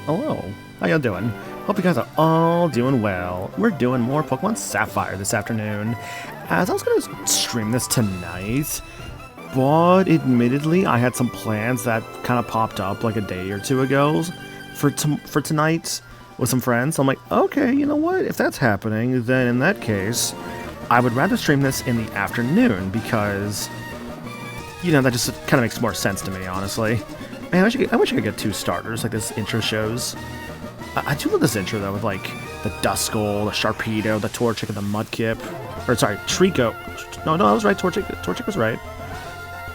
Hello, how y'all doing? Hope you guys are all doing well. We're doing more Pokemon Sapphire this afternoon, as I was going to stream this tonight, but admittedly I had some plans that kind of popped up like a day or two ago for tonight with some friends. So I'm like, okay, you know what? If that's happening, then in that case, I would rather stream this in the afternoon because, you know, that just kind of makes more sense to me, honestly. Man, I wish I could get 2 starters like this intro shows. I do love this intro though, with like the Duskull, the Sharpedo, the Torchic, and the Mudkip. Or sorry, Trico. No, I was right. Torchic was right.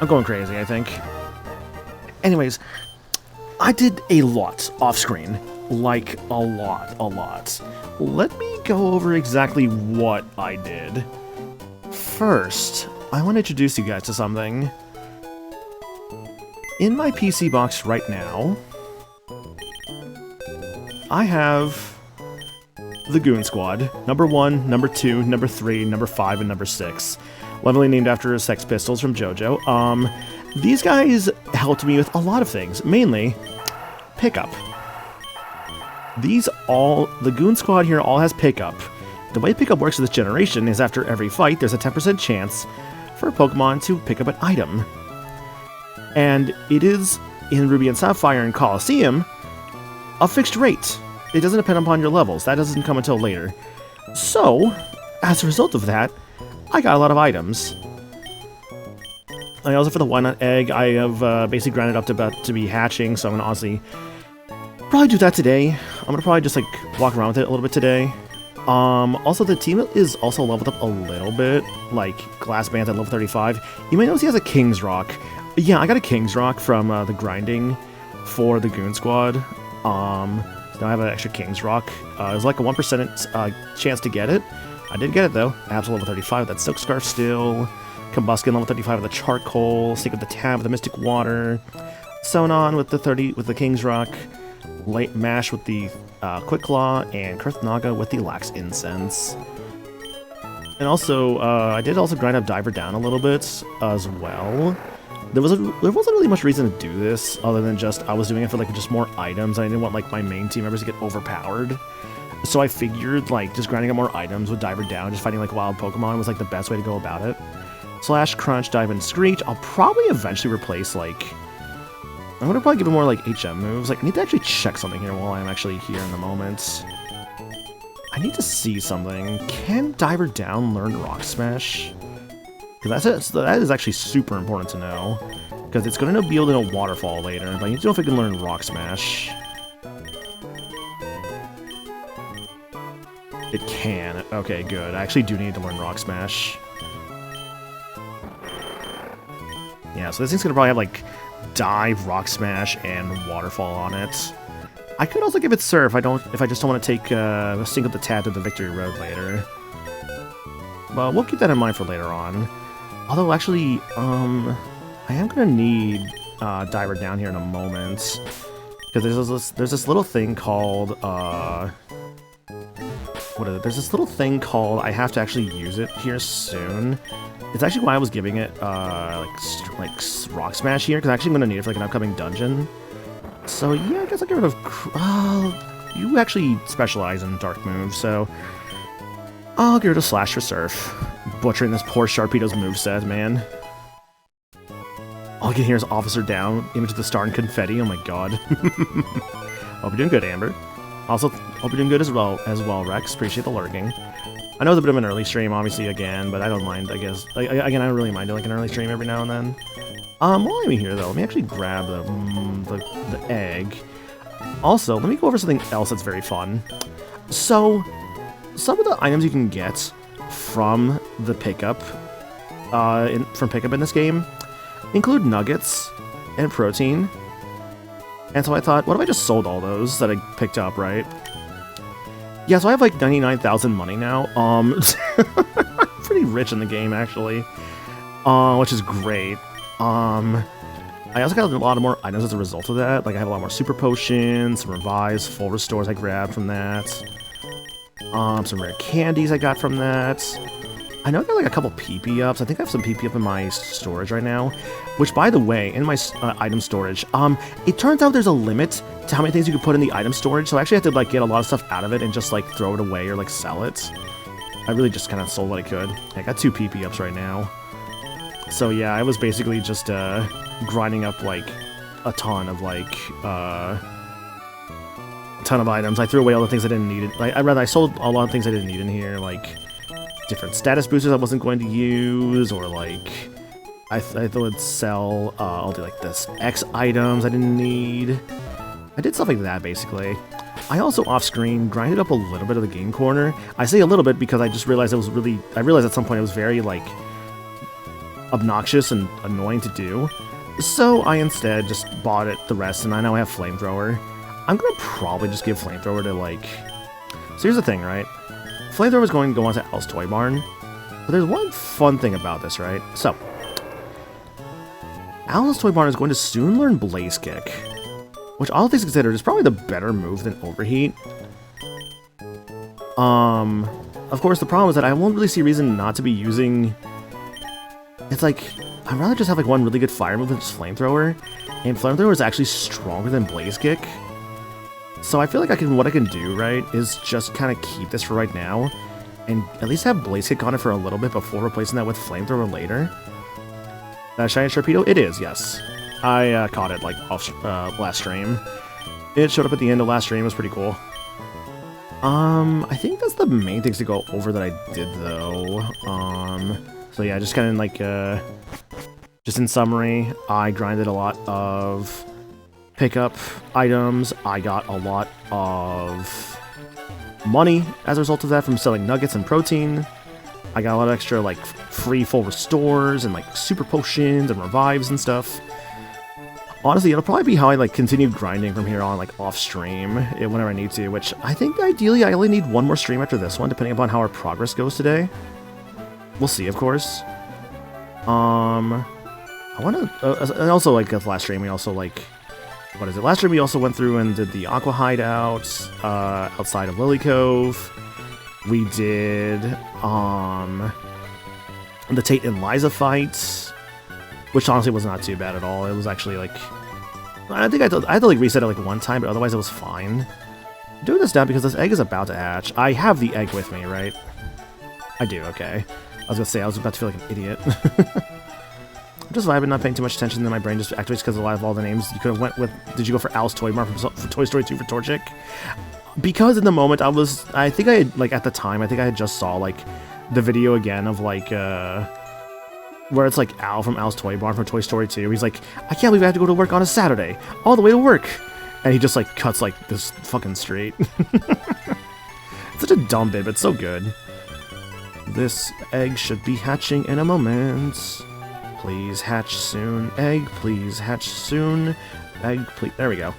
I'm going crazy, I think. Anyways, I did a lot off screen, like a lot. Let me go over exactly what I did. First, I want to introduce you guys to something. In my PC box right now, I have the Goon Squad, number 1, number 2, number 3, number 5, and number 6. Lovingly named after Sex Pistols from JoJo. These guys helped me with a lot of things, mainly pickup. The Goon Squad here all has pickup. The way pickup works in this generation is after every fight, there's a 10% chance for a Pokemon to pick up an item. And it is, in Ruby and Sapphire and Colosseum, a fixed rate. It doesn't depend upon your levels. That doesn't come until later. So, as a result of that, I got a lot of items. I also, for the Why-Not Egg, I have basically grinded up to about to be hatching, so I'm going to honestly probably do that today. I'm going to probably just, like, walk around with it a little bit today. Also, the team is also leveled up a little bit, like Glass Band's at level 35. You may notice he has a King's Rock. Yeah, I got a King's Rock from the grinding for the Goon Squad. So now I have an extra King's Rock. It was like a 1% chance to get it. I did get it though. Absol level 35 with that Silk Scarf still. Combuskin level 35 with the Charcoal. Stick with the Tab with the Mystic Water. Sonon with the King's Rock. Late Mash with the Quick Claw. And Kurthnaga with the Lax Incense. And also, I did also grind up Diver down a little bit as well. There wasn't really much reason to do this, other than just I was doing it for like just more items. I didn't want like my main team members to get overpowered, so I figured like just grinding up more items with Diver down, just fighting like wild Pokemon was like the best way to go about it. Slash, Crunch, Dive, and Screech. I'll probably eventually replace like I'm gonna probably give him more like HM moves. Like I need to actually check something here while I'm actually here in the moment. I need to see something. Can Diver down learn Rock Smash? Because that is actually super important to know. Because it's going to be able to know Waterfall later, but I need to know if it can learn Rock Smash. It can. Okay, good. I actually do need to learn Rock Smash. Yeah, so this thing's going to probably have, like, Dive, Rock Smash, and Waterfall on it. I could also give it Surf if I just don't want to take a single the tab to the Victory Road later. But we'll keep that in mind for later on. Although, actually, I am going to need Diver down here in a moment. Because there's this little thing called, what is it? There's this little thing called, I have to actually use it here soon. It's actually why I was giving it, like Rock Smash here, because I'm actually going to need it for, like, an upcoming dungeon. So, yeah, I guess I'll get rid of, you actually specialize in dark moves, so I'll get rid of Slash for Surf. Butchering this poor Sharpedo's moveset, man. All you can hear is Officer Down, Image of the Star, and Confetti. Oh my god. Hope you're doing good, Amber. Also, hope you're doing good as well, Rex. Appreciate the lurking. I know it's a bit of an early stream, obviously, again, but I don't mind, I guess. Again, I don't really mind doing like an early stream every now and then. While I'm here, though, let me actually grab the egg. Also, let me go over something else that's very fun. So, some of the items you can get from the pickup, from pickup in this game, include nuggets and protein. And so I thought, what if I just sold all those that I picked up, right? Yeah, so I have like 99,000 money now. Pretty rich in the game, actually. Which is great. I also got a lot of more items as a result of that. Like, I have a lot more super potions, some revives, full restores I grabbed from that. Some rare candies I got from that. I know I got like a couple PP ups. I think I have some PP up in my storage right now. Which, by the way, in my item storage, it turns out there's a limit to how many things you can put in the item storage. So I actually have to like get a lot of stuff out of it and just like throw it away or like sell it. I really just kind of sold what I could. I got 2 PP ups right now. So yeah, I was basically just grinding up like a ton of like items. I threw away all the things I didn't need. Like I sold a lot of things I didn't need in here, like different status boosters I wasn't going to use, or like I thought I'd sell I'll do like this X items I didn't need. I did stuff like that basically. I also off-screen grinded up a little bit of the game corner. I say a little bit because I just realized I realized at some point it was very like obnoxious and annoying to do. So I instead just bought it the rest, and I now have Flamethrower. I'm gonna probably just give Flamethrower to like... So here's the thing, right? Flamethrower is going to go onto Al's Toy Barn, but there's one fun thing about this, right? So, Al's Toy Barn is going to soon learn Blaze Kick, which all things considered is probably the better move than Overheat. Of course, the problem is that I won't really see a reason not to be using... It's like, I'd rather just have like one really good fire move than just Flamethrower, and Flamethrower is actually stronger than Blaze Kick. So I feel like what I can do, right, is just kind of keep this for right now, and at least have Blaze Kick on it for a little bit before replacing that with Flamethrower later. Shiny Torpedo? It is, yes. I caught it like off last stream. It showed up at the end of last stream. It was pretty cool. I think that's the main things to go over that I did though. So yeah, just kind of like just in summary, I grinded a lot of pickup items. I got a lot of money as a result of that from selling nuggets and protein. I got a lot of extra like free full restores and like super potions and revives and stuff. Honestly, it'll probably be how I like continue grinding from here on, like off stream whenever I need to, which I think ideally I only need one more stream after this one, depending upon how our progress goes today. We'll see, of course. I want to, and also like last stream we also like, what is it? Last stream we also went through and did the Aqua Hideout outside of Lily Cove. We did the Tate and Liza fight, which honestly was not too bad at all. It was actually like, I think I had to like reset it like one time, but otherwise it was fine. I'm doing this now because this egg is about to hatch. I have the egg with me, right? I do, okay. I was gonna say, I was about to feel like an idiot. I'm just vibing, not paying too much attention, then my brain just activates because of all the names you could have went with. Did you go for Al's Toy Barn for Toy Story 2 for Torchic? Because in the moment I think I had, like at the time, I think I had just saw like the video again of like, where it's like Al from Al's Toy Barn from Toy Story 2. He's like, I can't believe I have to go to work on a Saturday, all the way to work. And he just like cuts like this fucking straight. It's such a dumb bit, but so good. This egg should be hatching in a moment. Please hatch soon. Egg, please hatch soon. Egg, please. There we go.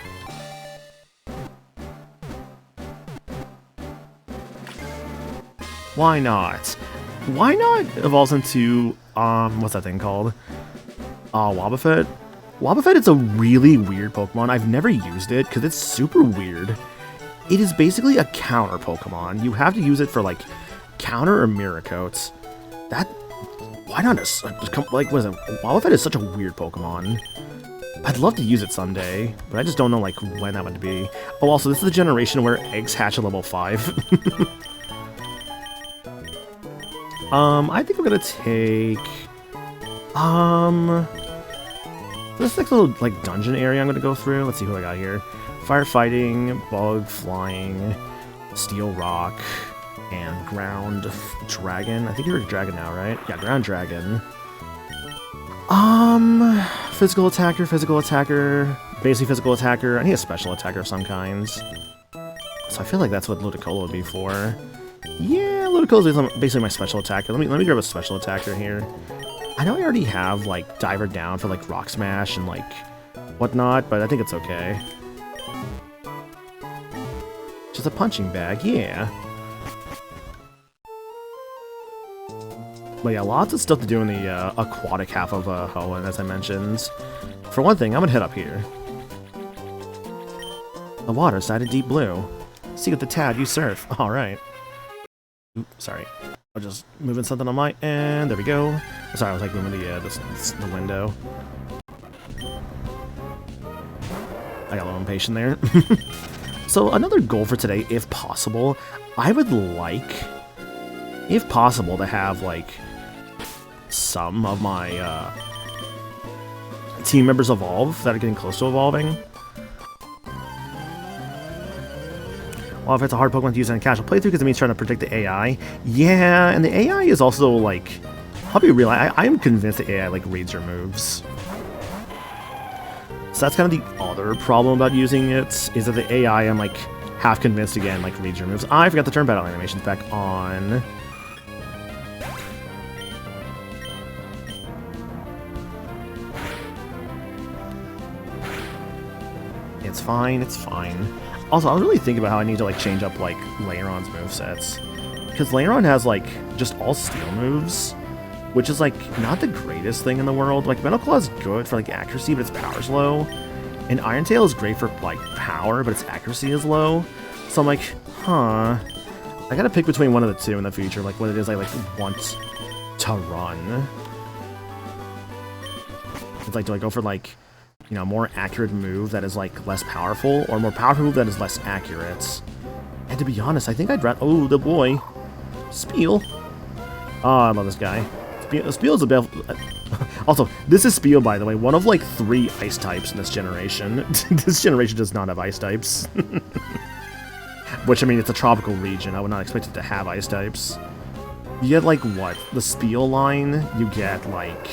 Why not? Why not evolves into, what's that thing called? Wobbuffet? Wobbuffet is a really weird Pokemon. I've never used it because it's super weird. It is basically a counter Pokemon. You have to use it for, like, counter or mirror coats. That... Why not like, what is it? Wobbuffet is such a weird Pokemon. I'd love to use it someday, but I just don't know, like, when that would be. Oh, also, this is the generation where eggs hatch at level 5. I think I'm gonna take... this next little, like, dungeon area I'm gonna go through. Let's see who I got here. Firefighting, Bug, Flying, Steel Rock, and Ground Dragon. I think you're a dragon now, right? Yeah, Ground Dragon. Physical attacker, basically physical attacker. I need a special attacker of some kinds. So I feel like that's what Ludicolo would be for. Yeah, Ludicolo is basically my special attacker. Let me grab a special attacker here. I know I already have, like, Diver Down for, like, Rock Smash and, like, whatnot, but I think it's okay. Just a punching bag, yeah. But yeah, lots of stuff to do in the aquatic half of Hoenn, as I mentioned. For one thing, I'm gonna head up here. The water's dyed a deep blue. See with the tad you surf. Alright. Sorry. I'm just moving something on my end. There we go. Sorry, I was like moving the window. I got a little impatient there. So another goal for today, if possible, I would like, if possible, to have like some of my team members evolve that are getting close to evolving. Well, if it's a hard Pokemon to use in a casual playthrough because it means trying to predict the AI. Yeah, and the AI is also like, I'll be real, I am convinced the AI like reads your moves. So that's kind of the other problem about using it, is that the AI, I'm like half convinced again, like reads your moves. I forgot to turn battle animations back on. It's fine, it's fine. Also, I was really thinking about how I need to like change up like Leiron's movesets. Because Leiron has like just all steel moves, which is like not the greatest thing in the world. Like Metal Claw is good for like accuracy, but its power's low. And Iron Tail is great for like power, but its accuracy is low. So I'm like, huh. I gotta pick between one of the two in the future, like what it is I like want to run. It's like, do I go for like, you know, more accurate move that is like less powerful, or more powerful move that is less accurate? And to be honest, I think I'd rather, oh, the boy, Spiel. Oh, I love this guy. Spiel is a bit. Also, this is Spiel, by the way, one of like 3 ice types in this generation. This generation does not have ice types. Which, I mean, it's a tropical region. I would not expect it to have ice types. You get like what? The Spiel line. You get like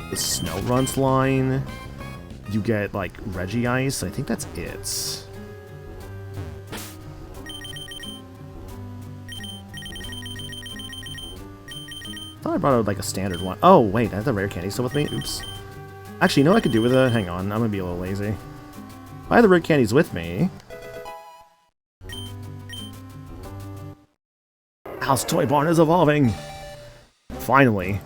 the Snowrunt line. You get, like, Regice. I think that's it. I thought I brought out, like, a standard one. Oh, wait, I have the rare candy still with me? Oops. Actually, you know what I could do with it? Hang on, I'm gonna be a little lazy. If I have the rare candies with me... House Toy Barn is evolving! Finally.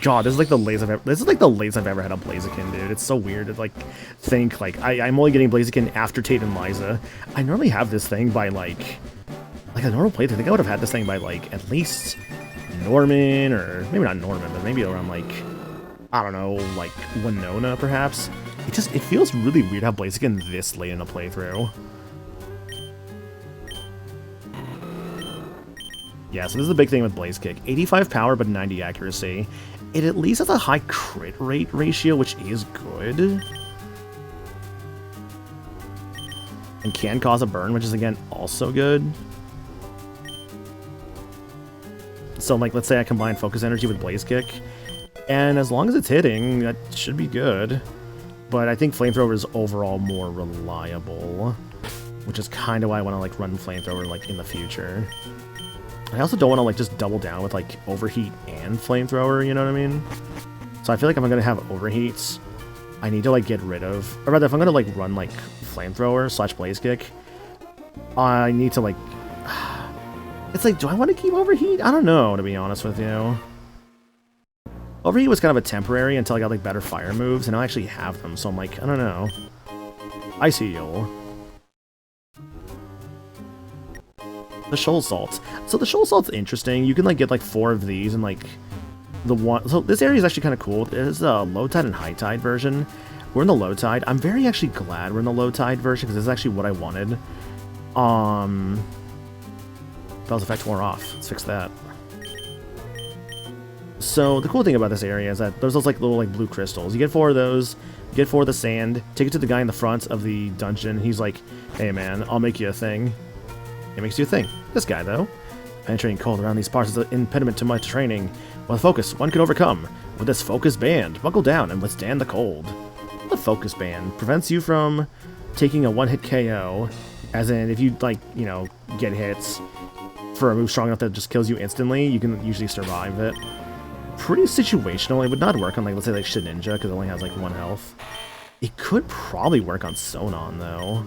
God, this is like the latest I've ever had a Blaziken, dude. It's so weird to like think like I'm only getting Blaziken after Tate and Liza. I normally have this thing by like a normal playthrough. I think I would have had this thing by like at least Norman, or maybe not Norman, but maybe around like, I don't know, like Winona perhaps. It feels really weird how Blaziken this late in a playthrough. Yeah, so this is the big thing with Blaze Kick. 85 power, but 90 accuracy. It at least has a high crit rate ratio, which is good. And can cause a burn, which is, again, also good. So, like, let's say I combine Focus Energy with Blaze Kick. And as long as it's hitting, that should be good. But I think Flamethrower is overall more reliable. Which is kind of why I want to, like, run Flamethrower, like, in the future. I also don't want to, like, just double down with, like, Overheat and Flamethrower, you know what I mean? So I feel like if I'm going to have Overheats, I need to, like, get rid of... Or rather, if I'm going to, like, run, like, Flamethrower / Blaze Kick, I need to, like... It's like, do I want to keep Overheat? I don't know, to be honest with you. Overheat was kind of a temporary until I got, like, better fire moves, and I actually have them, so I'm like, I don't know. Icy Heal. The Shoal Salt. So the Shoal Salt's interesting. You can like get like 4 of these and like the one. So this area is actually kind of cool. There's a low tide and high tide version. We're in the low tide. I'm very actually glad we're in the low tide version because this is actually what I wanted. Bell's effect wore off. Let's fix that. So the cool thing about this area is that there's those like little like blue crystals. You get 4 of those. You get 4 of the sand. Take it to the guy in the front of the dungeon. He's like, "Hey man, I'll make you a thing." It makes you a thing. This guy, though. Penetrating cold around these parts is an impediment to my training. With focus, one can overcome. With this focus band, buckle down and withstand the cold. The focus band prevents you from taking a one-hit KO. As in, if you, like, you know, get hits for a move strong enough that just kills you instantly, you can usually survive it. Pretty situational. It would not work on, like, let's say, like, Shedinja, because it only has, like, 1 health. It could probably work on Sonon, though.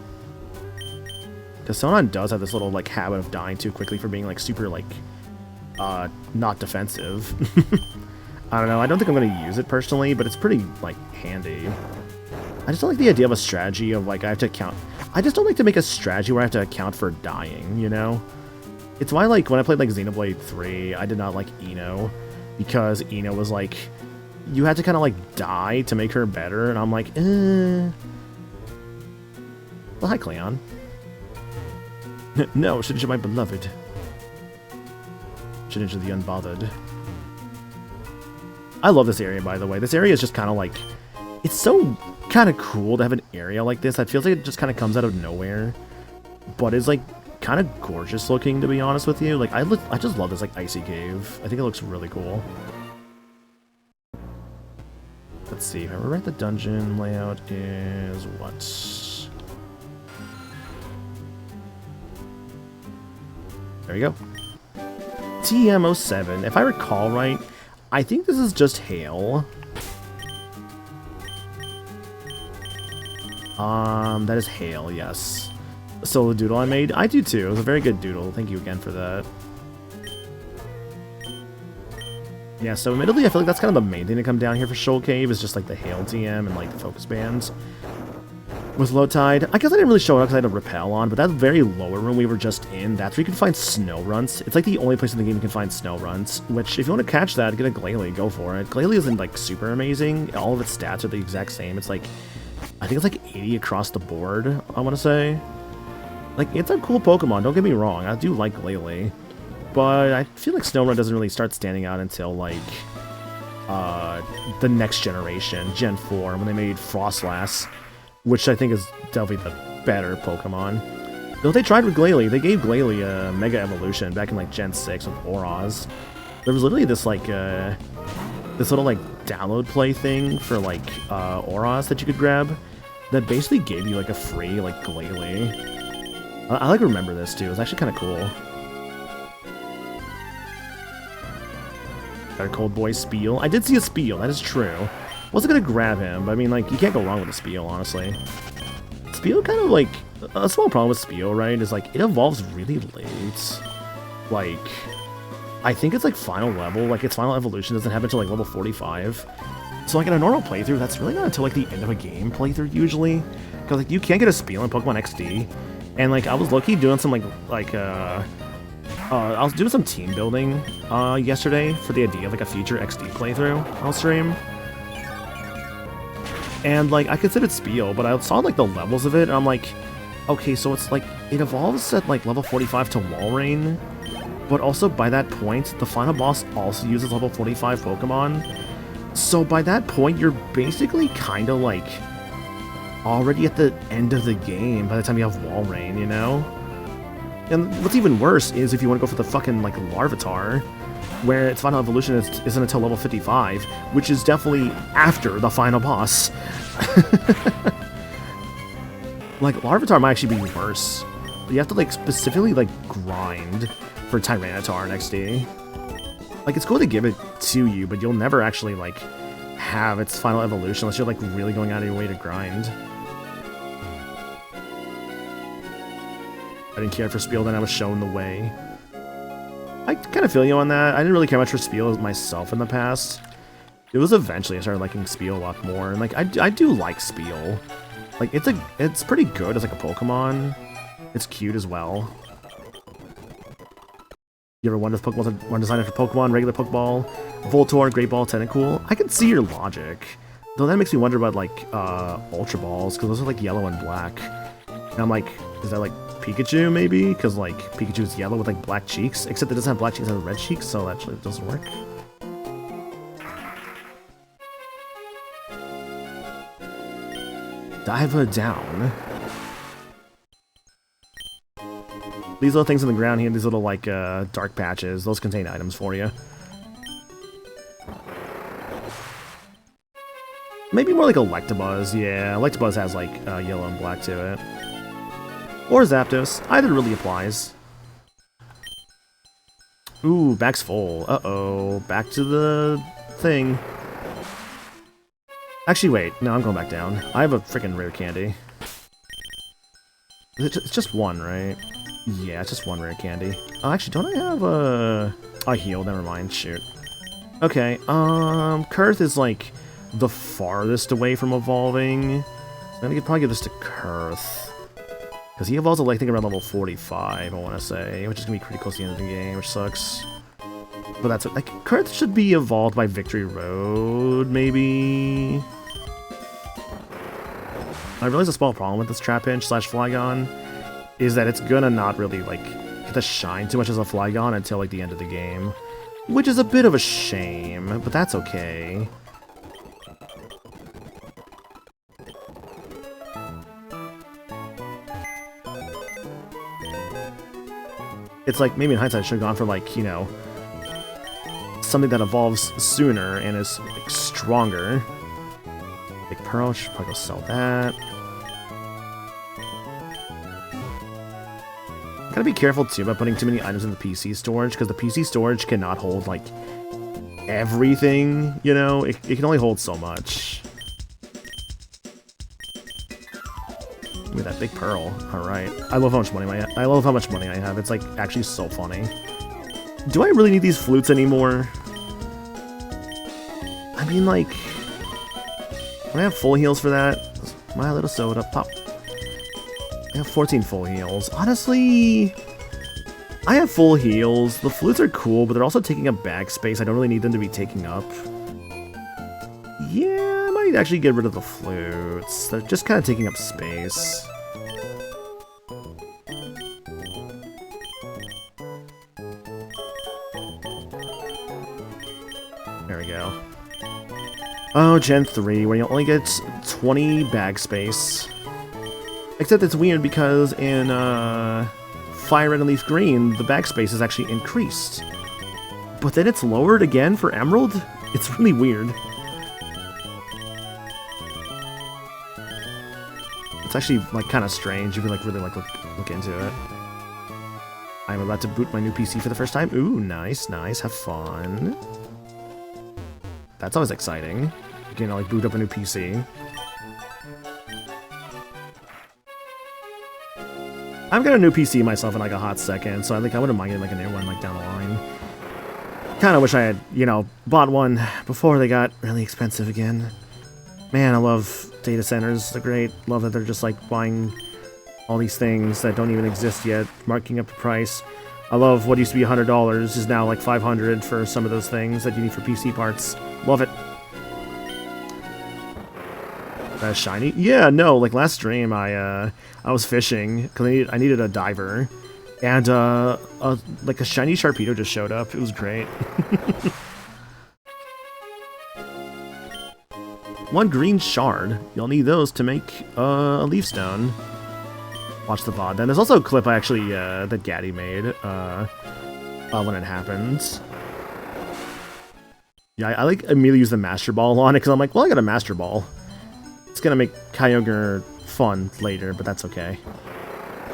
Because Sonon does have this little, like, habit of dying too quickly for being, like, super, like, not defensive. I don't know, I don't think I'm going to use it personally, but it's pretty, like, handy. I just don't like the idea of a strategy of, like, I have to account... I just don't like to make a strategy where I have to account for dying, you know? It's why, like, when I played, like, Xenoblade 3, I did not like Ino, because Ino was, like, you had to kind of, like, die to make her better, and I'm like, Well, hi, Cleon. No, shouldn't you, my beloved? Shouldn't you, the unbothered? I love this area, by the way. This area is just kind of, like, it's so kind of cool to have an area like this that feels like it just kind of comes out of nowhere, but it's, like, kind of gorgeous looking, to be honest with you. Like, I just love this, like, icy cave. I think it looks really cool. Let's see, if I remember right, the dungeon layout is what? There you go. TM07. If I recall right, I think this is just hail. That is hail, yes. So the doodle I made, I do too. It was a very good doodle. Thank you again for that. Yeah, so admittedly, I feel like that's kind of the main thing to come down here for Shoal Cave, is just like the hail TM and like the focus bands. With low tide, I guess I didn't really show it up because I had a rappel on, but that very lower room we were just in, that's where you can find snow runs. It's like the only place in the game you can find snow runs, which if you want to catch that, get a Glalie, go for it. Glalie isn't like super amazing. All of its stats are the exact same. It's like, I think it's like 80 across the board, I want to say. Like, it's a cool Pokemon, don't get me wrong. I do like Glalie. But I feel like Snow Run doesn't really start standing out until, like, the next generation, Gen 4, when they made Frostlass, which I think is definitely the better Pokemon. Though they tried with Glalie, they gave Glalie a Mega Evolution back in, like, Gen 6 with Auraz. There was literally this, like, this little, like, download play thing for, like, Auraz that you could grab that basically gave you, like, a free, like, Glalie. I like, remember this, too. It's actually kind of cool. Got a Cold Boy Spiel. I did see a Spiel, that is true. Wasn't gonna grab him, but I mean, like, you can't go wrong with a Spiel, honestly. Spiel kind of, like, a small problem with Spiel, right, is, like, it evolves really late. Like, I think it's, like, final level, like, its final evolution doesn't happen until, like, level 45. So, like, in a normal playthrough, that's really not until, like, the end of a game playthrough, usually. Because, like, you can't get a Spiel in Pokemon XD. And, like, I was low-key doing some, I was doing some team building yesterday for the idea of like a future XD playthrough on stream. And like I considered Spiel, but I saw like the levels of it and I'm like, okay, so it's like it evolves at like level 45 to Walrein, but also by that point the final boss also uses level 45 Pokemon. So by that point you're basically kind of like already at the end of the game by the time you have Walrein, you know? And what's even worse is if you want to go for the fucking, like, Larvitar, where its final evolution isn't until level 55, which is definitely after the final boss. Like, Larvitar might actually be worse. You have to, like, specifically, like, grind for Tyranitar in XD. Like, it's cool to give it to you, but you'll never actually, like, have its final evolution unless you're, like, really going out of your way to grind. I didn't care for Spiel, then I was shown the way. I kind of feel you on that. I didn't really care much for Spiel myself in the past. It was eventually I started liking Spiel a lot more, and like I do like Spiel. Like it's pretty good as like a Pokemon. It's cute as well. You ever wonder if Pokemon's one designed for Pokemon, regular Pokeball, Voltorb, Great Ball, Tentacool? I can see your logic, though that makes me wonder about like Ultra Balls because those are like yellow and black. And I'm like, is that like Pikachu, maybe? Because, like, Pikachu's yellow with, like, black cheeks. Except it doesn't have black cheeks, it has red cheeks, so actually it doesn't work. Dive down. These little things on the ground here, these little, like, dark patches, those contain items for you. Maybe more like Electabuzz, yeah. Electabuzz has, like, yellow and black to it. Or Zapdos. Either really applies. Ooh, back's full. Uh-oh. Back to the thing. Actually, wait. No, I'm going back down. I have a freaking rare candy. It's just one, right? Yeah, it's just one rare candy. Oh, actually, don't I have a heal? Never mind. Shoot. Okay, Kurth is, like, the farthest away from evolving. So I'm gonna probably give this to Kurth. Because Because he evolves, I think, around level 45, I want to say, which is going to be pretty close to the end of the game, which sucks. But that's it. Like, Kurth should be evolved by Victory Road, maybe? I realize a small problem with this Trapinch / Flygon is that it's gonna not really, like, get to shine too much as a Flygon until, like, the end of the game. Which is a bit of a shame, but that's okay. It's like, maybe in hindsight I should have gone for, like, you know, something that evolves sooner and is, like, stronger. Big Pearl, should probably go sell that. Gotta be careful, too, about putting too many items in the PC storage, because the PC storage cannot hold, like, everything, you know? It can only hold so much. With that big pearl. Alright. I love how much money I love how much money I have. It's like actually so funny. Do I really need these flutes anymore? I mean, like, when I have full heals for that, my little soda pop. I have 14 full heals. Honestly, I have full heals. The flutes are cool, but they're also taking up bag space. I don't really need them to be taking up. Yeah, I might actually get rid of the flutes. They're just kind of taking up space. There we go. Oh, Gen 3, where you only get 20 bag space. Except it's weird because in Fire Red and Leaf Green, the bag space is actually increased. But then it's lowered again for Emerald? It's really weird. It's actually, like, kind of strange. You can, like, really, like, look into it. I'm about to boot my new PC for the first time. Ooh, nice, nice. Have fun. That's always exciting. You can, like, boot up a new PC. I've got a new PC myself in, like, a hot second, so I think I wouldn't mind getting, like, a new one, like, down the line. Kind of wish I had, you know, bought one before they got really expensive again. Man, I love data centers. They're great. Love that they're just, like, buying all these things that don't even exist yet, marking up the price. I love what used to be $100 is now, like, $500 for some of those things that you need for PC parts. Love it. That shiny? Yeah, no, like, last stream, I was fishing, because I needed a diver, and, like, a shiny Sharpedo just showed up. It was great. One green shard. You'll need those to make a leaf stone. Watch the VOD. Then there's also a clip I actually that Gaddy made when it happens. Yeah, I like immediately use the Master Ball on it because I'm like, well, I got a Master Ball. It's gonna make Kyogre fun later, but that's okay.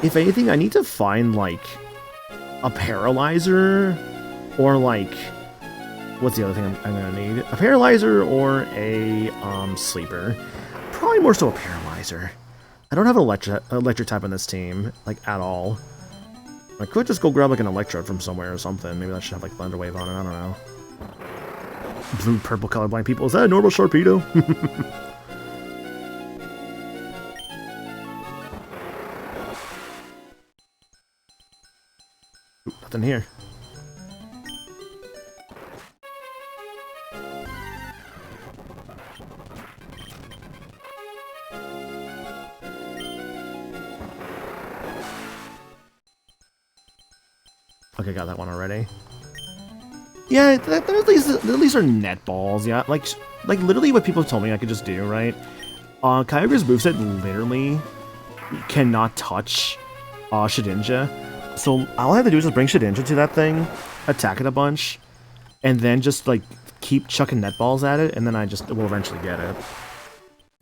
If anything, I need to find like a Paralyzer or like. What's the other thing I'm gonna need? A Paralyzer or a Sleeper. Probably more so a Paralyzer. I don't have an electric type on this team, like, at all. I could just go grab, like, an Electrode from somewhere or something. Maybe that should have, like, Thunder Wave on it, I don't know. Blue-purple colorblind people. Is that a normal Sharpedo? Ooh, nothing here. Okay, got that one already. Yeah, at least are net balls, yeah. Like literally what people told me I could just do, right? Kyogre's moveset literally cannot touch Shedinja. So all I have to do is just bring Shedinja to that thing, attack it a bunch, and then just, like, keep chucking net balls at it, and then I just will eventually get it.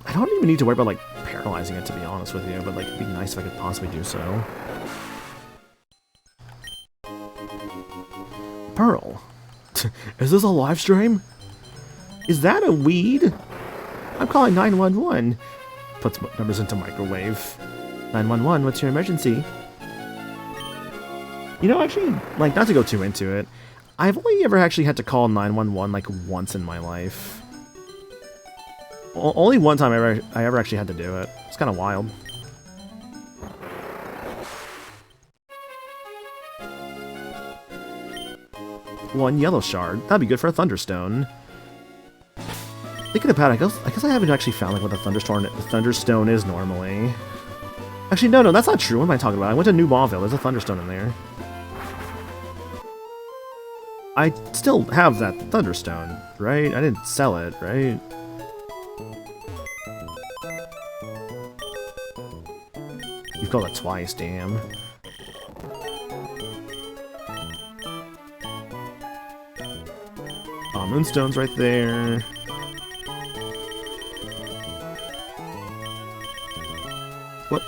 I don't even need to worry about, like, paralyzing it, to be honest with you, but, like, it'd be nice if I could possibly do so. Pearl. Is this a live stream? Is that a weed? I'm calling 911. Puts numbers into microwave. 911, what's your emergency? You know, actually, like, not to go too into it, I've only ever actually had to call 911, like, once in my life. Only one time I ever actually had to do it. It's kind of wild. 1 yellow shard. That'd be good for a Thunderstone. Thinking about it, I guess I haven't actually found like what the Thunderstone is normally. Actually, no, that's not true. What am I talking about? I went to New Mauville. There's a Thunderstone in there. I still have that Thunderstone, right? I didn't sell it, right? You've called it twice, damn. Oh, Moonstone's right there.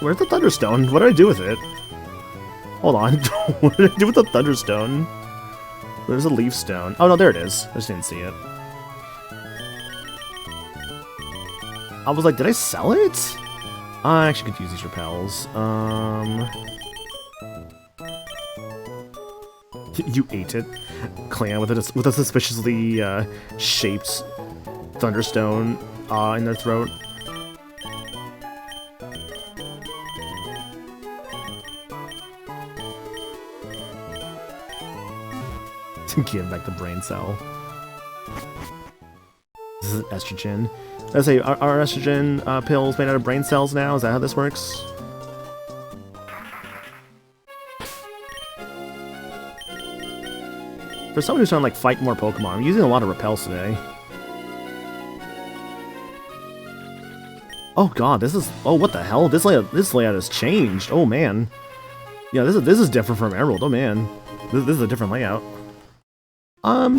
Where's the Thunderstone? What did I do with it? Hold on. What did I do with the Thunderstone? There's a Leaf Stone. Oh, no, there it is. I just didn't see it. I was like, did I sell it? I actually could use these repels. You ate it. Clan with a suspiciously shaped Thunderstone in their throat. Give back the brain cell. This is estrogen. I say, are estrogen pills made out of brain cells now? Is that how this works? For someone who's trying to like fight more Pokemon, I'm using a lot of repels today. Oh god, this is... Oh, what the hell? This layout has changed. Oh man. Yeah, this is different from Emerald. Oh man. This is a different layout.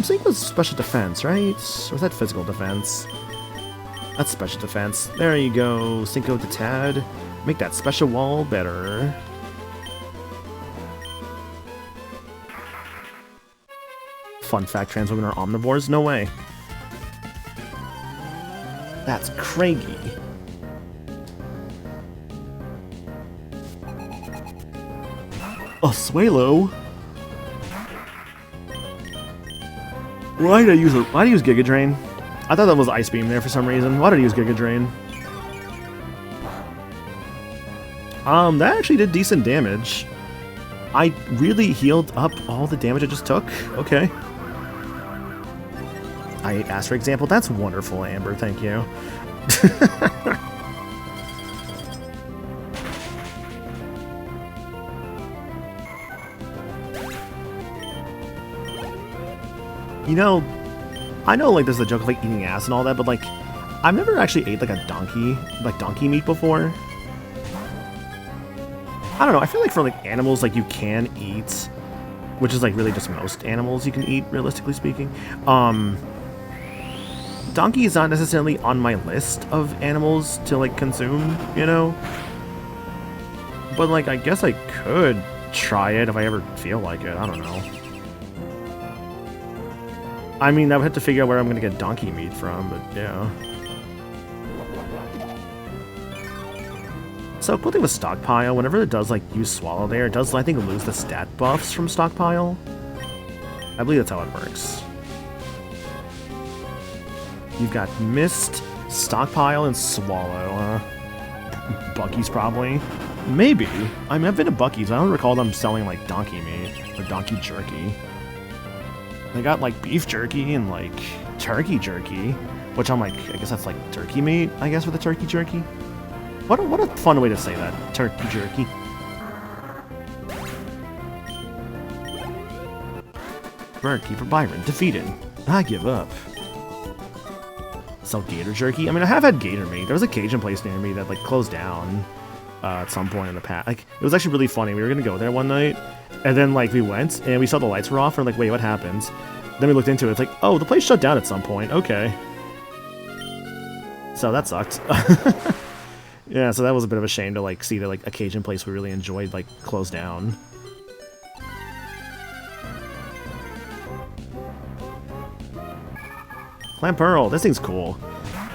Same with special defense, right? Or is that physical defense? That's special defense. There you go, Cinco de Tad. Make that special wall better. Fun fact, trans women are omnivores? No way. That's Craigie. Oh, Swalo. Why did I use Giga Drain? I thought that was Ice Beam there for some reason. Why did I use Giga Drain? That actually did decent damage. I really healed up all the damage I just took? Okay. I ate Ass, for example. That's wonderful, Amber. Thank you. You know, I know like there's the joke of like eating ass and all that, but like I've never actually ate like a donkey meat before. I don't know, I feel like for like animals like you can eat, which is like really just most animals you can eat, realistically speaking. Donkey is not necessarily on my list of animals to like consume, you know? But like I guess I could try it if I ever feel like it, I don't know. I mean, I would have to figure out where I'm going to get donkey meat from, but yeah. So, cool thing with Stockpile, whenever it does, like, use Swallow there, it does, I think, lose the stat buffs from Stockpile. I believe that's how it works. You've got Mist, Stockpile, and Swallow. Bucky's probably. Maybe. I mean, I've been to Bucky's. I don't recall them selling, like, donkey meat or donkey jerky. They got, like, beef jerky and, like, turkey jerky, which I'm like, I guess that's, like, turkey meat, I guess, for the turkey jerky. What a fun way to say that, turkey jerky. Birdkeeper Byron defeated. I give up. Sell gator jerky? I mean, I have had gator meat. There was a Cajun place near me that, like, closed down at some point in the past. Like, it was actually really funny. We were gonna go there one night, and then, like, we went, and we saw the lights were off, and we're like, wait, what happened? Then we looked into it, it's like, oh, the place shut down at some point, okay. So that sucked. Yeah, so that was a bit of a shame to, like, see that, like, a Cajun place we really enjoyed, like, close down. Clamperl, this thing's cool.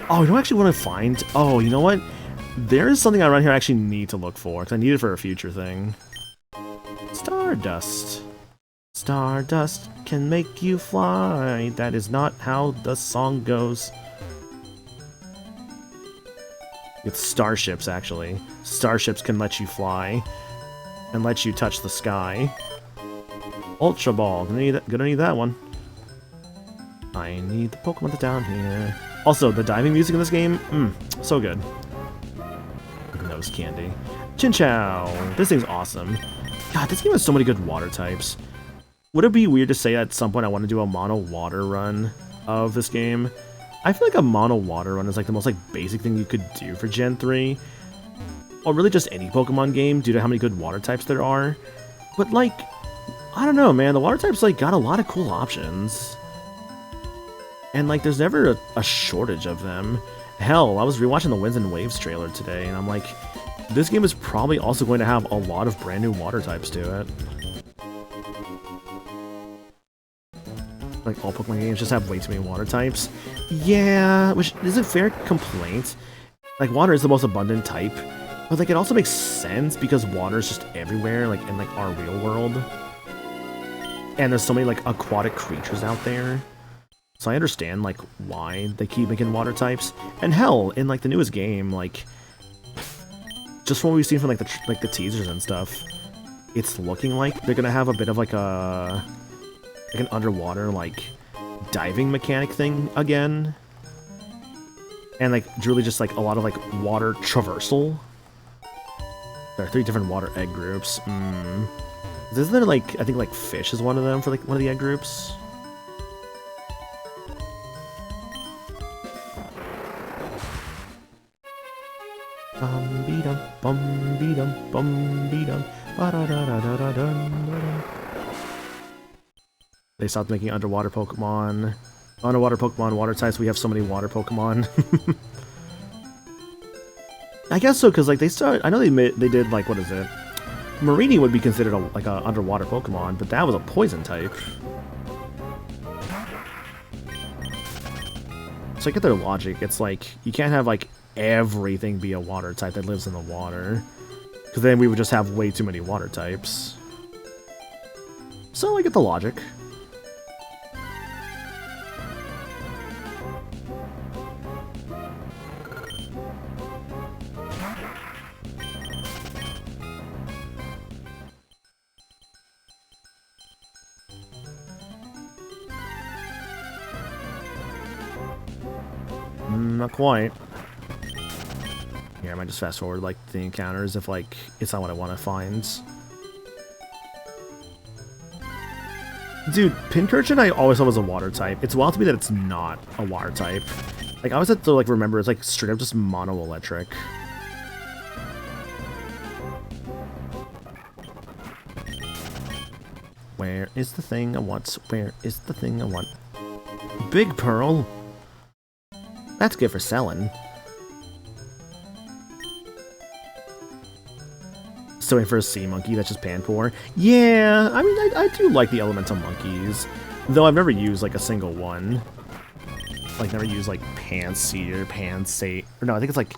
Oh, you don't actually want to find... Oh, you know what? There's something around here I actually need to look for, because I need it for a future thing. Stardust. Stardust can make you fly. That is not how the song goes. It's starships, actually. Starships can let you fly and let you touch the sky. Ultra Ball. Gonna need that one. I need the Pokemon that's down here. Also, the diving music in this game, so good. Nose candy. Chinchou! This thing's awesome. God, this game has so many good water types. Would it be weird to say at some point I want to do a mono water run of this game? I feel like a mono water run is like the most like basic thing you could do for Gen 3. Or really just any Pokemon game due to how many good water types there are. But like, I don't know, man, the water types like got a lot of cool options. And like there's never a shortage of them. Hell, I was rewatching the Winds and Waves trailer today and I'm like, this game is probably also going to have a lot of brand new water types to it. Like all Pokemon games just have way too many water types. Yeah, which is a fair complaint. Like water is the most abundant type, but like it also makes sense because water is just everywhere, like in like our real world. And there's so many like aquatic creatures out there. So I understand like why they keep making water types. And hell, in like the newest game, like just from what we've seen from like the teasers and stuff, it's looking like they're gonna have a bit of like an underwater like diving mechanic thing again, and like really just like a lot of like water traversal. There are 3 different water egg groups. Isn't there like, I think like fish is one of them for like one of the egg groups? Bum-be-dum, bum-be-dum, bum-be-dum, ba-da-da-da-da-da-dum-da-dum. They stopped making underwater Pokemon. Underwater Pokemon, water types. We have so many water Pokemon. I guess so, because like I know they did like, what is it? Marini would be considered like a underwater Pokemon, but that was a poison type. So I get their logic. It's like you can't have like everything be a water type that lives in the water, because then we would just have way too many water types. So I get the logic. Not quite. Here, I might just fast forward like the encounters if like it's not what I want to find. Dude, Pincurchin I always thought was a water type. It's wild to me that it's not a water type. Like I always have to like remember it's like straight up just mono electric. Where is the thing I want? Where is the thing I want? Big Pearl. That's good for selling. Still waiting for a sea monkey, that's just Panpour. Yeah, I mean, I do like the elemental monkeys. Though I've never used, like, a single one. Like, never used, like, Panseer, Pansate... Or no, I think it's, like,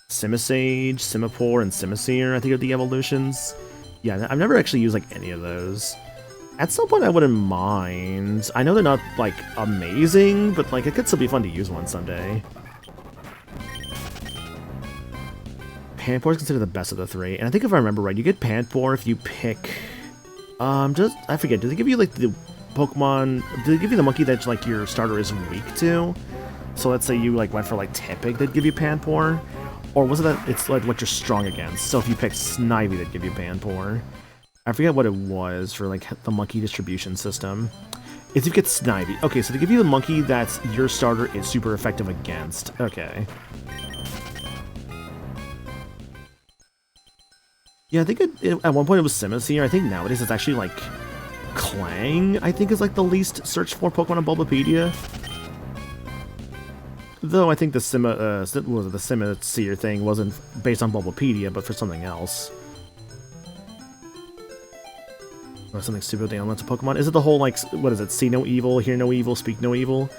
Simisage, Simipour, and Simisear, I think are the evolutions. Yeah, I've never actually used, like, any of those. At some point, I wouldn't mind. I know they're not, like, amazing, but, like, it could still be fun to use one someday. Panpour is considered the best of the 3, and I think if I remember right, you get Panpour if you pick... I forget, do they give you, like, the Pokemon... Do they give you the monkey that, like, your starter is weak to? So let's say you, like, went for, like, Typic, they'd give you Panpour? Or was it that it's, like, what you're strong against? So if you pick Snivy, they'd give you Panpour. I forget what it was for, like, the monkey distribution system. If you get Snivy. Okay, so they give you the monkey that's your starter is super effective against. Okay. Yeah, I think at one point it was Simisear. I think nowadays it's actually, like, Clang, I think is, like, the least searched for Pokemon on Bulbapedia. Though I think the Simisear thing wasn't based on Bulbapedia, but for something else. Or something stupid with the elemental Pokemon. Is it the whole, like, what is it? See no evil, hear no evil, speak no evil?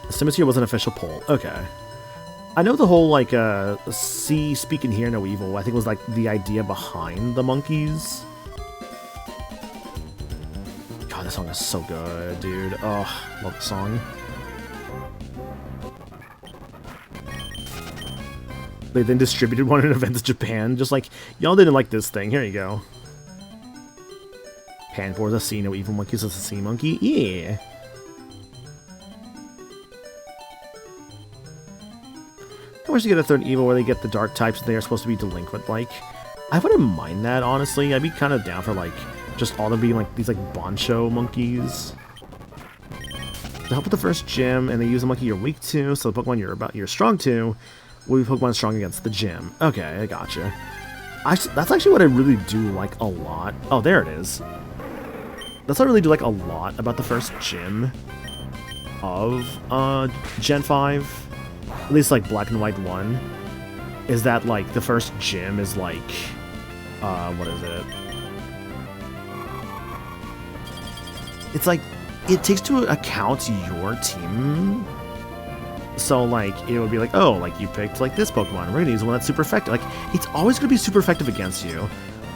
Simisear was an official poll. Okay. I know the whole, like, see, speak, and hear no evil, I think was, like, the idea behind the monkeys. God, this song is so good, dude. Oh, love the song. They then distributed one in events in Japan, just like, y'all didn't like this thing, here you go. Panpour is a sea, no evil monkey is a sea monkey. Yeah. I wish you get a third evil where they get the dark types and they are supposed to be delinquent like. I wouldn't mind that, honestly. I'd be kind of down for, like, just all of them being, like, these, like, Boncho monkeys. To help with the first gym, and they use a monkey you're weak to, so the Pokemon you're strong to will be Pokemon strong against the gym. Okay, I gotcha. That's actually what I really do like a lot. Oh, there it is. That's what I really do like a lot about the first gym of Gen 5. At least, like, Black and White 1. Is that, like, the first gym is, like, what is it? It's, like, it takes to account your team. So, like, it would be like, oh, like, you picked, like, this Pokemon. We're gonna use one that's super effective. Like, it's always gonna be super effective against you.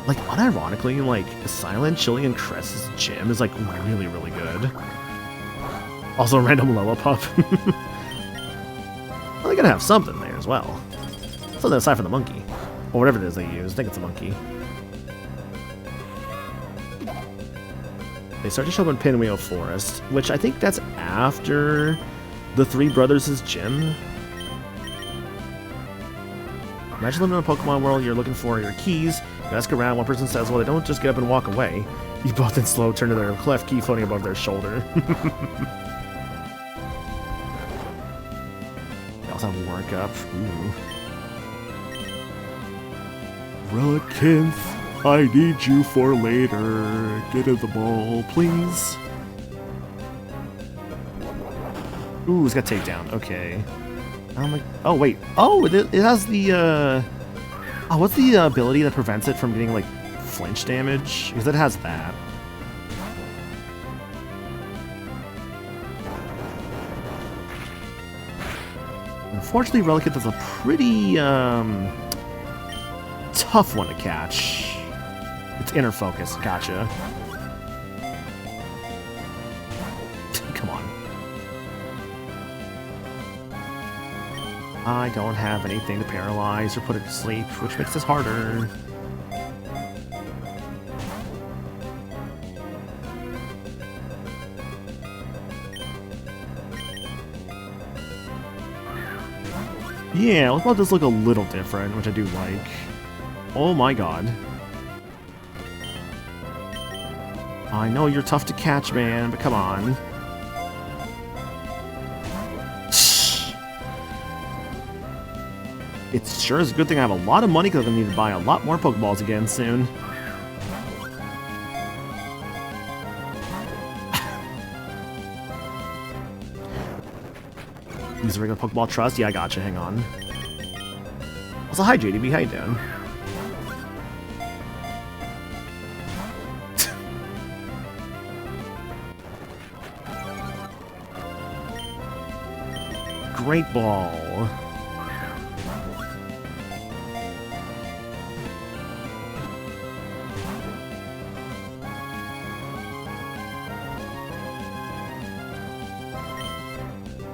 Like, unironically, like, Silent, Chili, and Cress's gym is, like, really, really good. Also, random Lillipup. Well, they're gonna have something there as well. Something aside from the monkey. Or whatever it is they use. I think it's a monkey. They start to show up in Pinwheel Forest, which I think that's after the Three Brothers' gym. Imagine living in a Pokemon world, you're looking for your keys, you ask around, one person says, well, they don't just get up and walk away. You both in slow turn to their cleft key floating above their shoulder. They also have Work Up. Ooh. Relicanth, I need you for later. Get in the ball, please. Ooh, it's got takedown. Okay. Oh, wait. Oh, it has the, Oh, what's the ability that prevents it from getting, like, flinch damage? Because it has that. Unfortunately, Relicanth is a pretty, tough one to catch. It's Inner Focus. Gotcha. Come on. I don't have anything to paralyze or put it to sleep, which makes this harder. Yeah, let's let this look a little different, which I do like. Oh my god. I know you're tough to catch, man, but come on. It sure is a good thing I have a lot of money because I'm going to need to buy a lot more Pokeballs again soon. Use a regular Pokeball Trust? Yeah, I gotcha, hang on. Also, hi JDB, how you doing? Great Ball.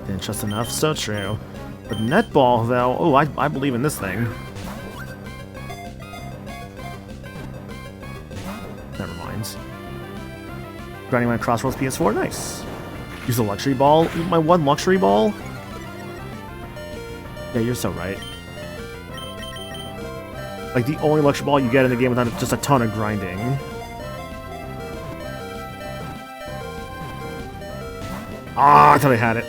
Didn't trust enough, so true. But Net Ball, though, oh, I believe in this thing. Never mind. Grinding my Crossroads PS4, nice. Use a Luxury Ball, my one Luxury Ball? Yeah, you're so right. Like, the only Luxury Ball you get in the game without just a ton of grinding. Ah, I thought I had it.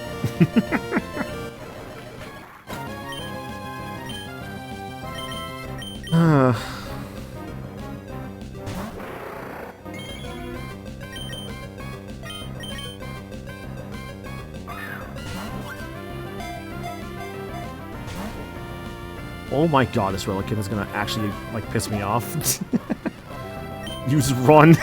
Oh my god, this Relicanth is gonna actually, like, piss me off. Use Run.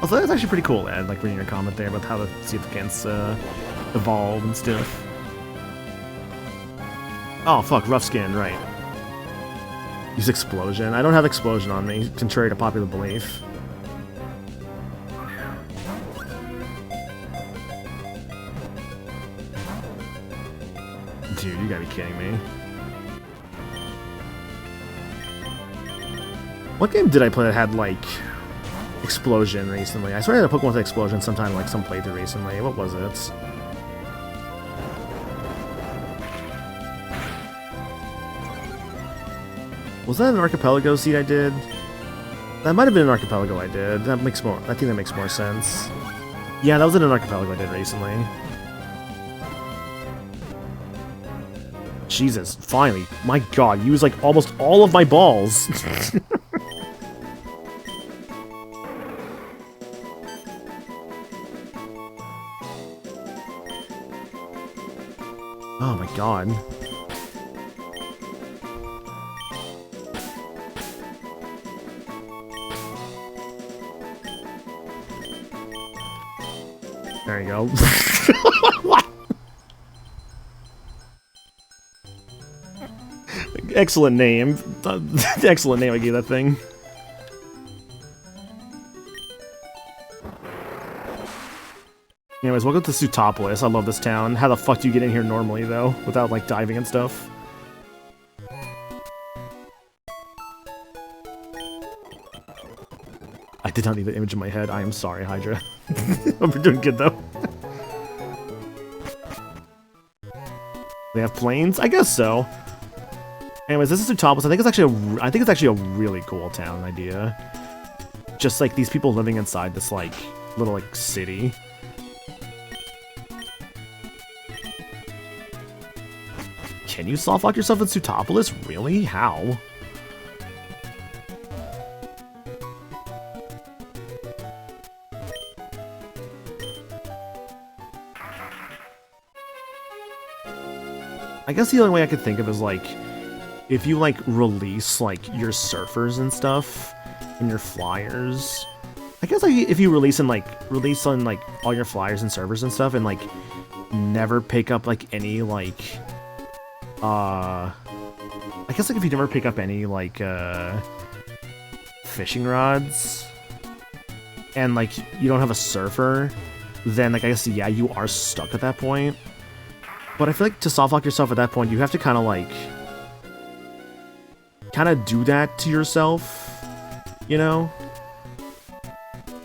Also, that's actually pretty cool, Ed, like, reading your comment there about how to see if the Kents evolve and stuff. Oh, fuck, Rough Skin, right. Use Explosion. I don't have Explosion on me, contrary to popular belief. Dude, you gotta be kidding me. What game did I play that had, like, Explosion recently? I swear I had a Pokemon with Explosion sometime, like, some playthrough recently. What was it? Was that an Archipelago seed I did? That might have been an Archipelago I did. That makes more... I think that makes more sense. Yeah, that was in an Archipelago I did recently. Jesus, finally. My god, you used, like, almost all of my balls. Oh my god. There you go. Excellent name. Excellent name I gave that thing. Anyways, welcome to Sutopolis. I love this town. How the fuck do you get in here normally, though? Without, like, diving and stuff? I did not need the image in my head. I am sorry, Hydra. We're doing good, though. They have planes? I guess so. Anyways, this is Sutopolis. I think it's actually a really cool town idea. Just, like, these people living inside this, like, little, like, city. Can you soft lock yourself in Sutopolis? Really? How? I guess the only way I could think of is, like, if you, like, release, like, your surfers and stuff, and your flyers. I guess, like, if you release on, like, all your flyers and servers and stuff, and, like, never pick up, like, any, like, I guess, like, if you never pick up any, like, fishing rods, and, like, you don't have a surfer, then, like, I guess, yeah, you are stuck at that point. But I feel like to softlock yourself at that point, you have to kind of, like, do that to yourself, you know?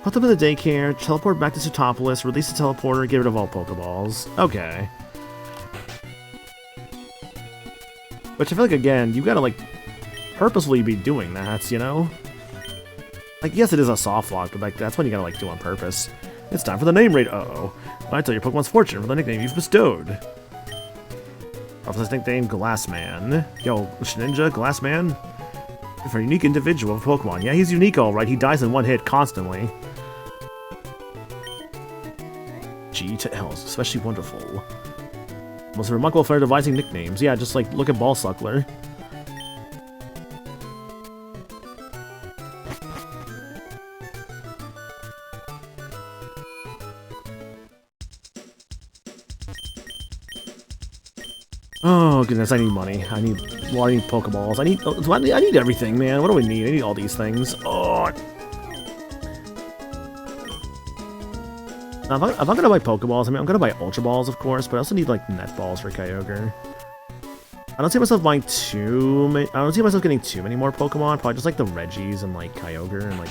Put them in the daycare, teleport back to Sutopolis, release the teleporter, get rid of all Pokeballs. Okay. Which I feel like, again, you gotta, like, purposefully be doing that, you know? Like, yes, it is a soft lock, but, like, that's when you gotta, like, do on purpose. It's time for the name raid. Uh-oh. I tell your Pokemon's fortune for the nickname you've bestowed. Off this nickname, Glassman. Yo, Ninja, Glassman? For a unique individual of Pokemon. Yeah, he's unique, alright. He dies in one hit constantly. G to L's, especially wonderful. Most remarkable for devising nicknames. Yeah, just like look at Ballsuckler. Oh goodness, I need money. I need Pokeballs. I need everything, man. What do we need? I need all these things. Oh. Now, if I'm gonna buy Pokeballs, I mean, I'm gonna buy Ultra Balls, of course, but I also need, like, Net Balls for Kyogre. I don't see myself buying too many. I don't see myself getting too many more Pokemon. Probably just, like, the Reggies and, like, Kyogre, and, like,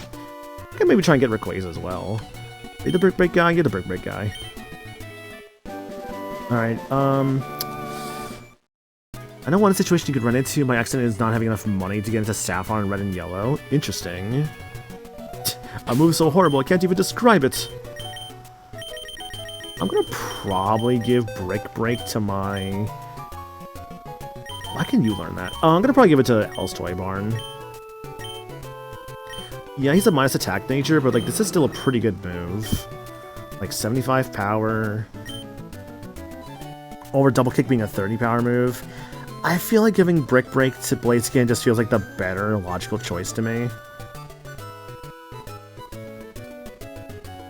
I can maybe try and get Rayquaza as well. You're the Brick Break guy? You're the Brick Break guy. Alright, I know one situation you could run into by accident is not having enough money to get into Sapphire and Red and Yellow. Interesting. A move so horrible I can't even describe it. I'm gonna probably give Brick Break to my... Why can you learn that? I'm gonna probably give it to L's Toy Barn. Yeah, he's a minus attack nature, but, like, this is still a pretty good move. Like, 75 power. Over Double Kick being a 30 power move. I feel like giving Brick Break to Blaziken just feels like the better logical choice to me.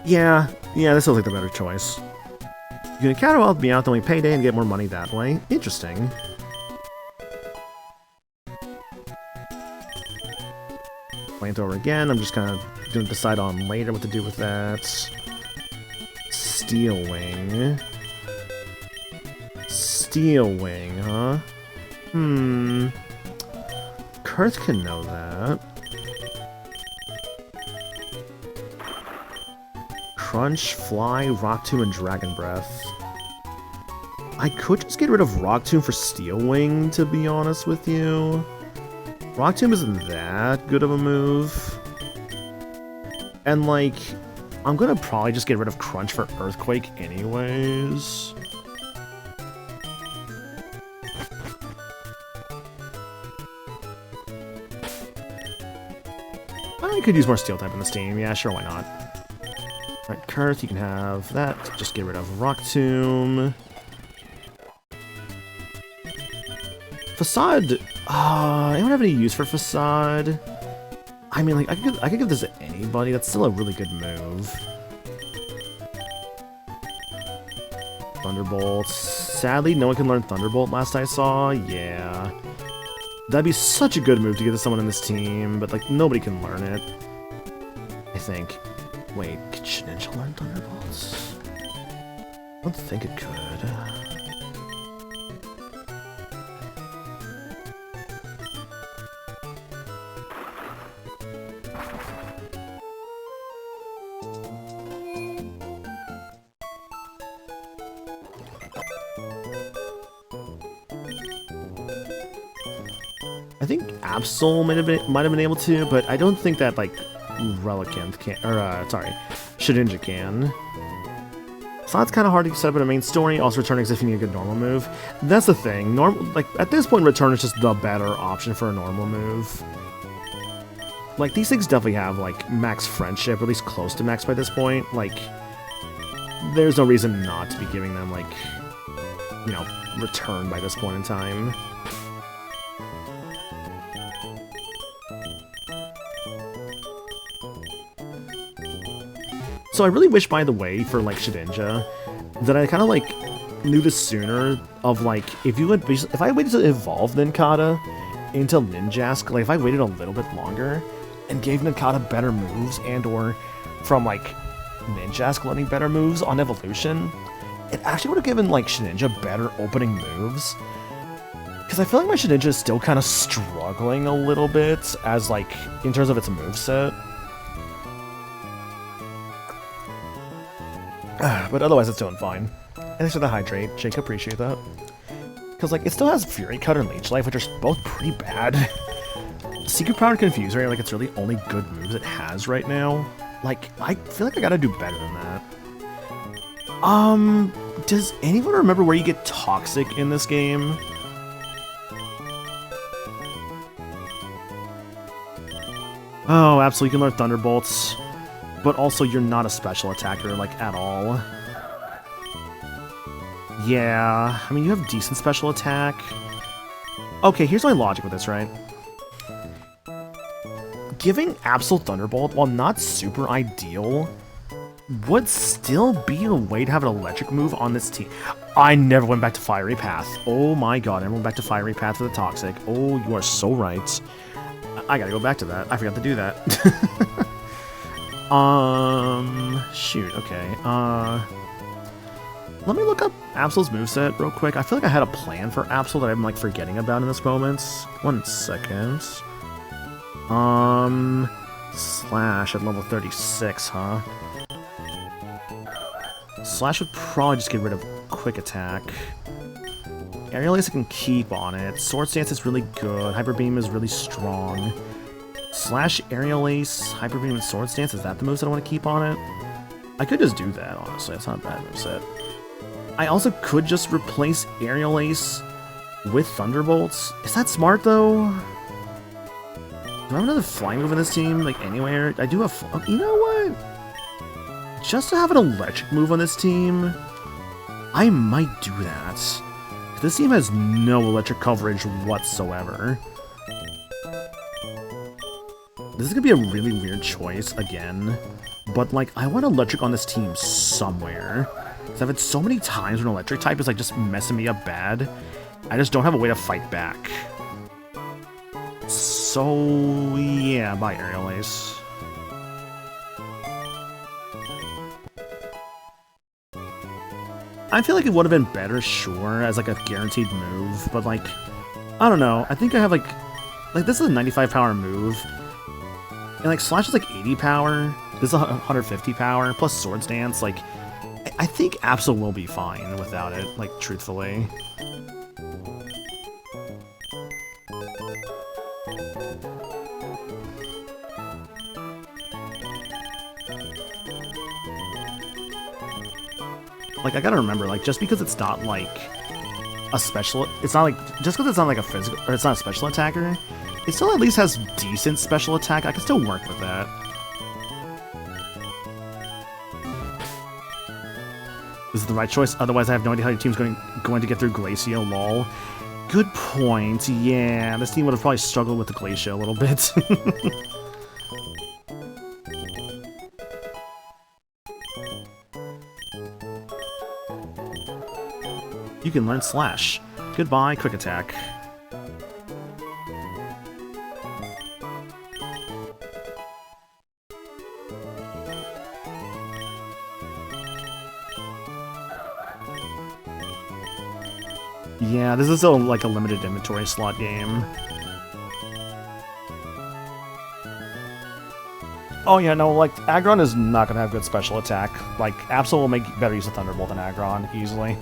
Yeah, this feels like the better choice. You can encounter Wild Meowth during payday and get more money that way. Interesting. Flamethrower again. I'm just kind of going to decide on later what to do with that. Steel Wing. Steel Wing, huh? Kurth can know that. Crunch, Fly, Rock Tomb, and Dragon Breath. I could just get rid of Rock Tomb for Steel Wing, to be honest with you. Rock Tomb isn't that good of a move. And, like, I'm gonna probably just get rid of Crunch for Earthquake anyways. I could use more Steel type in this team. Yeah, sure, why not? Alright, Kurth, you can have that. Just get rid of Rock Tomb. Facade. Anyone have any use for Facade? I mean, like, I could give this to anybody. That's still a really good move. Thunderbolt. Sadly, no one can learn Thunderbolt last I saw. Yeah. That'd be such a good move to give to someone in this team, but, like, nobody can learn it. I think. Wait, could Shedinja learn Thunderbolts? I don't think it could. I think Absol might have been able to, but I don't think that, like, Relicanth can, or sorry, Shedinja can. So that's kind of hard to set up in a main story. Also, return as if you need a good normal move. That's the thing. Like, at this point, return is just the better option for a normal move. Like, these things definitely have, like, max friendship, or at least close to max by this point. Like, there's no reason not to be giving them, like, you know, return by this point in time. So I really wish, by the way, for, like, Shedinja, that I kind of, like, knew this sooner of, like, if I waited to evolve Nincada into Ninjask, like, if I waited a little bit longer and gave Nincada better moves and or from, like, Ninjask learning better moves on evolution, it actually would have given, like, Shedinja better opening moves. Because I feel like my Shedinja is still kind of struggling a little bit as, like, in terms of its moveset. But otherwise, it's doing fine. And thanks for the hydrate, Jake. Appreciate that. Because, like, it still has Fury Cut and Leech Life, which are both pretty bad. Secret Power and Confuser, like, it's really only good moves it has right now. Like, I feel like I gotta do better than that. Does anyone remember where you get Toxic in this game? Oh, absolutely, you can learn Thunderbolts. But also, you're not a special attacker, like, at all. Yeah, I mean, you have decent special attack. Okay, here's my logic with this, right? Giving Absol Thunderbolt, while not super ideal, would still be a way to have an electric move on this team. I never went back to Fiery Path. Oh my god, I never went back to Fiery Path for the Toxic. Oh, you are so right. I gotta go back to that. I forgot to do that. Shoot, okay. Let me look up Absol's moveset real quick. I feel like I had a plan for Absol that I'm, like, forgetting about in this moment. 1 second. Slash at level 36, huh? Slash would probably just get rid of Quick Attack. Aerial Ace I can keep on it. Sword Stance is really good. Hyper Beam is really strong. Slash, Aerial Ace, Hyper Beam, and Sword Stance, is that the moves that I want to keep on it? I could just do that, honestly. That's not a bad moveset. I also could just replace Aerial Ace with Thunderbolts. Is that smart, though? Do I have another flying move in this team, like, anywhere? I do have... Oh, you know what? Just to have an electric move on this team, I might do that. This team has no electric coverage whatsoever. This is gonna be a really weird choice, again. But, like, I want electric on this team somewhere. Because I've had so many times when electric type is, like, just messing me up bad. I just don't have a way to fight back. So, yeah, bye, Aerial Ace. I feel like it would have been better, sure, as, like, a guaranteed move. But, like, I don't know. I think I have, like, this is a 95 power move. And, like, Slash is, like, 80 power. This is 150 power, plus Swords Dance. Like, I think Absol will be fine without it, like, truthfully. Like, I gotta remember, like, just because it's not, like, a special... It's not, like... Just because it's not, like, a physical... Or it's not a special attacker, it still at least has decent special attack. I can still work with that. This is the right choice, otherwise I have no idea how your team's going to get through Glacio, lol. Good point, yeah. This team would have probably struggled with the Glacio a little bit. You can learn Slash. Goodbye, Quick Attack. Yeah, this is still like a limited inventory slot game. Oh yeah, no, like, Aggron is not gonna have good special attack. Like, Absol will make better use of Thunderbolt than Aggron, easily.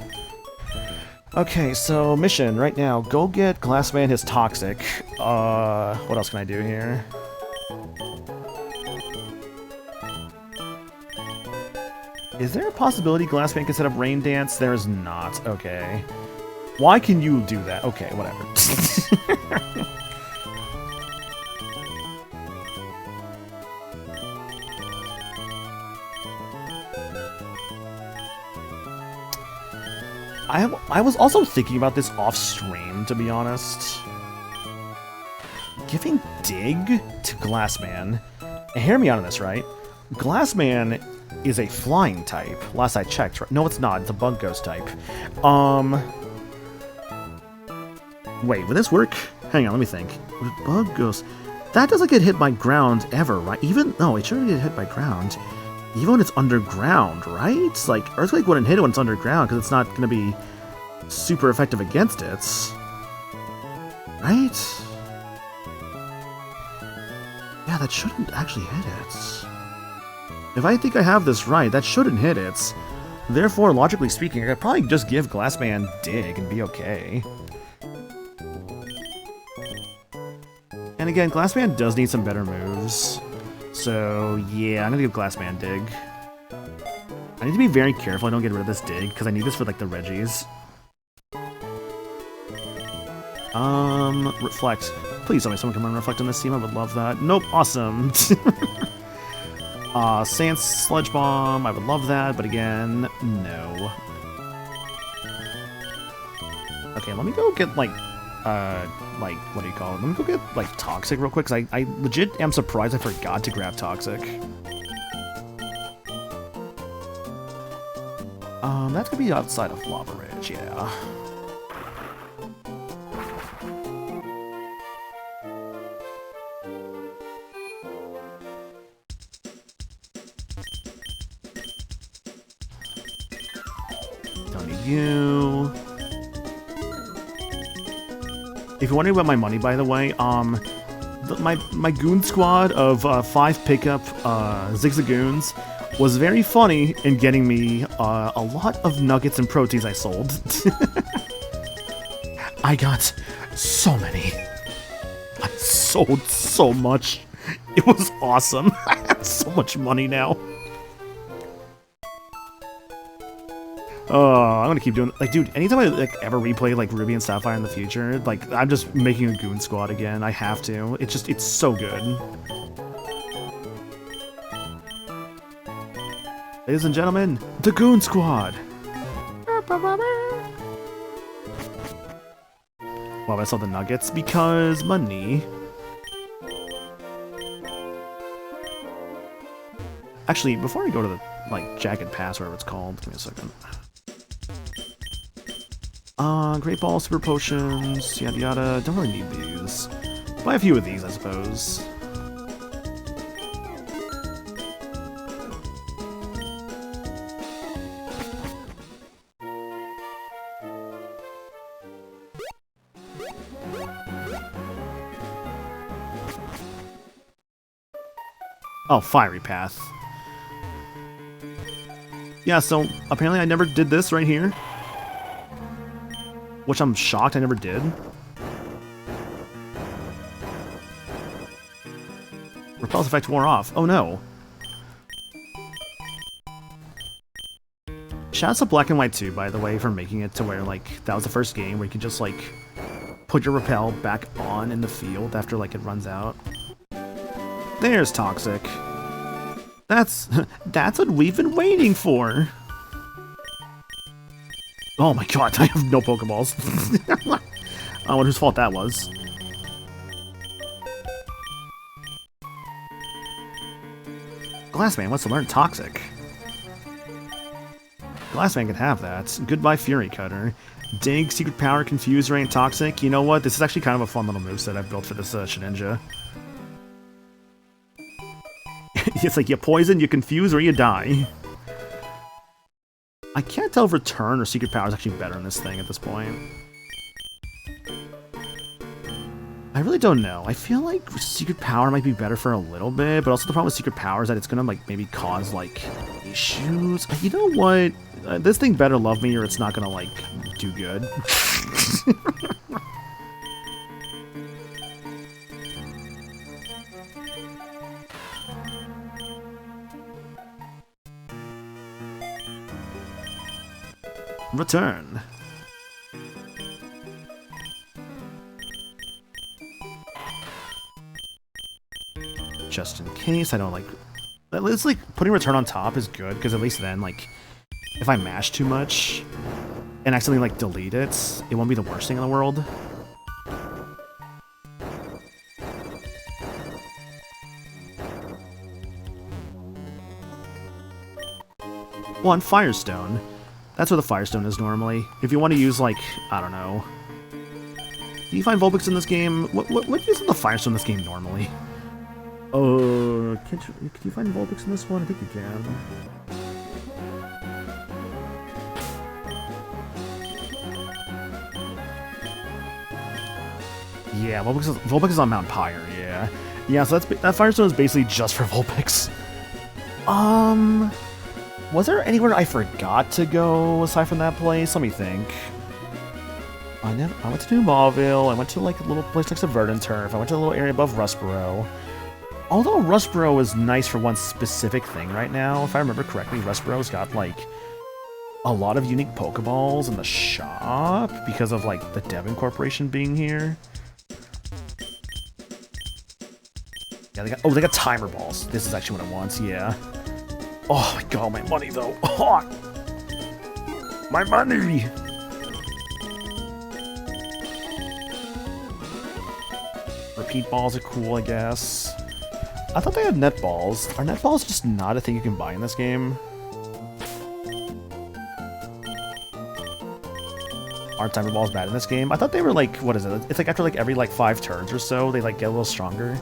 Okay, so mission right now. Go get Glassman his Toxic. What else can I do here? Is there a possibility Glassman can set up Rain Dance? There is not. Okay. Why can you do that? Okay, whatever. I was also thinking about this off-stream, to be honest. Giving Dig to Glassman. And hear me out on this, right? Glassman is a flying type. Last I checked, right? No, it's not. It's a Bug Ghost type. Wait, would this work? Hang on, let me think. With Bug Ghost... That doesn't get hit by ground ever, right? No, it shouldn't get hit by ground. Even when it's underground, right? Like, Earthquake wouldn't hit it when it's underground, because it's not going to be super effective against it. Right? Yeah, that shouldn't actually hit it. If I think I have this right, that shouldn't hit it. Therefore, logically speaking, I could probably just give Glassman Dig and be okay. And again, Glassman does need some better moves. So, yeah, I'm gonna give Glassman Dig. I need to be very careful I don't get rid of this Dig, because I need this for, like, the Reggies. Reflect. Please tell me someone can run Reflect on this team, I would love that. Nope, awesome. Sand Sludge Bomb, I would love that, but again, no. Okay, let me go get, like, what do you call it? Let me go get, like, Toxic real quick, because I legit am surprised I forgot to grab Toxic. That's gonna be outside of Lava Ridge, yeah. Don't need you. If you're wondering about my money, by the way, my goon squad of 5 pickup Zigzagoons was very funny in getting me a lot of nuggets and proteins I sold. I got so many. I sold so much. It was awesome. I have so much money now. Oh, I'm gonna keep doing... Like, dude, anytime I, like, ever replay, like, Ruby and Sapphire in the future, like, I'm just making a goon squad again. I have to. It's just... It's so good. Ladies and gentlemen, the Goon Squad! Well, I saw the nuggets because money. Actually, before I go to the, like, Jagged Pass, whatever it's called, give me a second. Great Ball, Super Potions, yada yada. Don't really need these. Buy a few of these, I suppose. Oh, Fiery Path. Yeah, so apparently I never did this right here. Which I'm shocked I never did. Repulse effect wore off. Oh no. Shouts to Black and White 2, by the way, for making it to where, like, that was the first game where you could just, like, put your repel back on in the field after, like, it runs out. There's Toxic. That's what we've been waiting for. Oh my god, I have no Pokeballs. I wonder whose fault that was. Glassman wants to learn Toxic. Glassman can have that. Goodbye, Fury Cutter. Dig, Secret Power, Confuse, Rain, Toxic. You know what? This is actually kind of a fun little moveset I've built for this Shedinja. It's like you poison, you confuse, or you die. I can't tell if Return or Secret Power is actually better in this thing at this point. I really don't know. I feel like Secret Power might be better for a little bit, but also the problem with Secret Power is that it's gonna, like, maybe cause, like, issues. You know what? This thing better love me or it's not gonna, like, do good. Return. Just in case, I don't like... It's like, putting Return on top is good, because at least then, like, if I mash too much and accidentally, like, delete it, it won't be the worst thing in the world. One Firestone. That's where the Firestone is normally. If you want to use, like, I don't know. Do you find Vulpix in this game? What uses the Firestone in this game normally? Can you find Vulpix in this one? I think you can. Yeah, Vulpix is on Mount Pyre, yeah. Yeah, so that Firestone is basically just for Vulpix. Was there anywhere I forgot to go aside from that place? Let me think. I went to New Mauville, I went to, like, a little place next to Verdant Turf, I went to a little area above Rustboro. Although Rustboro is nice for one specific thing right now, if I remember correctly, Rustboro's got, like, a lot of unique Pokeballs in the shop because of, like, the Devon Corporation being here. Yeah, they got Timer Balls. This is actually what it wants, yeah. Oh my god, my money though. Oh, my money! Repeat balls are cool, I guess. I thought they had net balls. Are net balls just not a thing you can buy in this game? Aren't timer balls bad in this game? I thought they were like, what is it? It's like after like every like 5 turns or so, they like get a little stronger.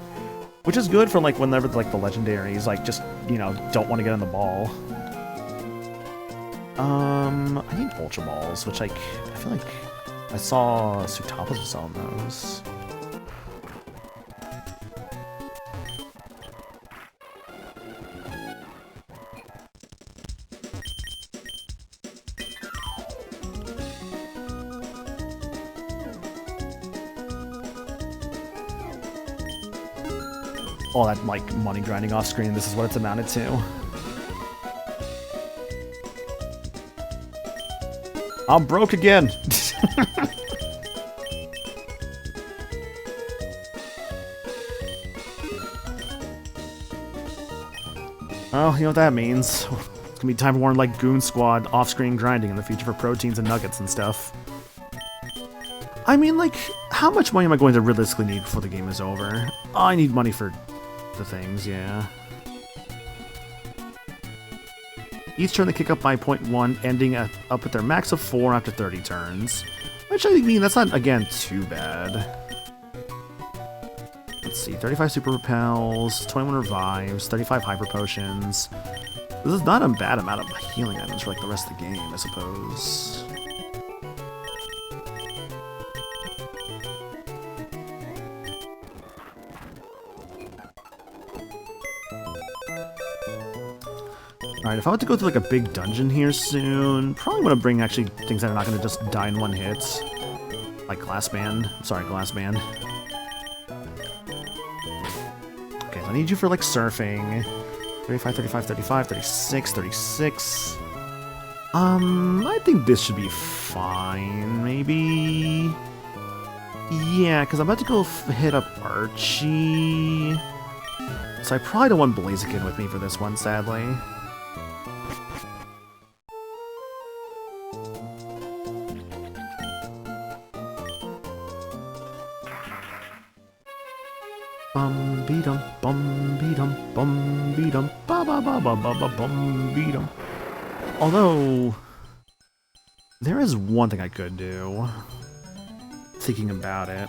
Which is good for like whenever like the legendaries like just, you know, don't want to get on the ball. I need Ultra Balls, which like, I feel like I saw Sutapas was selling those. All that, like, money grinding off screen, this is what it's amounted to. I'm broke again! Well, you know what that means. It's gonna be time for more, like, Goon Squad off-screen grinding in the future for proteins and nuggets and stuff. I mean, like, how much money am I going to realistically need before the game is over? I need money for the things, yeah. Each turn they kick up by 0.1, ending up at their max of 4 after 30 turns. Which, I mean, that's not, again, too bad. Let's see, 35 Super Repels, 21 Revives, 35 Hyper Potions. This is not a bad amount of healing items for, like, the rest of the game, I suppose. Alright, if I want to go through like a big dungeon here soon, probably want to bring actually things that are not going to just die in one hit. Like Glass Band. Sorry, Glass Band. Okay, so I need you for like surfing. 35, 35, 35, 36, 36. I think this should be fine, maybe. Yeah, because I'm about to go hit up Archie. So I probably don't want Blaziken with me for this one, sadly. Bum-be-dum, bum-be-dum, bum-be-dum, ba-ba-ba-ba-ba-ba-bum-be-dum. Although, there is one thing I could do. Thinking about it.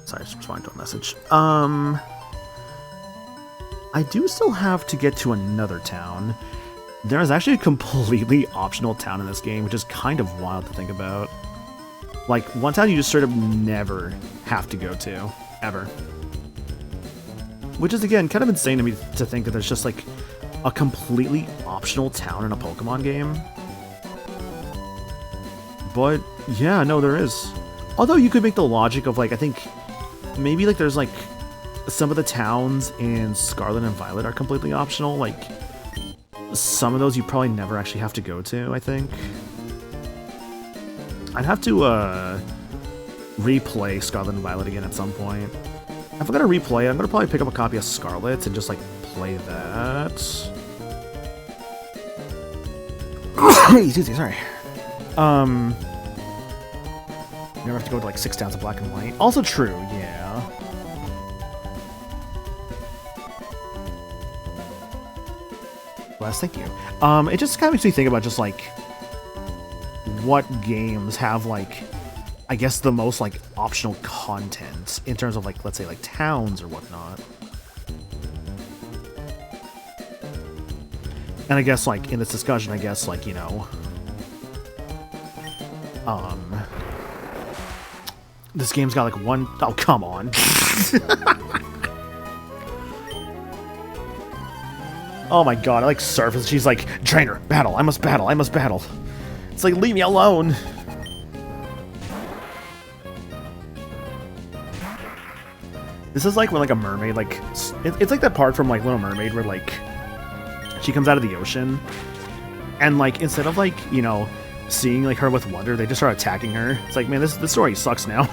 Sorry, just responding to a message. I do still have to get to another town. There is actually a completely optional town in this game, which is kind of wild to think about. Like, one town you just sort of never have to go to. Ever. Which is, again, kind of insane to me to think that there's just, like, a completely optional town in a Pokemon game. But, yeah, no, there is. Although you could make the logic of, like, I think, maybe, like, there's, like, some of the towns in Scarlet and Violet are completely optional, like... Some of those you probably never actually have to go to, I think. I'd have to, replay Scarlet and Violet again at some point. If I'm gonna replay it, I'm gonna probably pick up a copy of Scarlet and just, like, play that. Excuse me, sorry. Never have to go to, like, 6 towns of Black and White. Also true, yeah. Thank you. It just kind of makes me think about just, like, what games have, like, I guess the most, like, optional content in terms of, like, let's say, like, towns or whatnot. And I guess, like, in this discussion, I guess, like, you know, this game's got, like, one... Oh, come on. Oh my god, I like Surface. She's like, trainer, battle, I must battle, I must battle. It's like, leave me alone. This is like when like a mermaid, like, it's like that part from like Little Mermaid where like, she comes out of the ocean, and like, instead of like, you know, seeing like her with wonder, they just start attacking her. It's like, man, this story sucks now.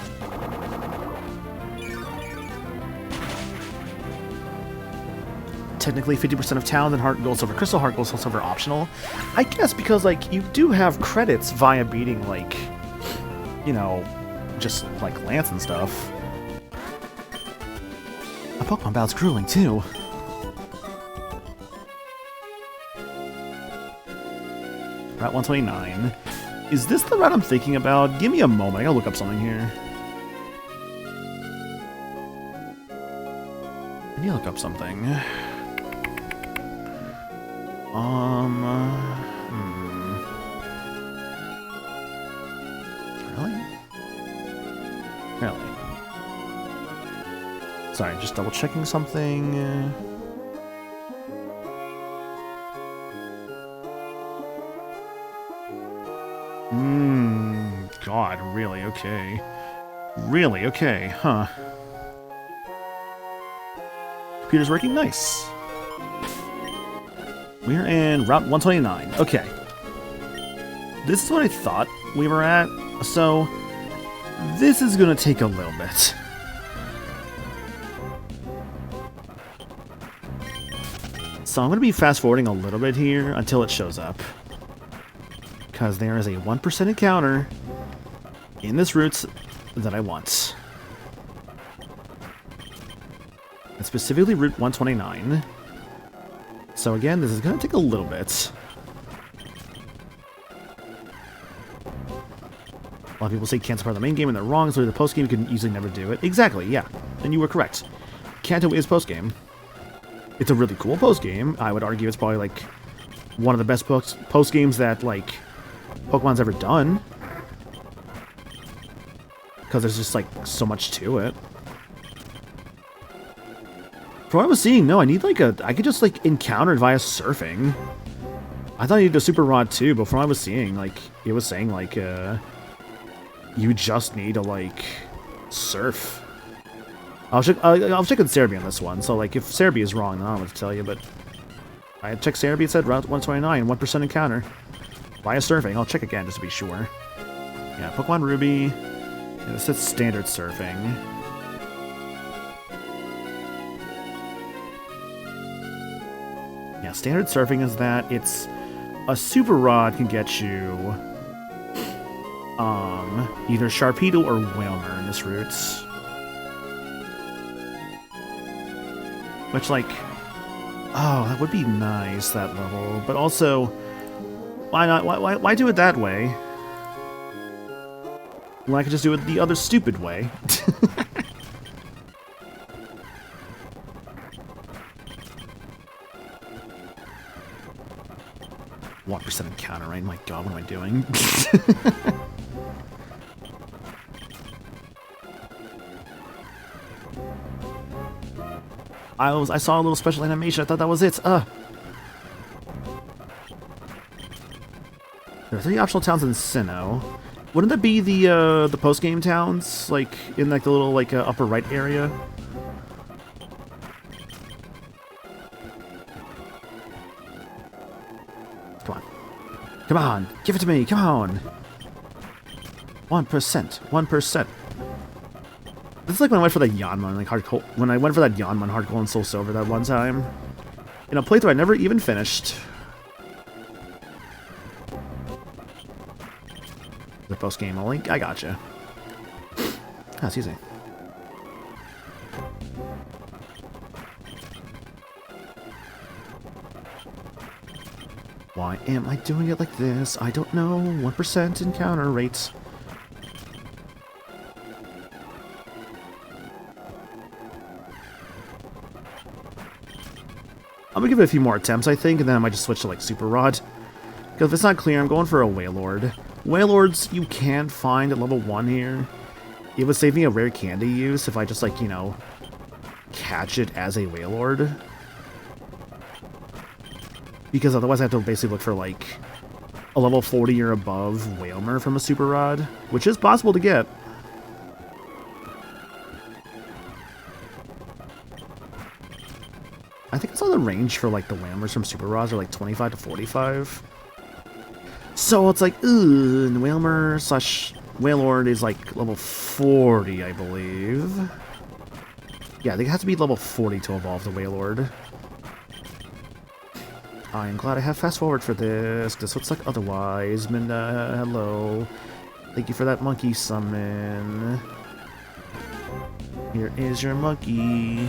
Technically 50% of town, then Heart Gold, Silver, Crystal, Heart Gold, Silver optional. I guess because, like, you do have credits via beating, like, you know, just, like, Lance and stuff. A Pokemon battle's grueling, too. Route 129. Is this the route I'm thinking about? Give me a moment, I gotta look up something here. I need to look up something. Really? Really? Sorry, just double checking something. God, really? Okay. Really? Okay, huh. Computer's working? Nice. We're in Route 129. Okay. This is what I thought we were at, so this is gonna take a little bit. So I'm gonna be fast-forwarding a little bit here until it shows up. Because there is a 1% encounter in this route that I want. And specifically Route 129. So again, this is going to take a little bit. A lot of people say Kanto part of the main game and they're wrong, so the post game you can easily never do it. Exactly, yeah. And you were correct. Kanto is post game. It's a really cool post game. I would argue it's probably like one of the best post games that like Pokemon's ever done. Because there's just like so much to it. From what I was seeing, no, I need like I could just like encounter it via surfing. I thought I needed a super rod too, but from what I was seeing, like, it was saying like, you just need to like surf. I'll check with Cerebi on this one. So like, if Cerebi is wrong, then I don't know what to tell you. But I checked Cerebi, it said Route 129, 1% encounter via surfing. I'll check again just to be sure. Yeah, Pokemon Ruby. Yeah, this is standard surfing. Yeah, standard surfing is that it's a super rod can get you either Sharpedo or Whalmer in this route. Which, like, oh, that would be nice, that level. But also, why not? Why do it that way? When I could just do it the other stupid way. 1% encounter, right? My god, what am I doing? I saw a little special animation. I thought that was it. There are 3 optional towns in Sinnoh. Wouldn't that be the post-game towns, like in like the little like upper right area? Come on, come on, give it to me. Come on. 1%, 1%. This is like when I went for that Yanmon, like hardcore. When I went for that Yanmon hardcore and Soul Silver that one time, in a playthrough I never even finished. The post game only. I gotcha. That's easy. Why am I doing it like this? I don't know. 1% encounter rates. I'm gonna give it a few more attempts, I think, and then I might just switch to, like, Super Rod. Because if it's not clear, I'm going for a Wailord. Wailords you can find at level 1 here. It would save me a rare candy use if I just, like, you know, catch it as a Wailord. Because otherwise I have to basically look for, like, a level 40 or above Wailmer from a Super Rod, which is possible to get. I think I saw the range for, like, the Whalmers from Super Rods are, like, 25 to 45. So it's like, and Whalmer slash Wailord is, like, level 40, I believe. Yeah, they have to be level 40 to evolve the Wailord. I am glad I have fast forward for this, because what's like otherwise? Minda, hello. Thank you for that monkey summon. Here is your monkey.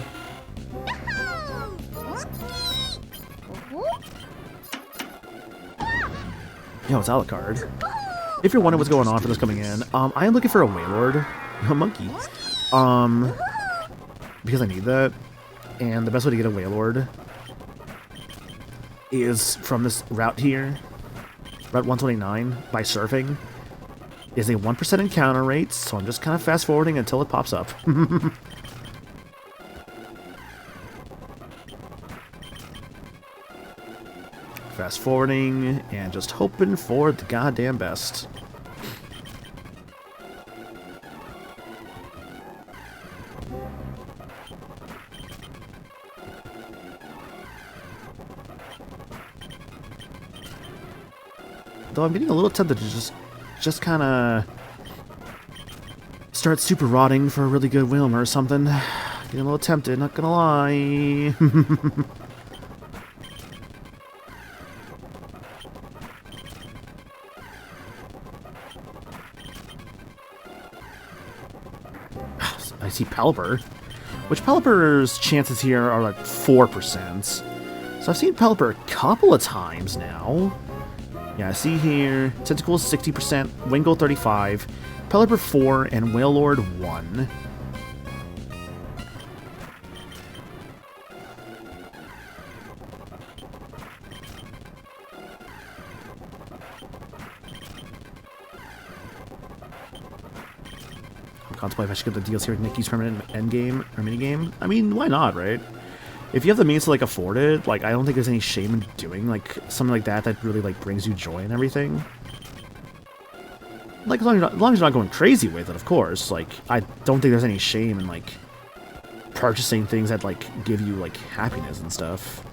Yo, it's Alucard. If you're wondering what's going on for this coming in, I am looking for a Wailord, a monkey. Because I need that, and the best way to get a Wailord is from this route here, Route 129, by surfing, is a 1% encounter rate, so I'm just kind of fast forwarding until it pops up. Fast forwarding and just hoping for the goddamn best. Though I'm getting a little tempted to just kind of start super rotting for a really good Whalmer or something. Getting a little tempted, not gonna lie. I see Pelipper, which Pelipper's chances here are like 4%. So I've seen Pelipper a couple of times now. Yeah, I see here, Tentacles 60%, Wingull 35, Pelipper 4, and Wailord 1. I'm contemplating if I should get the deals here with Nikki's permanent endgame or minigame. I mean, why not, right? if you have the means to, like, afford it, like, I don't think there's any shame in doing, like, something like that that really, like, brings you joy and everything. Like, as long as you're not going crazy with it, of course. Like, I don't think there's any shame in, like, purchasing things that, like, give you, like, happiness and stuff.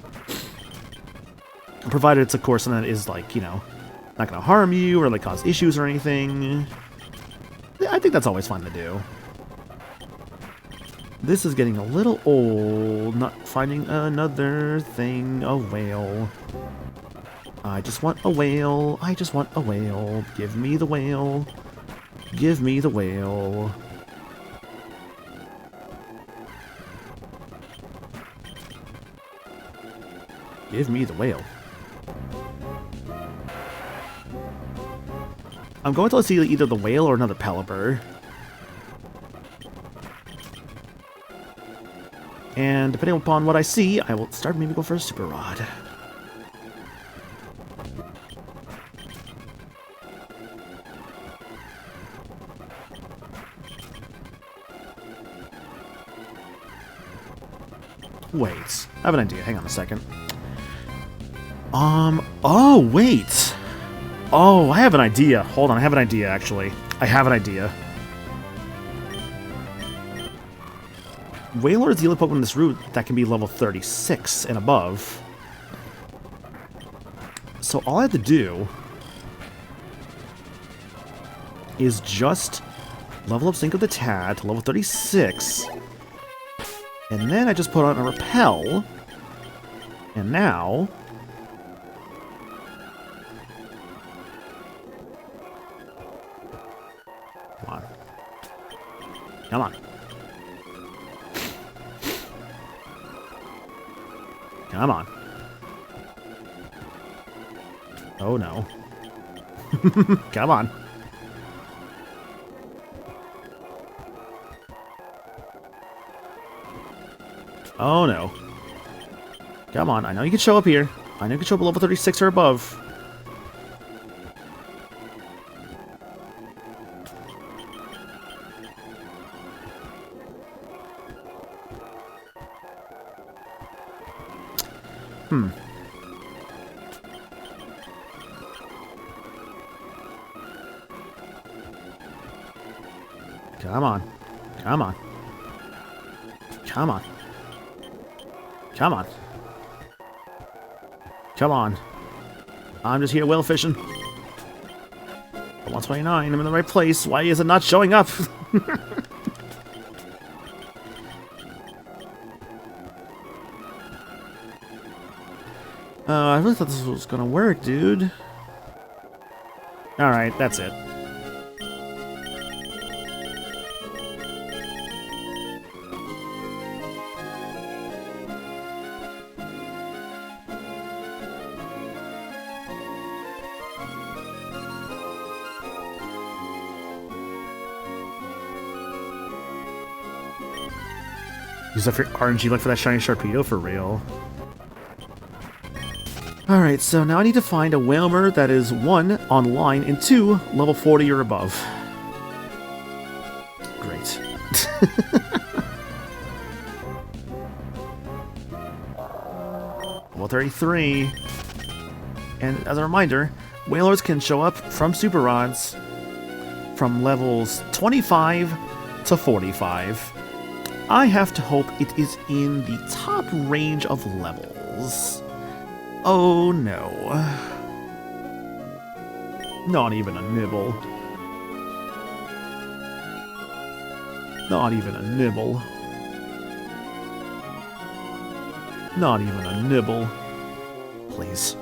Provided it's, of course, something that is, like, you know, not gonna harm you or, like, cause issues or anything. I think that's always fun to do. This is getting a little old, not finding another thing. A whale. I just want a whale. I just want a whale. Give me the whale. Give me the whale. Give me the whale. I'm going to see either the whale or another Pelipper. And depending upon what I see, I will start maybe go for a Super Rod. Wait, I have an idea. Hang on a second. Oh, wait. Oh, I have an idea. Hold on, I have an idea, actually. I have an idea. Wailord is the only Pokemon in this route that can be level 36 and above. So all I have to do is just level up Sync of the Tad to level 36. And then I just put on a Repel. And now... Come on. Come on. Come on. Oh no. Come on. Oh no. Come on, I know you can show up here. I know you can show up at level 36 or above. Come on. Come on. Come on. Come on. Come on. I'm just here whale fishing. 129, I'm in the right place. Why is it not showing up? I really thought this was gonna work, dude. Alright, that's it. Use that for RNG, like for that shiny Sharpedo, for real. Alright, so now I need to find a Wailmer that is 1, online, and 2, level 40 or above. Great. Level 33. And as a reminder, Wailors can show up from Super Rods from levels 25 to 45. I have to hope it is in the top range of levels. Oh no. Not even a nibble. Not even a nibble. Not even a nibble. Please.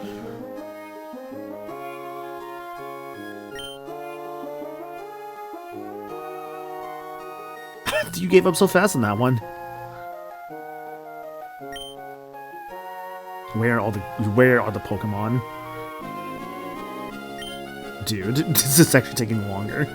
You gave up so fast on that one. Where are the Pokemon? Dude, this is actually taking longer.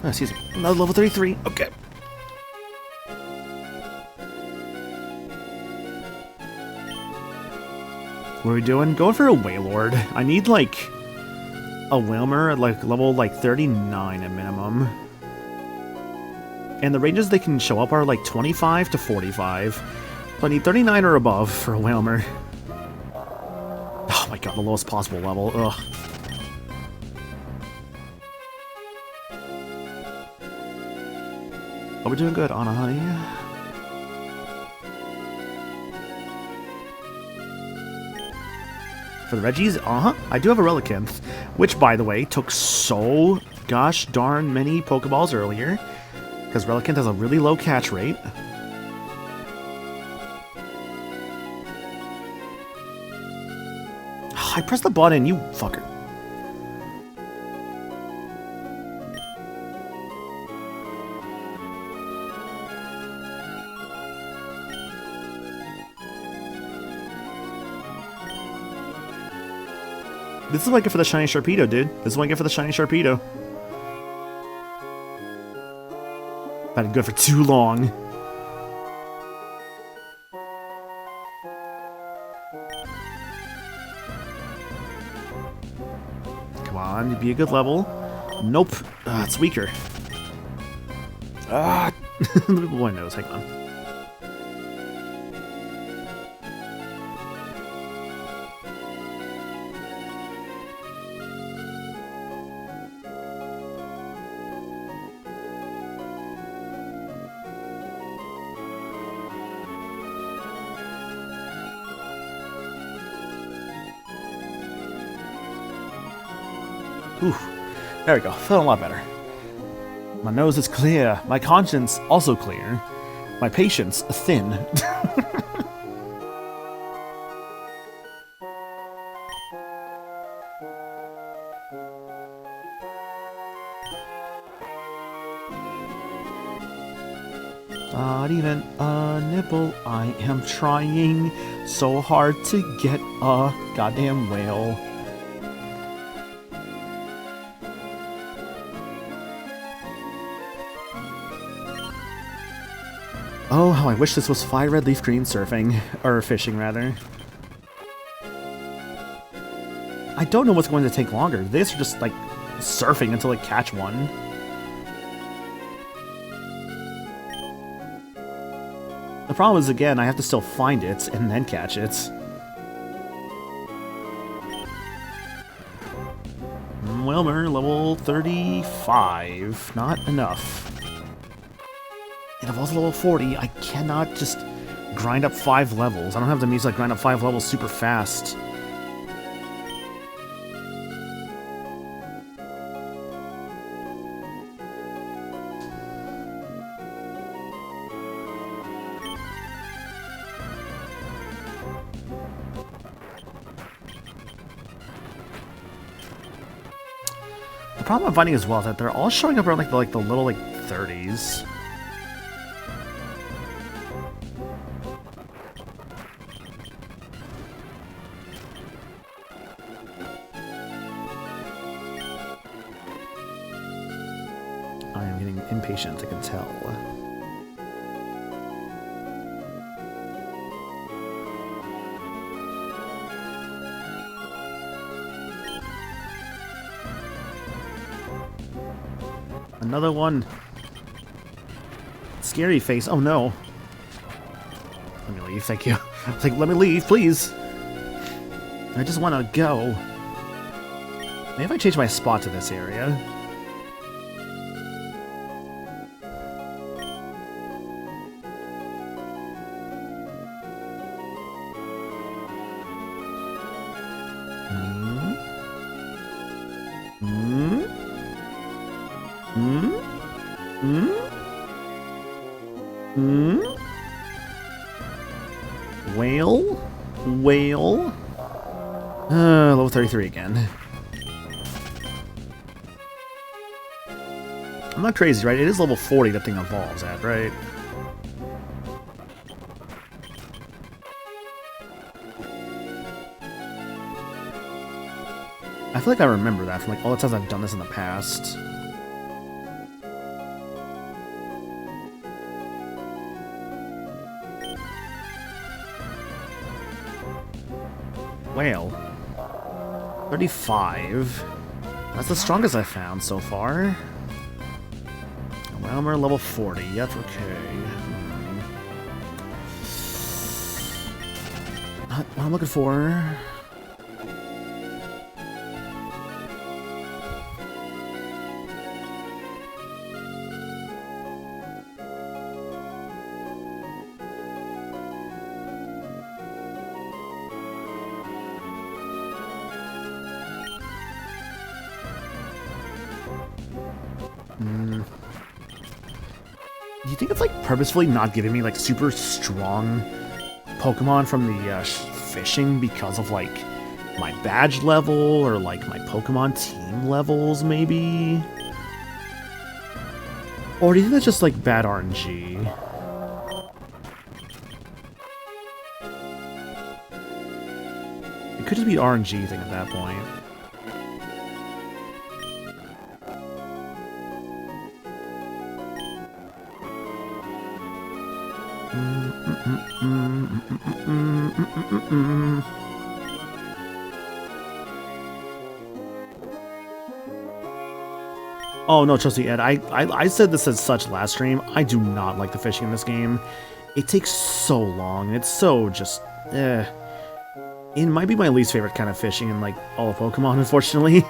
Oh, excuse me. Another level 33. Okay. What are we doing? Going for a Wailord. I need, like, a Wilmer at, like, level, like, 39 at minimum. And the ranges they can show up are, like, 25 to 45. So I need 39 or above for a Wilmer. Oh my god, the lowest possible level. Ugh. Oh, we're doing good, Anna, honey. For the Reggies, I do have a Relicanth, which, by the way, took so gosh darn many Pokeballs earlier, because Relicanth has a really low catch rate. I pressed the button, you fucker. This is what I get for the Shiny Sharpedo, dude. This is what I get for the Shiny Sharpedo. I've been good for too long. Come on, be a good level. Nope. It's weaker. One knows, hang on. Ooh, there we go. Feeling a lot better. My nose is clear. My conscience also clear. My patience thin. Not even a nibble. I am trying so hard to get a goddamn whale. Oh, how I wish this was Fire Red Leaf Green surfing. Or fishing, rather. I don't know what's going to take longer. This or just, like, surfing until I catch one. The problem is, again, I have to still find it and then catch it. Wilmer, level 35. Not enough. And if I was level 40, I cannot just grind up 5 levels. I don't have the means to grind up 5 levels super fast. The problem I'm finding as well is that they're all showing up around like the little 30s. I am getting impatient, I can tell. Another one. Scary face. Oh no. Let me leave, thank you. It's like, let me leave, please. I just want to go. Maybe if I change my spot to this area. Whale? Level 33 again. I'm not crazy, right? It is level 40 that thing evolves at, right? I feel like I remember that from like all the times I've done this in the past. whale. 35. That's the strongest I've found so far. Well, we're level 40. That's okay. Not what I'm looking for. Do you think it's like purposefully not giving me like super strong Pokemon from the fishing because of like my badge level or like my Pokemon team levels maybe? Or do you think that's just like bad RNG? It could just be RNG thing at that point. Oh no, trust me, Ed. I said this as such last stream. I do not like the fishing in this game. It takes so long. It's so just It might be my least favorite kind of fishing in like all of Pokemon, unfortunately.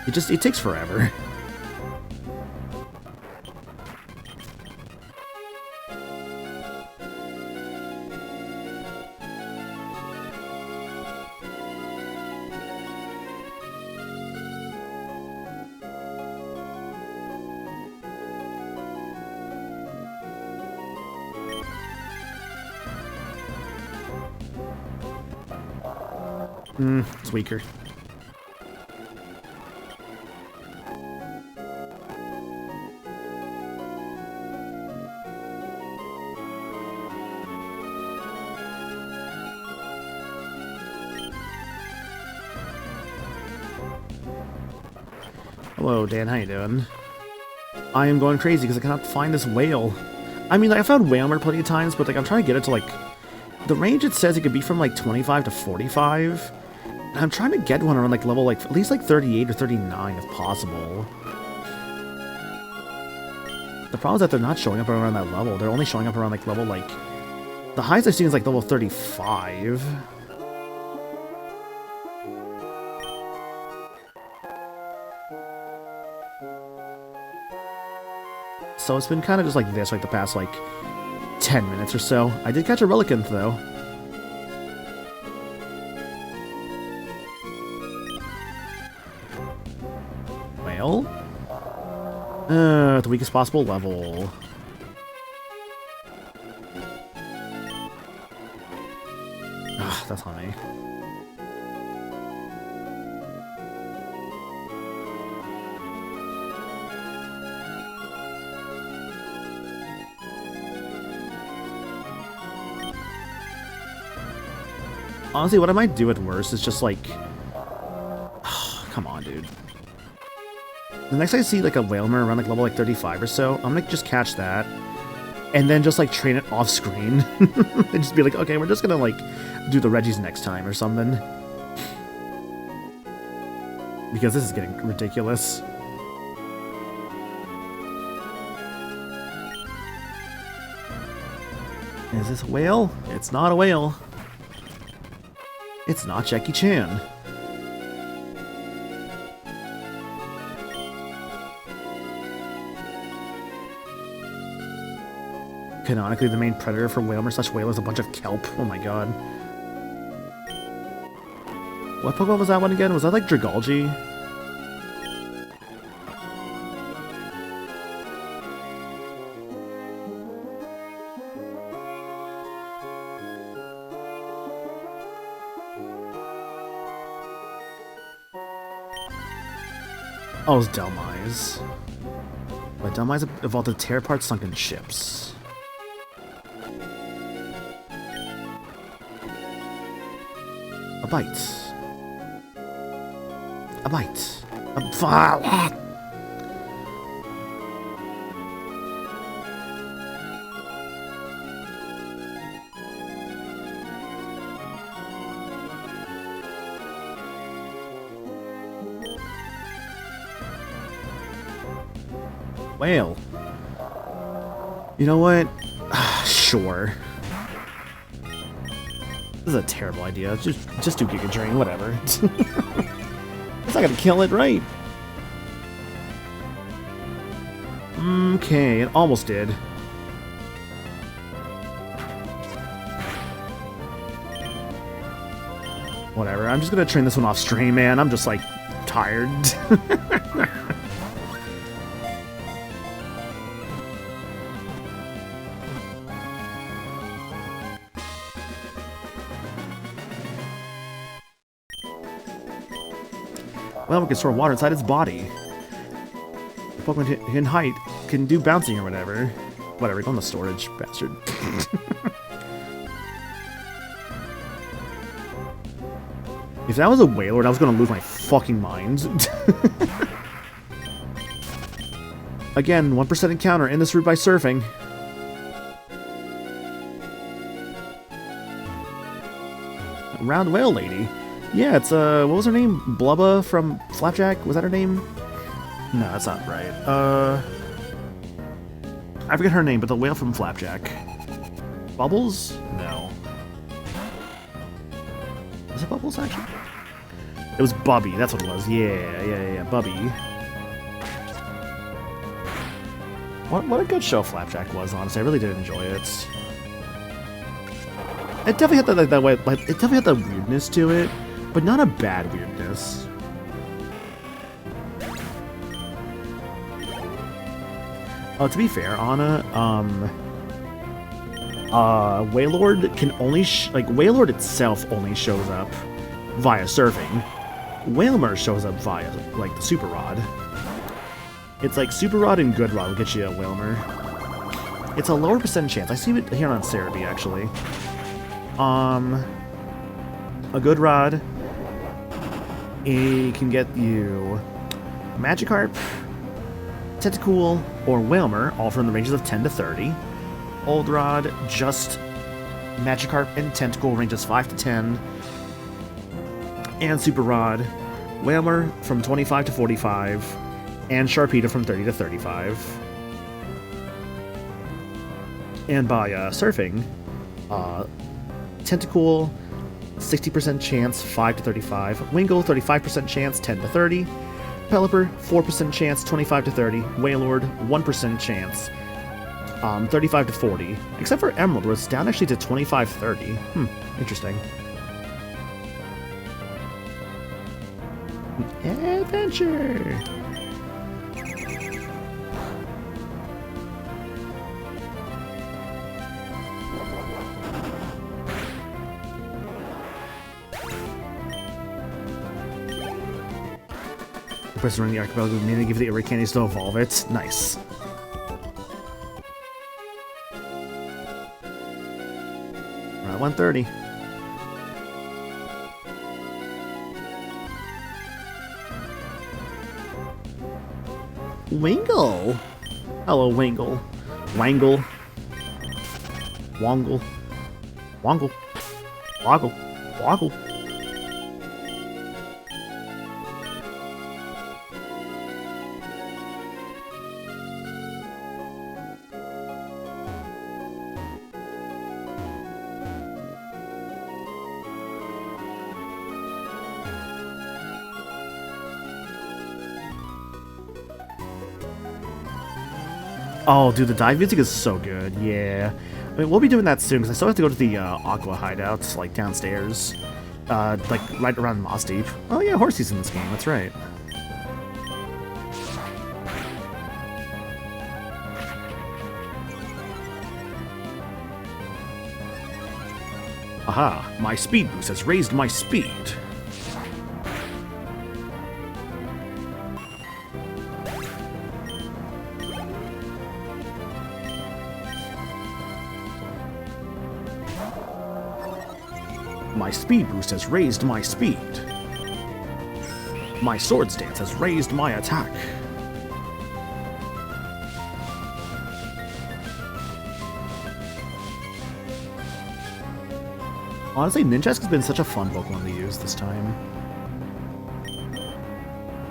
It takes forever. It's weaker. Hello, Dan. How you doing? I am going crazy because I cannot find this whale. I mean, like, I found whale plenty of times, but like I'm trying to get it to like the range. It says it could be from like 25 to 45. And I'm trying to get one around like level like at least like 38 or 39 if possible. The problem is that they're not showing up around that level. They're only showing up around like level like the highest I've seen is like level 35. So it's been kind of just like this, like the past like 10 minutes or so. I did catch a Relicanth though. Well, the weakest possible level. Ugh, that's on me. Honestly, what I might do at worst is just like... Oh, come on, dude. The next time I see like a Whalmer around like level like 35 or so, I'm gonna just catch that. And then just like train it off screen. And just be like, okay, we're just gonna like do the Reggies next time or something. Because this is getting ridiculous. Is this a whale? It's not a whale. It's not Jackie Chan. Canonically, the main predator for Whalmer/Whale is a bunch of kelp. Oh my god. What Pokemon was that one again? Was that like Dragalge? Oh, it's Delmise. But Delmise evolved to tear apart sunken ships. A bite. A bite. A Whale. You know what? Sure. This is a terrible idea. Just do Giga Drain, whatever. It's not gonna kill it, right? Okay, it almost did. Whatever, I'm just gonna train this one off stream, man. I'm just, like, tired. Well, we can store water inside its body. The Pokemon in height can do bouncing or whatever. Whatever, go in the storage, bastard. If that was a Wailord, I was gonna lose my fucking mind. Again, 1% encounter in this route by surfing. Round Whale Lady. Yeah, it's, what was her name? Blubba from Flapjack? Was that her name? No, that's not right. I forget her name, but the whale from Flapjack. Bubbles? No. Was it Bubbles, actually? It was Bubby, that's what it was. Yeah, Bubby. What a good show Flapjack was, honestly. I really did enjoy it. It definitely had that way, like, it definitely had the weirdness to it, but not a bad weirdness. Oh, to be fair, Anna, Wailord can only Wailord itself only shows up via surfing. Wailmer shows up via, like, the Super Rod. It's like Super Rod and Good Rod will get you a Wailmer. It's a lower percent chance. I see it here on Cerebi, actually. A Good Rod, it can get you Magikarp, Tentacool, or Wailmer, all from the ranges of 10 to 30. Old Rod, just Magikarp and Tentacool, ranges 5 to 10. And Super Rod, Wailmer from 25 to 45, and Sharpedo from 30 to 35. And by surfing, Tentacool, 60% chance, 5 to 35. Wingull, 35% chance, 10 to 30. Pelipper, 4% chance, 25 to 30. Wailord, 1% chance, 35 to 40. Except for Emerald, where it's down actually to 25-30. Interesting. Adventure! Press around the archipelago, meaning give the Ori candies to evolve it. Nice. We're at 130. Wingull! Hello, Wingull. Wangle. Wongle. Wongle. Woggle. Woggle. Oh, dude, the dive music is so good. Yeah. I mean, we'll be doing that soon, because I still have to go to the Aqua hideouts, like, downstairs. Like, right around Moss Deep. Oh, yeah, Horsey's in this game. That's right. Aha, my speed boost has raised my speed. My speed boost has raised my speed. My Swords Dance has raised my attack. Honestly, Ninjask has been such a fun Pokemon to use this time.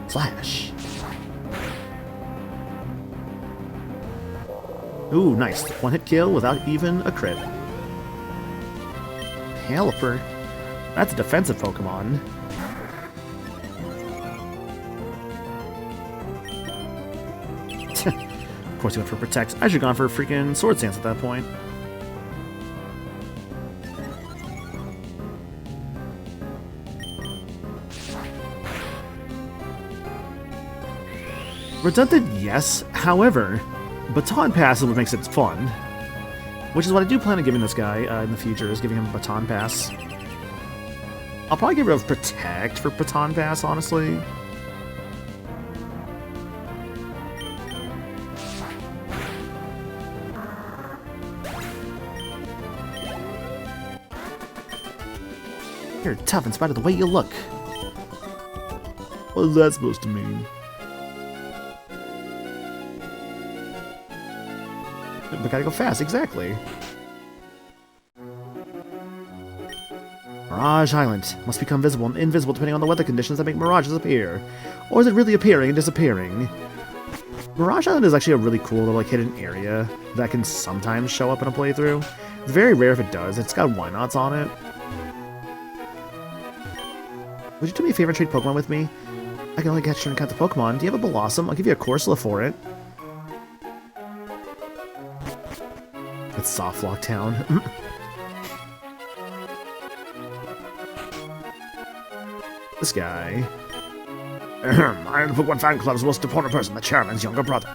Slash. Ooh, nice. One hit kill without even a crit. Caliper. That's a defensive Pokemon. Of course he went for Protect. I should have gone for a freaking Sword Stance at that point. Redundant, yes. However, Baton Pass is what makes it fun. Which is what I do plan on giving this guy in the future, is giving him a Baton Pass. I'll probably get rid of Protect for Baton Pass, honestly. You're tough in spite of the way you look. What is that supposed to mean? We gotta go fast, exactly. Mirage Island must become visible and invisible depending on the weather conditions that make mirages appear. Or is it really appearing and disappearing? Mirage Island is actually a really cool little hidden area that can sometimes show up in a playthrough. It's very rare if it does. It's got why nots on it. Would you do me a favor and trade Pokemon with me? I can only catch and count the Pokemon. Do you have a Blossom? I'll give you a Corsola for it. It's Softlock Town. This guy. I am the Pokemon Fan Club's most important person, the chairman's younger brother.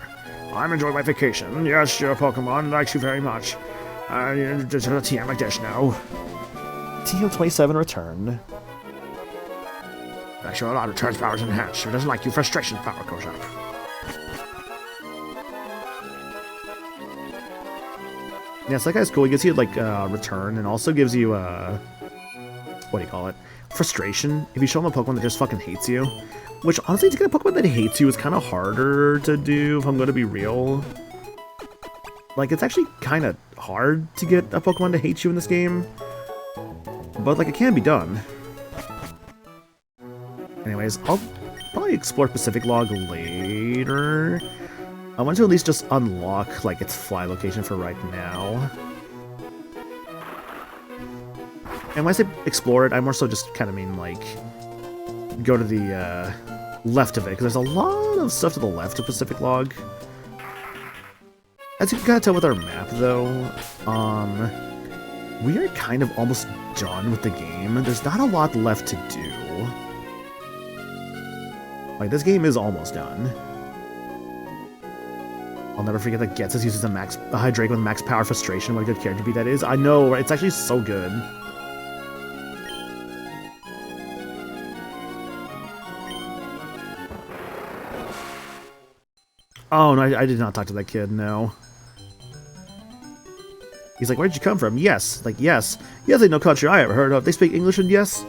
I'm enjoying my vacation. Yes, your Pokemon likes you very much. There's a TM like this now. TM27 return. Sure, a lot of turns powers enhanced. Who doesn't like you? Frustration power goes up. Yeah, so that guy's cool. He gives you, like, return, and also gives you, what do you call it? Frustration. If you show him a Pokemon that just fucking hates you. Which, honestly, to get a Pokemon that hates you is kind of harder to do, if I'm going to be real. Like, it's actually kind of hard to get a Pokemon to hate you in this game. But, like, it can be done. Anyways, I'll probably explore Pacific Log later. I want to at least just unlock, like, its fly location for right now. And when I say explore it, I more so just kind of mean, like, go to the left of it, because there's a lot of stuff to the left of Pacific Log. As you can kind of tell with our map, though, we are kind of almost done with the game. There's not a lot left to do. Like, this game is almost done. I'll never forget that Getsus uses a Hydreigon with max power frustration. What a good character beat that is. I know, right? It's actually so good. Oh, no, I did not talk to that kid, no. He's like, where'd you come from? Yes. Like, yes. Yes, ain't no country I ever heard of. They speak English and yes?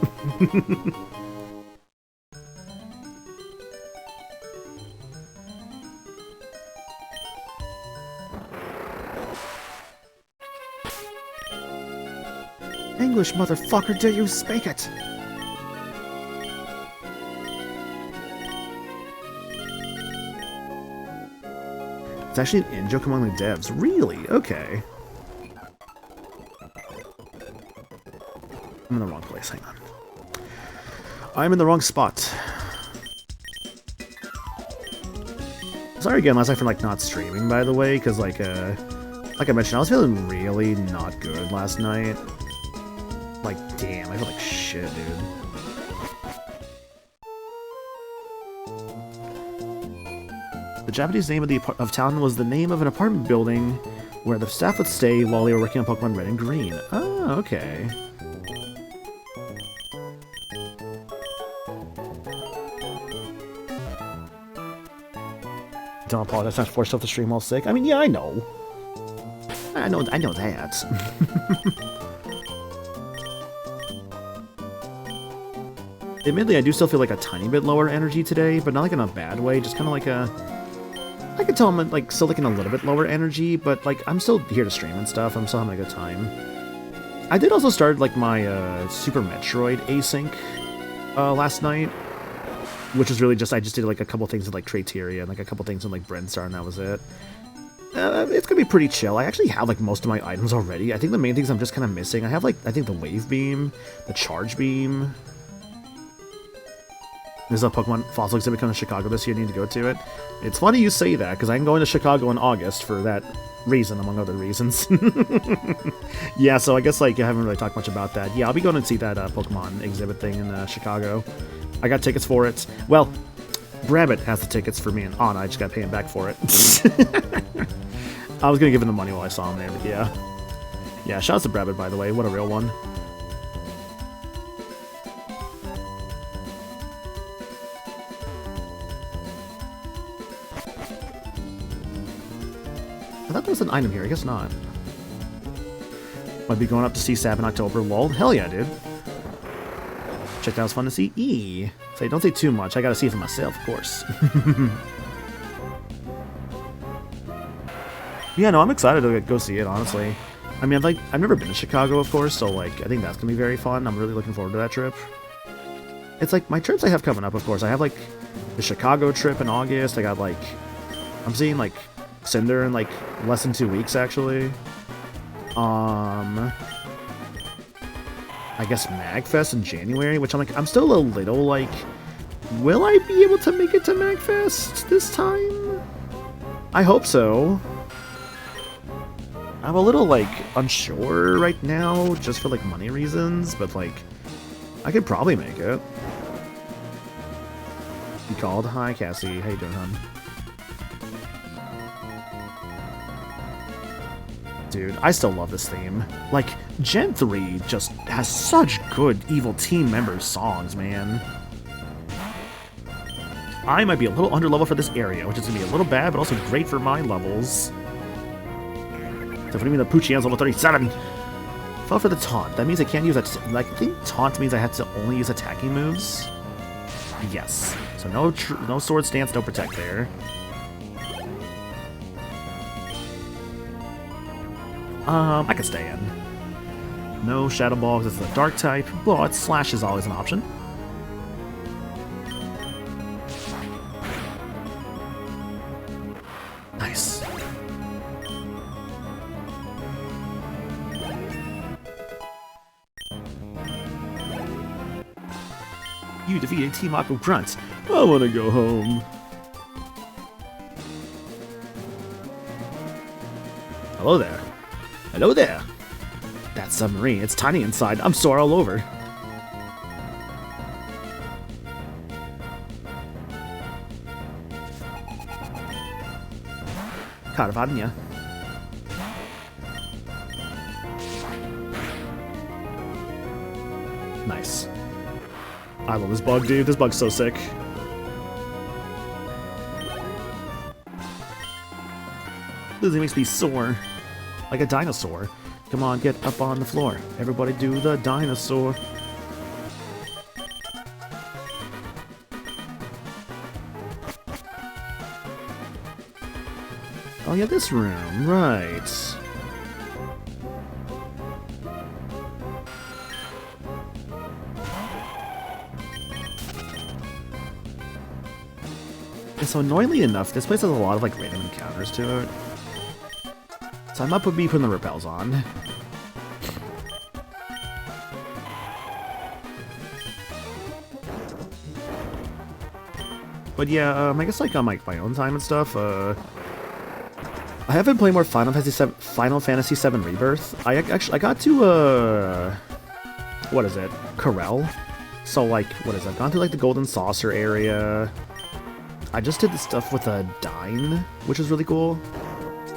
English, motherfucker, do you speak it? It's actually an in-joke among the devs. Really? Okay. I'm in the wrong place. Hang on. I'm in the wrong spot. Sorry again last night for, like, not streaming, by the way, because, like I mentioned, I was feeling really not good last night. Like, damn, I feel like shit, dude. The Japanese name of town was the name of an apartment building where the staff would stay while they were working on Pokemon Red and Green. Oh, okay. Don't apologize, not forced off the stream while sick. I mean, yeah, I know. I know that. Admittedly, I do still feel like a tiny bit lower energy today, but not like in a bad way, just kind of like a... I can tell I'm like still like in a little bit lower energy, but like I'm still here to stream and stuff. I'm still having a good time. I did also start like my Super Metroid async last night, which is really just I just did like a couple things in like Crateria and like a couple things in like Brinstar, and that was it. It's gonna be pretty chill. I actually have like most of my items already. I think the main things I'm just kind of missing. I have like, I think the wave beam, the charge beam. There's a Pokemon fossil exhibit coming to Chicago this year. I need to go to it. It's funny you say that because I'm going to Chicago in August for that reason, among other reasons. Yeah, so I guess like I haven't really talked much about that. Yeah, I'll be going to see that Pokemon exhibit thing in Chicago. I got tickets for it. Well, Rabbit has the tickets for me and Anna. I just got to pay him back for it. I was gonna give him the money while I saw him there, but yeah. Yeah, shout out to Rabbit, by the way. What a real one. I thought there was an item here. I guess not. Might be going up to see Sab in October. Lol. Hell yeah, dude. Checked out. It was fun to see E. Say, don't say too much. I gotta see it for myself, of course. Yeah, no, I'm excited to go see it, honestly. I mean, I've never been to Chicago, of course, so, like, I think that's gonna be very fun. I'm really looking forward to that trip. It's like, my trips I have coming up, of course. I have, like, the Chicago trip in August. I got, like, I'm seeing, like, Cinder in, like, less than 2 weeks, actually. I guess MagFest in January, which I'm still a little, like, will I be able to make it to MagFest this time? I hope so. I'm a little, like, unsure right now, just for, like, money reasons, but, like, I could probably make it. You called? Hi, Cassie. How you doing, hon? Dude, I still love this theme. Like, Gen 3 just has such good Evil Team Members songs, man. I might be a little underleveled for this area, which is going to be a little bad, but also great for my levels. So what do you mean the Poochian's level 37? Fell for the taunt. That means I can't use that. Like, I think taunt means I have to only use attacking moves. Yes. So no sword stance, no protect there. I can stay in. No Shadow Ball because it's the Dark type, but Slash is always an option. Nice. You defeated Team Aqua Grunt. I want to go home. Hello there. Hello there. That submarine, it's tiny inside. I'm sore all over. Caravagna. Nice. I love this bug, dude. This bug's so sick. This makes me sore. Like a dinosaur. Come on, get up on the floor. Everybody do the dinosaur. Oh yeah, this room, right. And so annoyingly enough, this place has a lot of like random encounters to it. So I might be putting the repels on. But yeah, I guess like on my own time and stuff, I have been playing more Final Fantasy VII Rebirth. I got to what is it? Corel. So like, what is it? I've gone through like the Golden Saucer area. I just did the stuff with a Dine, which is really cool.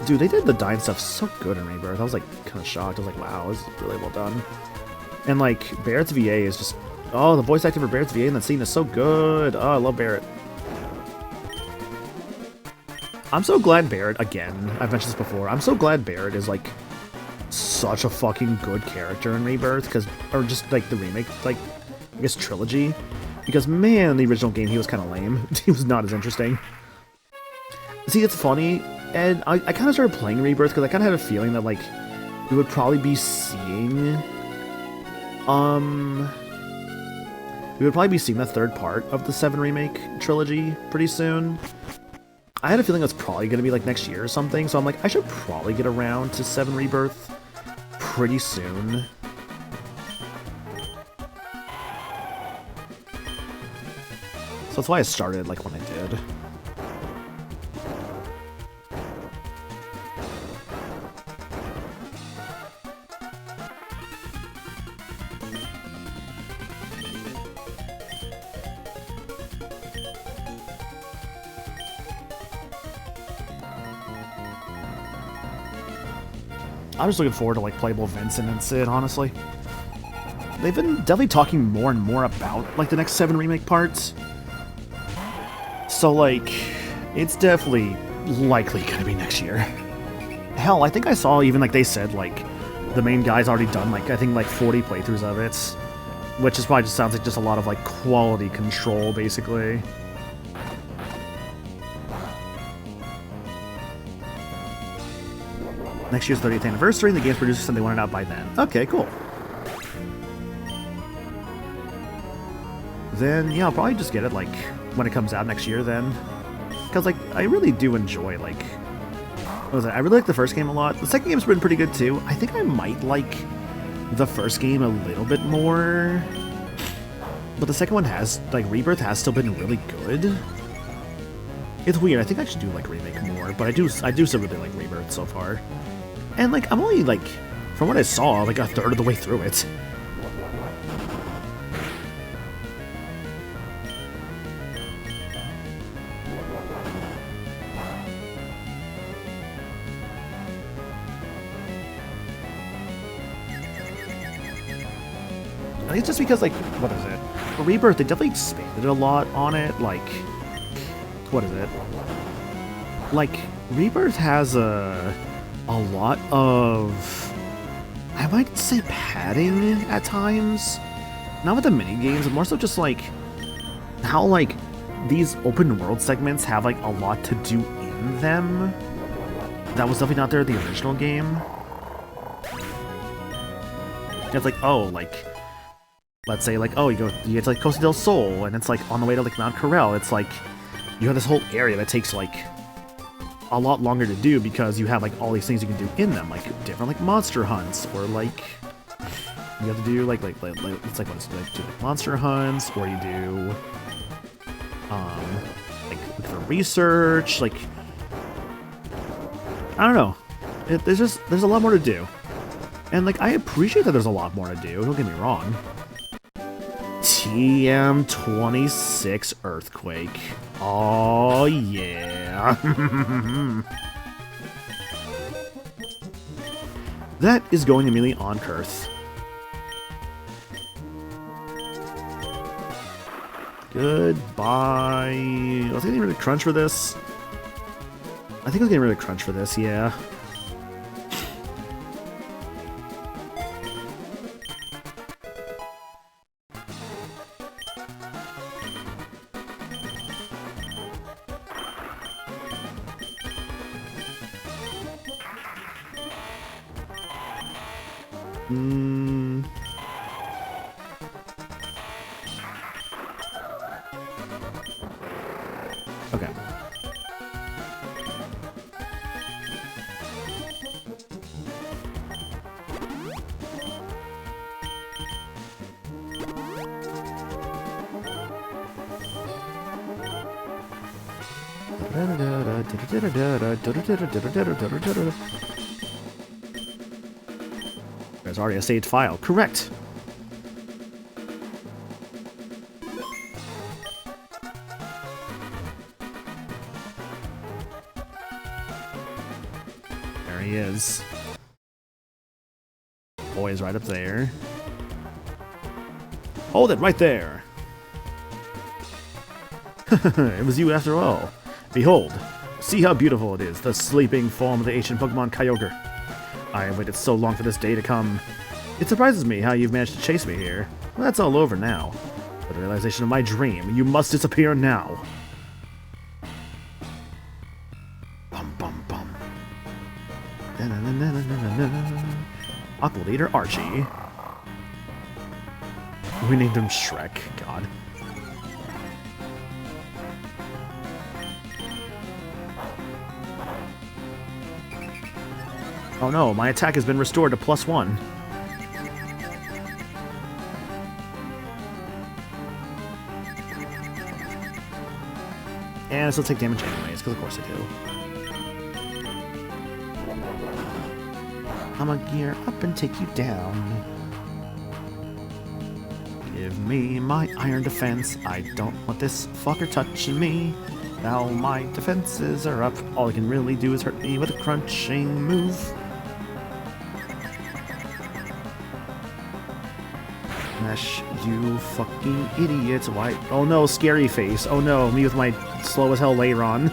Dude, they did the Dine stuff so good in Rebirth. I was like kind of shocked. I was like, wow, this is really well done. And like Barrett's VA is just, oh, the voice acting for Barrett's VA in that scene is so good. Oh, I love Barrett. I'm so glad Barrett, again, I've mentioned this before, I'm so glad Barrett is like such a fucking good character in Rebirth, because, or just like the remake, like, I guess trilogy, because man, in the original game he was kind of lame. He was not as interesting. See, it's funny, and I kind of started playing Rebirth because I kind of had a feeling that like we would probably be seeing, the third part of the 7 remake trilogy pretty soon. I had a feeling it was probably going to be like next year or something, so I'm like, I should probably get around to 7 Rebirth pretty soon. So that's why I started like when I did. I'm just looking forward to like playable Vincent and Sid, honestly. They've been definitely talking more and more about like the next 7 remake parts. So like, it's definitely likely gonna be next year. Hell, I think I saw even like they said like the main guy's already done like I think like 40 playthroughs of it, which is probably just sounds like just a lot of like quality control basically. Next year's 30th anniversary, and the game's producers said they want it out by then. Okay, cool. Then, yeah, I'll probably just get it, like, when it comes out next year, then. Because, like, I really do enjoy, like... What was it? I really like the first game a lot. The second game's been pretty good, too. I think I might like the first game a little bit more. But the second one has, like, Rebirth has still been really good. It's weird. I think I should do, like, Remake more, but I do still really like Rebirth so far. And, like, I'm only, like, from what I saw, like, a third of the way through it. I think it's just because, like, what is it? For Rebirth, they definitely expanded a lot on it, like... What is it? Like, Rebirth has a lot of, I might say, padding at times. Not with the mini games, but more so just like how like these open world segments have like a lot to do in them. That was definitely not there in the original game. It's like, oh, like let's say like, oh, you get to like Costa del Sol, and it's like on the way to like Mount Corel. It's like you have this whole area that takes like a lot longer to do because you have like all these things you can do in them, like different like monster hunts, or like you have to do like it's like what is it, like do like monster hunts, or you do like for research, like I don't know. There's a lot more to do, and like I appreciate that there's a lot more to do. Don't get me wrong. TM26 Earthquake. Oh, yeah. That is going immediately on Kurth. Goodbye. Was I getting really crunch for this? I think I was getting really crunch for this, yeah. Okay. There's already a saved file. Correct. There he is. Boy is right up there. Hold it right there. It was you after all. Behold, see how beautiful it is, the sleeping form of the ancient Pokemon Kyogre. I have waited so long for this day to come. It surprises me how you've managed to chase me here. Well, that's all over now. For the realization of my dream, you must disappear now. Bum bum bum. Aqua Leader Archie. We named him Shrek. God. Oh no, my attack has been restored to +1. And I still take damage anyways, because of course I do. I'm gonna gear up and take you down. Give me my iron defense. I don't want this fucker touching me. Now my defenses are up. All he can really do is hurt me with a crunching move. Smash, you fucking idiots. Why? Oh no, scary face. Oh no, me with my slow as hell later on.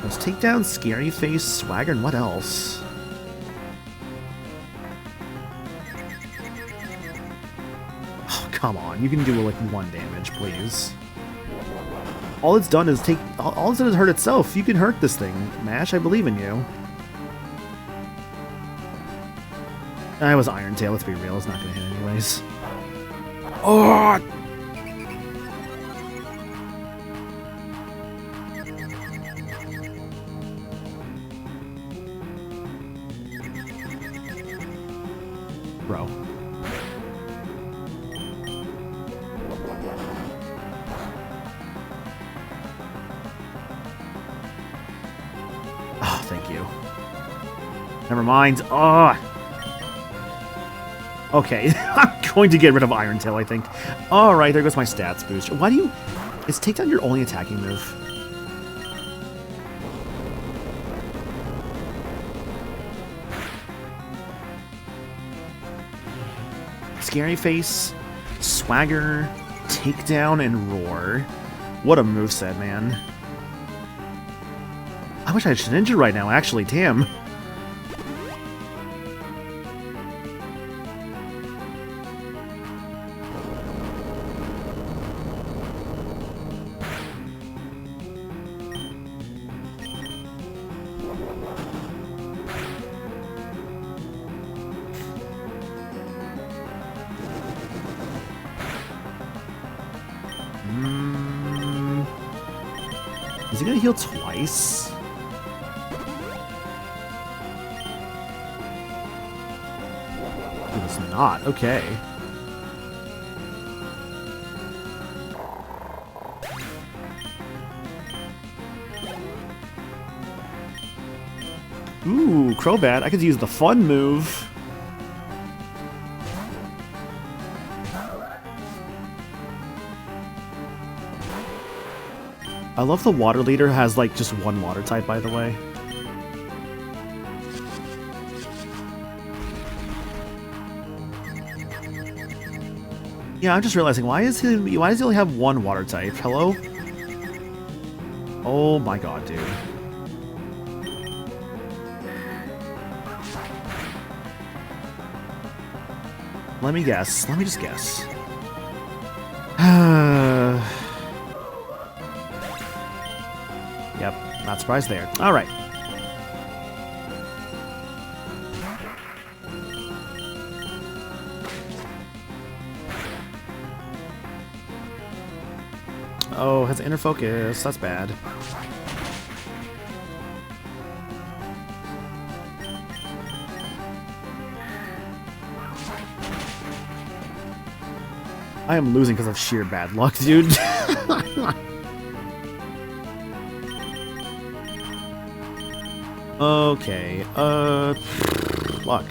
Let's take down Scary Face, Swagger, and what else? Oh, come on, you can do like 1 damage, please. All it's done is all it's done is hurt itself. You can hurt this thing, Mash. I believe in you. I was Iron Tail, let's be real, it's not gonna hit anyways. Oh! Bro. Oh, thank you. Never mind. Oh! Okay, I'm going to get rid of Iron Tail, I think. Alright, there goes my stats boost. Why do you... Is Takedown your only attacking move? Scary Face, Swagger, Takedown, and Roar. What a moveset, man. I wish I had Shedinja right now, actually, damn. Is he gonna heal twice? He was not. Okay. Ooh, Crobat. I could use the fun move. I love the water leader has like just 1 water type, by the way. Yeah, I'm just realizing why does he only have 1 water type? Hello? Oh my god, dude. Let me guess. Let me just guess. Yep, not surprised there. Alright. Oh, has inner focus. That's bad. I am losing because of sheer bad luck, dude. Okay, luck.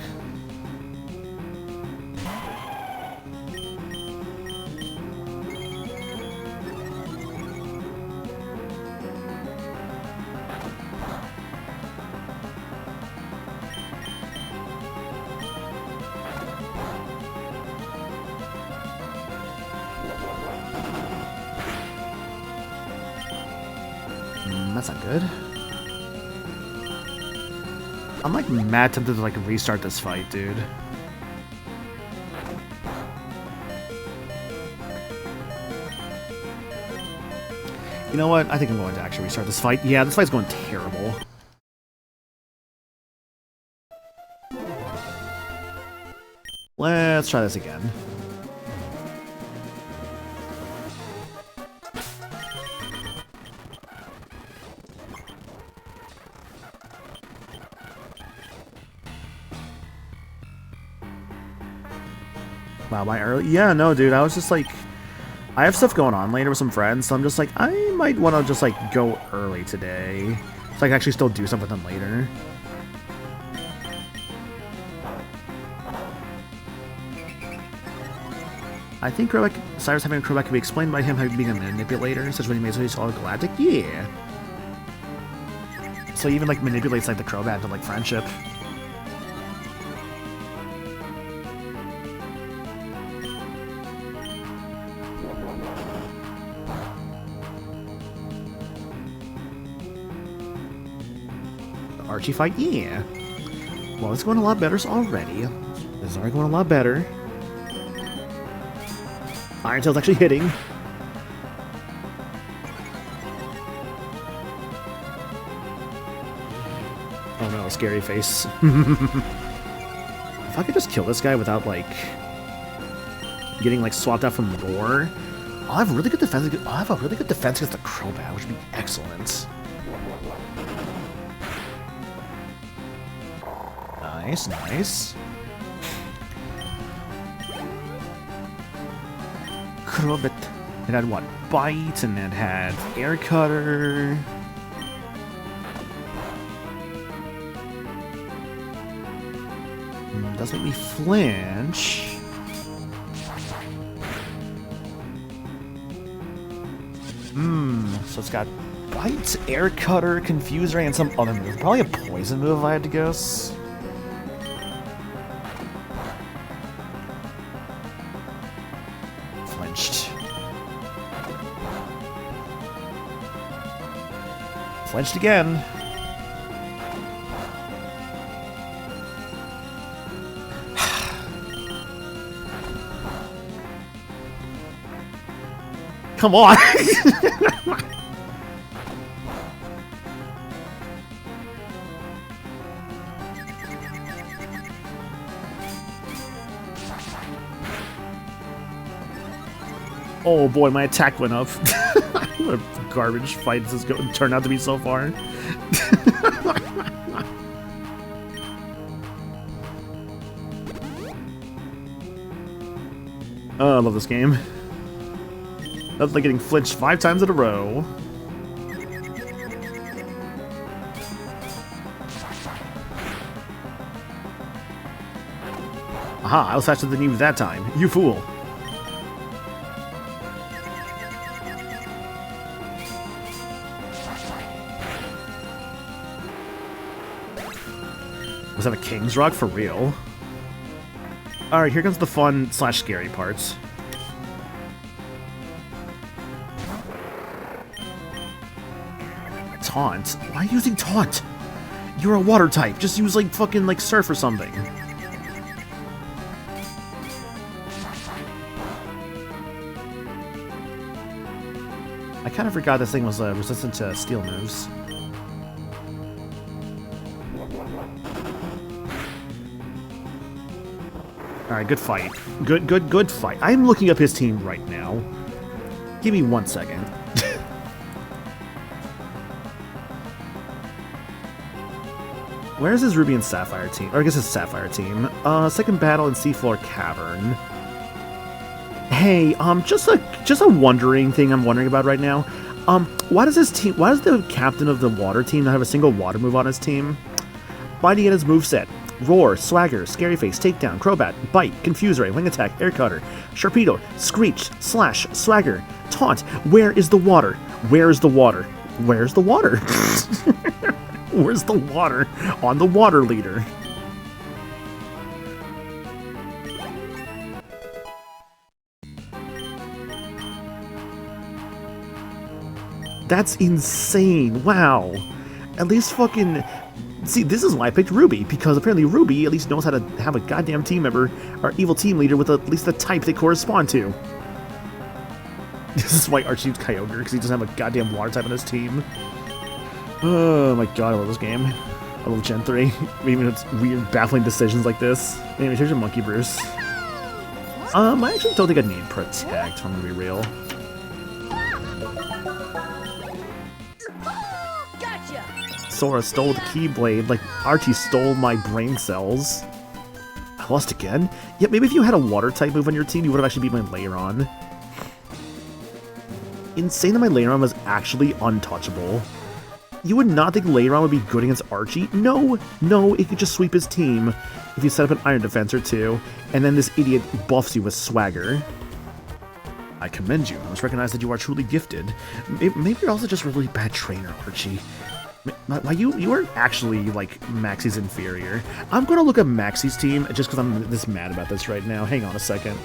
That's not good. I'm like mad tempted to like restart this fight, dude. You know what? I think I'm going to actually restart this fight. Yeah, this fight's going terrible. Let's try this again. Wow, my early... Yeah, no, dude, I was just like... I have stuff going on later with some friends, so I'm just like, I might want to just, like, go early today. So I can actually still do stuff with them later. I think Cyrus having a Crobat can be explained by him being a manipulator, such when he makes a solid galactic. Yeah. So he even, like, manipulates, like, the Crobat to, like, friendship. Archie fight, yeah. Well, it's going a lot better already. It's already going a lot better. Iron Tail's actually hitting. Oh no, scary face. If I could just kill this guy without, like, getting, like, swapped out from Roar, I'll have really good defense. I'll have a really good defense against the Crobat, which would be excellent. Nice, nice. Crobat. It had what? Bite, and it had Air Cutter. Does make me flinch. So it's got Bite, Air Cutter, Confuse Ray, and some other move. Probably a Poison move if I had to guess. Flinched again. Come on. Oh boy, my attack went up. What a garbage fight this is going to turn out to be so far. Oh, I love this game. That's like getting flinched 5 times in a row. Aha, I was faster than you that time. You fool. Was that a King's Rock for real? Alright, here comes the fun / scary parts. Taunt? Why are you using Taunt? You're a water type. Just use, like, fucking, like, Surf or something. I kind of forgot this thing was resistant to steel moves. Alright, good fight. Good fight. I'm looking up his team right now. Give me 1 second. Where's his Ruby and Sapphire team? Or I guess his Sapphire team. Second battle in Seafloor Cavern. Hey, just a wondering thing I'm wondering about right now. Why does the captain of the water team not have a single water move on his team? Why do you get his moveset? Roar, Swagger, Scary Face, Takedown, Crobat, Bite, Confuse Ray, Wing Attack, Air Cutter, Sharpedo, Screech, Slash, Swagger, Taunt. Where is the water? Where is the water? Where's the water? Where's the water on the water leader? That's insane. Wow. At least fucking... See, this is why I picked Ruby, because apparently Ruby at least knows how to have a goddamn team member, or evil team leader, with at least the type they correspond to. This is why Archie used Kyogre, because he doesn't have a goddamn water type on his team. Oh my god, I love this game. I love Gen 3, even if it's weird, baffling decisions like this. Anyway, here's your Monkey Bruce. I actually don't think I need Protect, if I'm gonna be real. Sora stole the Keyblade like Archie stole my brain cells. I lost again? Yeah, maybe if you had a water-type move on your team, you would have actually beat my Leiron. Insane that my Leiron was actually untouchable. You would not think Leiron would be good against Archie? No, it could just sweep his team if you set up an Iron Defense or two, and then this idiot buffs you with Swagger. I commend you. I must recognize that you are truly gifted. Maybe you're also just a really bad trainer, Archie. You are actually, like, Maxie's inferior. I'm gonna look at Maxie's team just because I'm this mad about this right now. Hang on a second.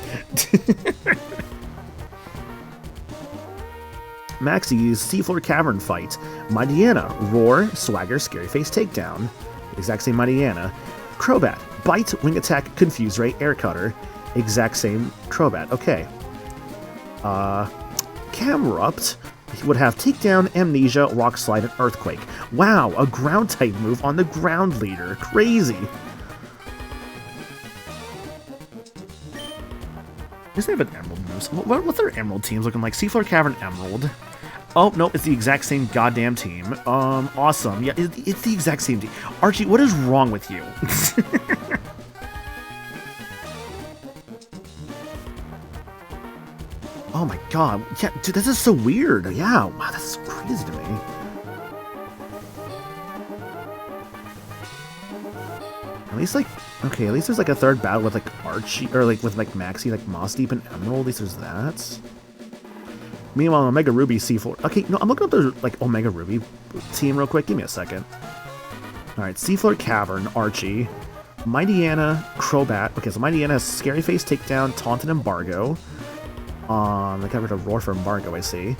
Maxie's Seafloor Cavern fight. Mightyena, Roar, Swagger, Scary Face Takedown. Exact same Mightyena. Crobat, Bite, Wing Attack, Confuse Ray, Air Cutter. Exact same Crobat. Okay. Camerupt would have Takedown, Amnesia, Rock Slide, and Earthquake. Wow, a ground-type move on the ground leader. Crazy. Does they have an Emerald moves? What's their Emerald teams looking like? Seafloor Cavern Emerald. Oh, no, it's the exact same goddamn team. Awesome. Yeah, it's the exact same team. Archie, what is wrong with you? Oh my god. Yeah, dude, this is so weird. Yeah, wow, that's crazy to me. At least, like, okay, at least there's, like, a third battle with, like, Archie, or, like, with, like, Maxie, like, Moss Deep and Emerald. At least there's that. Meanwhile, Omega Ruby C4. Okay, no, I'm looking up the, like, Omega Ruby team real quick. Give me a second. Alright, Seafloor Cavern, Archie. Mightyena, Crobat. Okay, so Mightyena has Scary Face Takedown, Taunt, and Embargo. They got rid of Roar for Embargo, I see.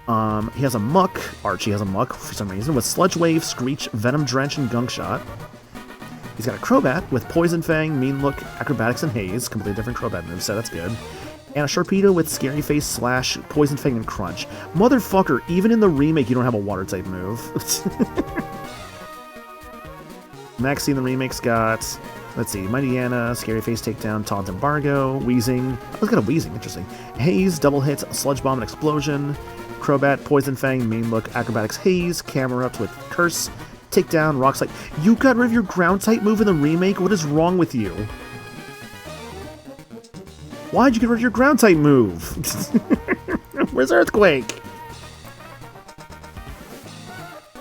He has a Muck. Archie has a Muck for some reason with Sludge Wave, Screech, Venom Drench, and Gunk Shot. He's got a Crobat with Poison Fang, Mean Look, Acrobatics, and Haze. Completely different Crobat moveset, that's good. And a Sharpedo with Scary Face, Slash, Poison Fang, and Crunch. Motherfucker, even in the remake, you don't have a Water-type move. Maxie in the remake's got, let's see, Mightyena, Scary Face Takedown, Taunt, Embargo, Wheezing. Oh, it's got a Wheezing, interesting. Haze, Double Hit, Sludge Bomb, and Explosion. Crobat, Poison Fang, Mean Look, Acrobatics, Haze, Camerupt with Curse, Takedown, Rock Slide. You got rid of your Ground-type move in the remake? What is wrong with you? Why'd you get rid of your Ground-type move? Where's Earthquake?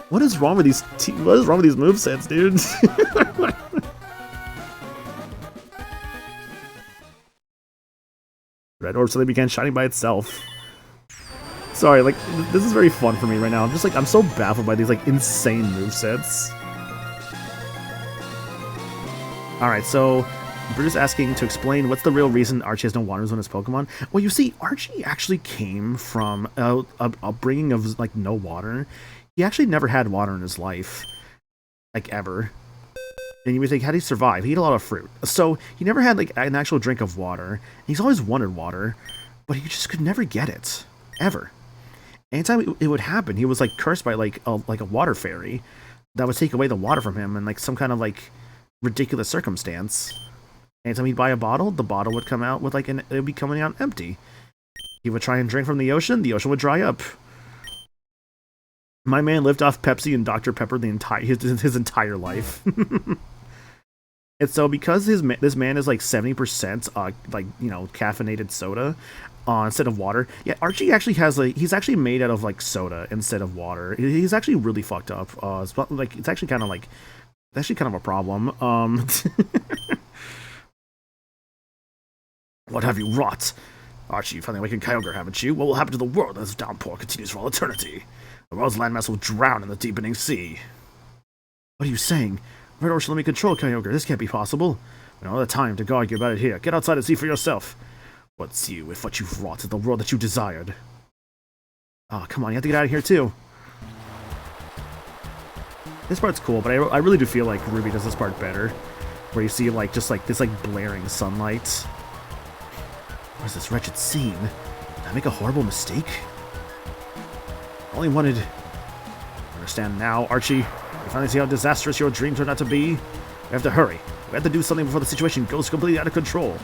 What is wrong with these movesets, dude? Red Orb suddenly began shining by itself. Sorry, like, this is very fun for me right now. I'm so baffled by these, like, insane movesets. Alright, so Bruce asking to explain what's the real reason Archie has no water on his Pokemon. Well, you see, Archie actually came from a upbringing of, like, no water. He actually never had water in his life. Like, ever. And you would think, how did he survive? He ate a lot of fruit. So, he never had, like, an actual drink of water. He's always wanted water, but he just could never get it. Ever. Anytime it would happen, he was, like, cursed by, like a water fairy that would take away the water from him in, like, some kind of, like, ridiculous circumstance. Anytime he'd buy a bottle, the bottle would come out with, like, it would be coming out empty. He would try and drink from the ocean would dry up. My man lived off Pepsi and Dr. Pepper his entire life. And so because this man is like 70% like, you know, caffeinated soda instead of water. Yeah, Archie actually has he's actually made out of like soda instead of water. He's actually really fucked up. It's actually kind of a problem. What have you wrought? Archie, you finally awakened Kyogre, haven't you? What will happen to the world as this downpour continues for all eternity? The world's landmass will drown in the deepening sea. What are you saying? Red Orb should let me control Kyogre. This can't be possible. We don't have the time to argue about it here. Get outside and see for yourself. What's you if what you've wrought is the world that you desired? Oh, come on, you have to get out of here too. This part's cool, but I really do feel like Ruby does this part better. Where you see like just like this like blaring sunlight. What is this wretched scene? Did I make a horrible mistake? I only wanted... Understand now, Archie. You finally see how disastrous your dream turned out to be? We have to hurry. We have to do something before the situation goes completely out of control.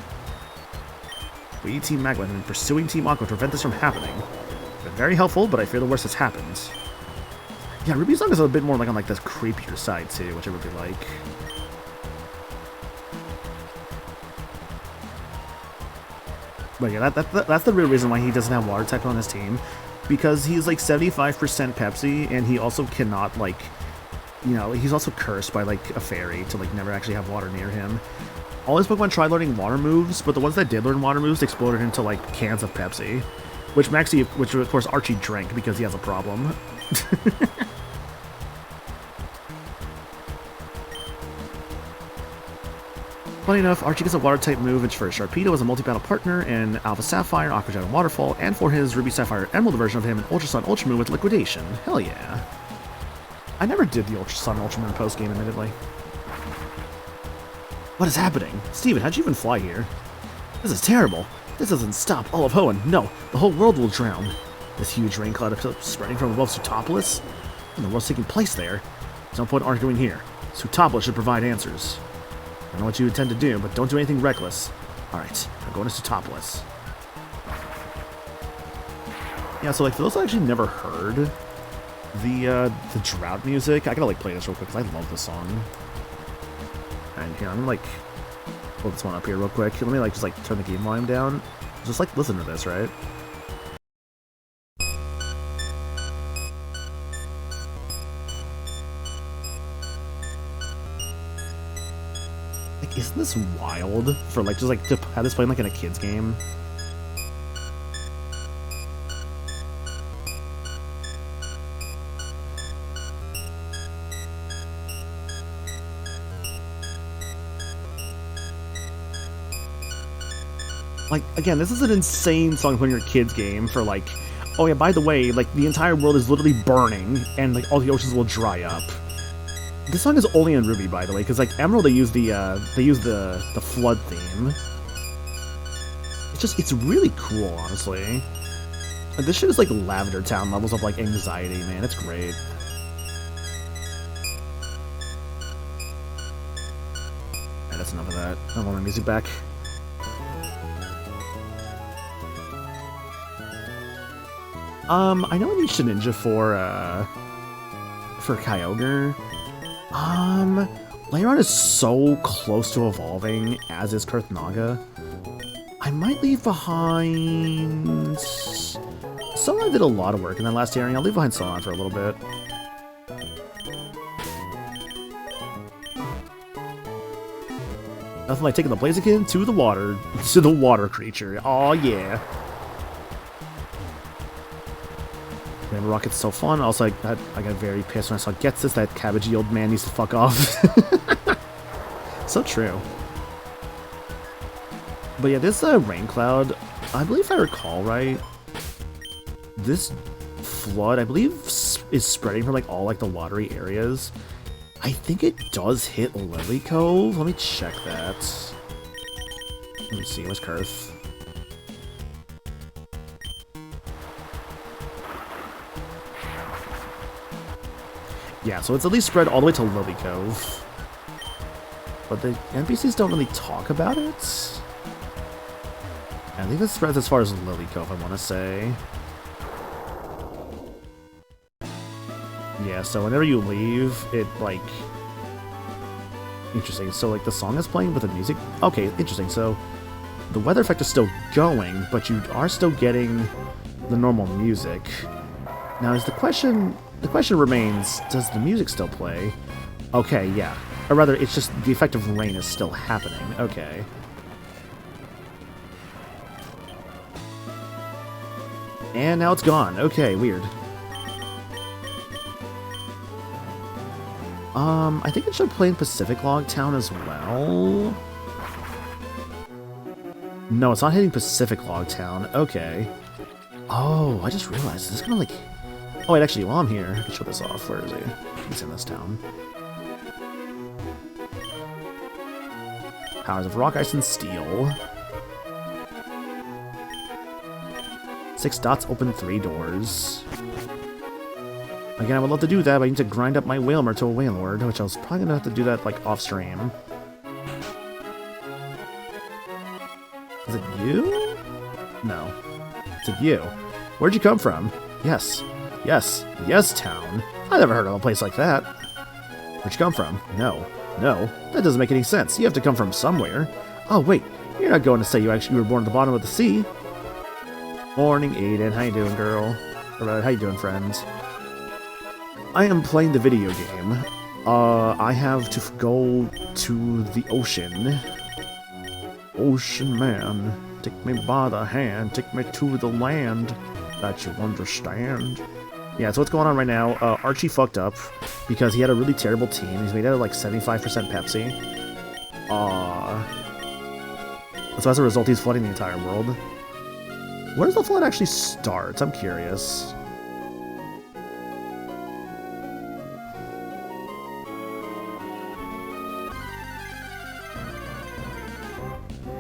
We, Team Magma, have been pursuing Team Aqua to prevent this from happening. It's been very helpful, but I fear the worst has happened. Yeah, Ruby's song is a bit more like on like this creepier side too, which I really like. But yeah, that's the real reason why he doesn't have water type on his team. Because he's like 75% Pepsi, and he also cannot, like, you know, he's also cursed by, like, a fairy to, like, never actually have water near him. All his Pokemon tried learning water moves, but the ones that did learn water moves exploded into, like, cans of Pepsi. Which of course Archie drank because he has a problem. Funny enough, Archie gets a water-type move for his Sharpedo as a multi-battle partner in Alpha Sapphire, Aqua Jet, and Waterfall, and for his Ruby Sapphire Emerald version of him in Ultra Sun Ultra Moon with Liquidation. Hell yeah. I never did the Ultra Sun Ultra Moon post-game, admittedly. What is happening? Steven, how'd you even fly here? This is terrible. This doesn't stop all of Hoenn. No, the whole world will drown. This huge rain cloud spreading from above Sootopolis? And the world's taking place there. There's no point arguing here. Sootopolis should provide answers. I don't know what you intend to do, but don't do anything reckless. Alright, I'm going to Sootopolis. Yeah, so like for those that actually never heard the drought music, I gotta like play this real quick because I love this song. And here, I'm gonna like pull this one up here real quick. Let me like just like turn the game volume down. Just like listen to this, right? Like, isn't this wild for like just like to have this playing like in a kid's game? Like, again, this is an insane song when you're a kid's game for like, oh yeah, by the way, like the entire world is literally burning and like all the oceans will dry up. This song is only in Ruby, by the way, because like Emerald they use the flood theme. It's really cool, honestly. Like, this shit is like Lavender Town levels of like anxiety, man. It's great. Alright, that's enough of that. I want my music back. I know I need Shedinja for Kyogre. Leiron is so close to evolving, as is Kurthnaga. I might leave behind... Someone did a lot of work in that last airing. I'll leave behind Sonon for a little bit. Nothing like taking the Blaziken to the water creature. Aw, yeah. Rainbow Rocket's so fun. Also, I got very pissed when I saw Gets This. That cabbagey old man needs to fuck off. So true. But yeah, this rain cloud, I believe if I recall right, this flood, I believe, is spreading from like all like the watery areas. I think it does hit Lily Cove. Let me check that. Let me see. Where's Kurth? Yeah, so it's at least spread all the way to Lily Cove. But the NPCs don't really talk about it. I think it spreads as far as Lily Cove, I want to say. Yeah, so whenever you leave, it, like... Interesting, so, like, the song is playing with the music? Okay, interesting, so... The weather effect is still going, but you are still getting the normal music. Now, is the question remains, does the music still play? Okay, yeah. Or rather, it's just the effect of rain is still happening. Okay. And now it's gone. Okay, weird. I think it should play in Pacific Log Town as well. No, it's not hitting Pacific Log Town. Okay. Oh, I just realized, is this gonna like... Oh, wait, actually, while I'm here, I can show this off. Where is he? He's in this town. Powers of Rock, Ice, and Steel. 6 dots open 3 doors. Again, I would love to do that, but I need to grind up my Wailmer to a Wailord, which I was probably gonna have to do that, like, off-stream. Is it you? No. Is it you? Where'd you come from? Yes. Yes. Yes, town. I never heard of a place like that. Where'd you come from? No. No. That doesn't make any sense. You have to come from somewhere. Oh, wait. You're not going to say you were born at the bottom of the sea. Morning, Aiden. How you doing, girl? Or, how you doing, friends? I am playing the video game. I have to go to the ocean. Ocean man, take me by the hand, take me to the land that you understand. Yeah, so what's going on right now, Archie fucked up because he had a really terrible team. He's made out of like 75% Pepsi. So as a result, he's flooding the entire world. Where does the flood actually start? I'm curious.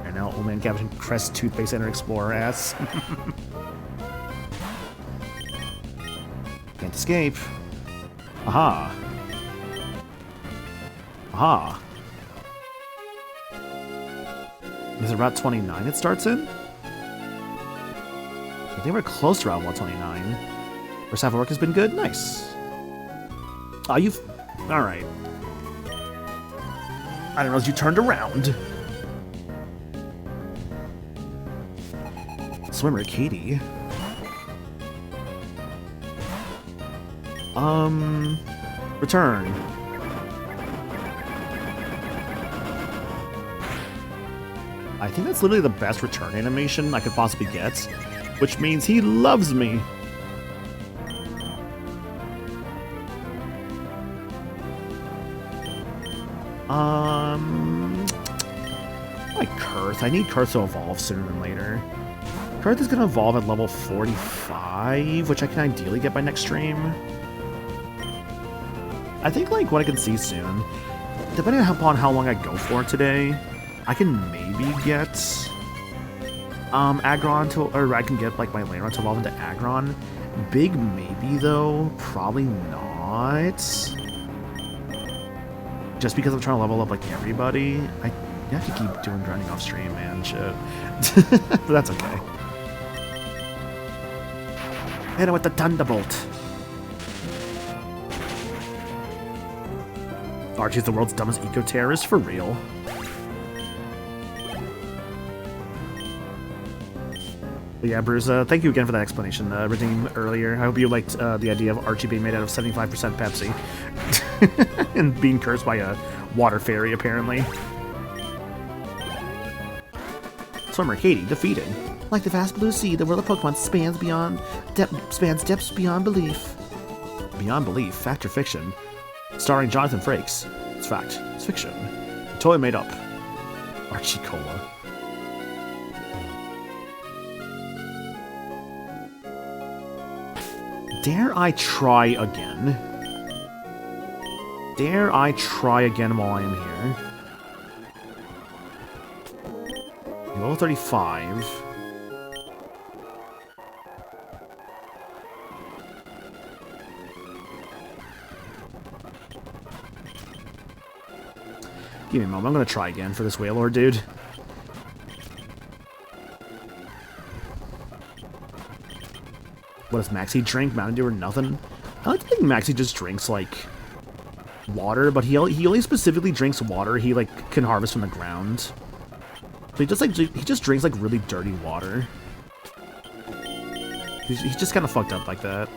And now old man Captain Crest Toothpaste Enter Explorer ass. Can't escape. Aha. Aha. Is it Route 29 it starts in? I think we're close to Route 129. Where Sapphire work has been good? Nice. Oh, you've... Alright. I didn't realize you turned around. Swimmer Katie. Return. I think that's literally the best return animation I could possibly get, which means he loves me. Like Kurth. I need Kurth to evolve sooner than later. Kurth is going to evolve at level 45, which I can ideally get by next stream. I think, like, what I can see soon, depending upon how long I go for today, I can maybe get Aggron to, or I can get like my Lairon to evolve into Aggron. Big maybe though, probably not. Just because I'm trying to level up like everybody. You have to keep doing grinding off stream, man. Shit. But that's okay. Hit him with the Thunderbolt. Archie's the world's dumbest eco-terrorist for real. But yeah, Bruce, thank you again for that explanation, Redeem, earlier. I hope you liked the idea of Archie being made out of 75% Pepsi. And being cursed by a water fairy, apparently. Swimmer Katie defeated. Like the vast blue sea, the world of Pokemon spans depths beyond belief. Beyond belief, fact or fiction? Starring Jonathan Frakes. It's fact. It's fiction. Totally made up. Archie Cola. Dare I try again? Dare I try again while I am here? Level 35. Give me a moment, I'm gonna try again for this Wailord dude. What does Maxie drink? Mountain Dew or nothing? I like to think Maxie just drinks, like, water, but he only specifically drinks water he, like, can harvest from the ground. So he just drinks, like, really dirty water. He's just kind of fucked up like that.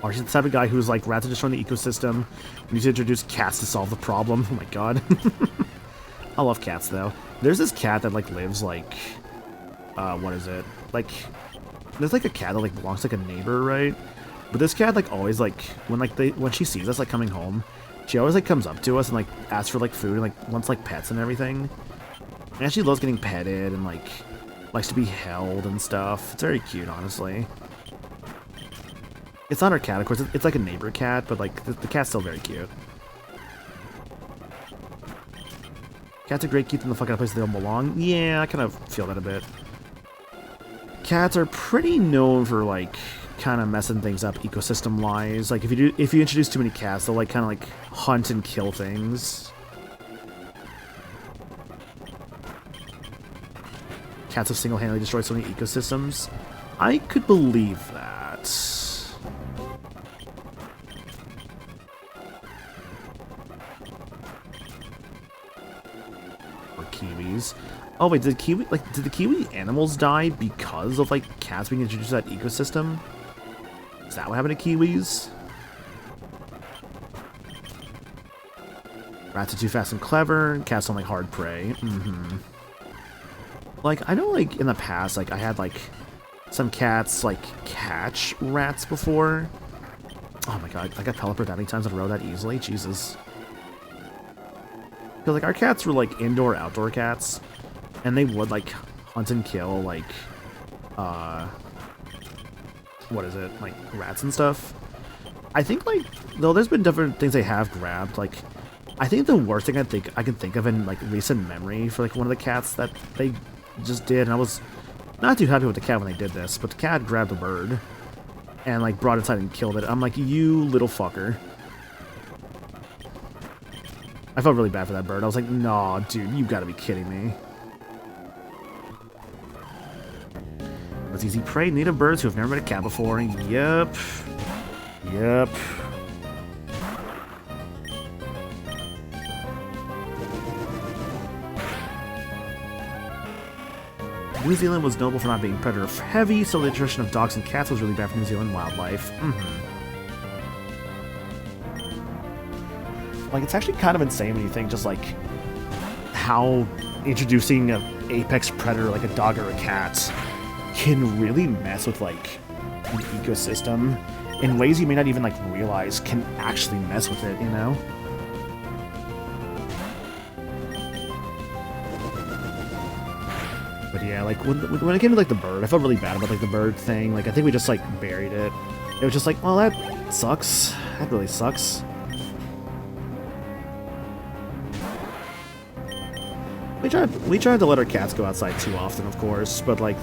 Archie's the type of guy who's like, rats are destroying the ecosystem. We need to introduce cats to solve the problem. Oh my god. I love cats, though. There's this cat that, like, lives, like... what is it? Like... There's, like, a cat that, like, belongs to, like, a neighbor, right? But this cat, like, always, like... When she sees us, like, coming home, she always, like, comes up to us and, like, asks for, like, food and, like, wants, like, pets and everything. And she loves getting petted and, like, likes to be held and stuff. It's very cute, honestly. It's not our cat, of course. It's like a neighbor cat, but like the cat's still very cute. Cats are great, keep them the fuck out of places they don't belong. Yeah, I kind of feel that a bit. Cats are pretty known for like kind of messing things up ecosystem-wise. Like if you introduce too many cats, they'll like kind of like hunt and kill things. Cats have single-handedly destroyed so many ecosystems. I could believe that. Oh wait, did the kiwi animals die because of like cats being introduced to that ecosystem? Is that what happened to kiwis? Rats are too fast and clever. Cats don't like hard prey. Like, I know, like, in the past, like, I had, like, some cats, like, catch rats before. Oh my god, I got teleported that many times in a row that easily? Jesus. Because, like, our cats were, like, indoor-outdoor cats. And they would, like, hunt and kill, like, what is it? Like, rats and stuff. I think, like, though there's been different things they have grabbed, like, I think the worst thing I can think of in, like, recent memory for, like, one of the cats that they just did, and I was not too happy with the cat when they did this, but the cat grabbed a bird and, like, brought it inside and killed it. I'm like, you little fucker. I felt really bad for that bird. I was like, nah, dude, you gotta be kidding me. It's easy prey, native birds who have never met a cat before. Yep. Yep. New Zealand was notable for not being predator-heavy, so the attrition of dogs and cats was really bad for New Zealand wildlife. Like, it's actually kind of insane when you think just, like, how introducing an apex predator like a dog or a cat can really mess with, like, an ecosystem in ways you may not even, like, realize can actually mess with it, you know? But yeah, like, when it came to, like, the bird, I felt really bad about, like, the bird thing. Like, I think we just, like, buried it. It was just like, well, that sucks. That really sucks. We tried to let our cats go outside too often, of course, but, like,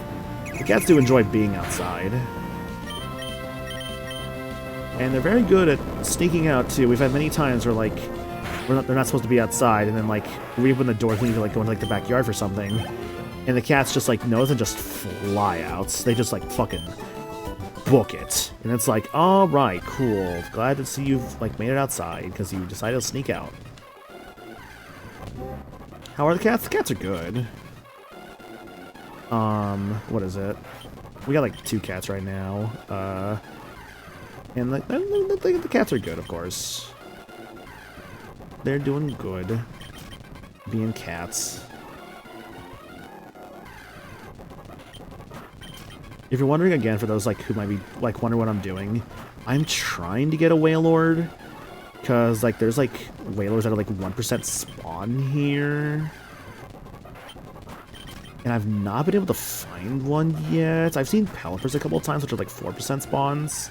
the cats do enjoy being outside. And they're very good at sneaking out, too. We've had many times where, like, they're not supposed to be outside, and then, like, we open the door thinking to, like, go into, like, the backyard for something. And the cats just, like, know and just fly out. They just, like, fucking book it. And it's like, alright, cool. Glad to see you've, like, made it outside, because you decided to sneak out. How are the cats? The cats are good. What is it? We got, like, 2 cats right now. And, like, the cats are good, of course. They're doing good. Being cats. If you're wondering again, for those like who might be like wondering what I'm doing, I'm trying to get a Wailord, because like there's like Wailords that are like 1% spawn here, and I've not been able to find one yet. I've seen Pelipers a couple of times, which are like 4% spawns.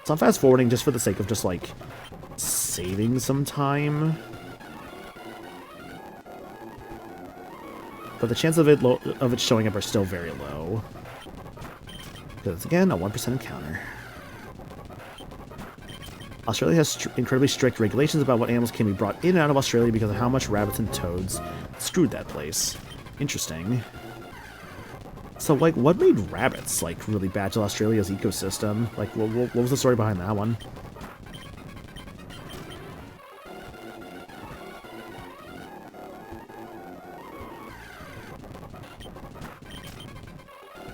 So I'm fast forwarding just for the sake of just like saving some time. But the chance of it showing up are still very low. Because it's, again, a 1% encounter. Australia has incredibly strict regulations about what animals can be brought in and out of Australia because of how much rabbits and toads screwed that place. Interesting. So, like, what made rabbits, like, really bad to Australia's ecosystem? Like, what was the story behind that one?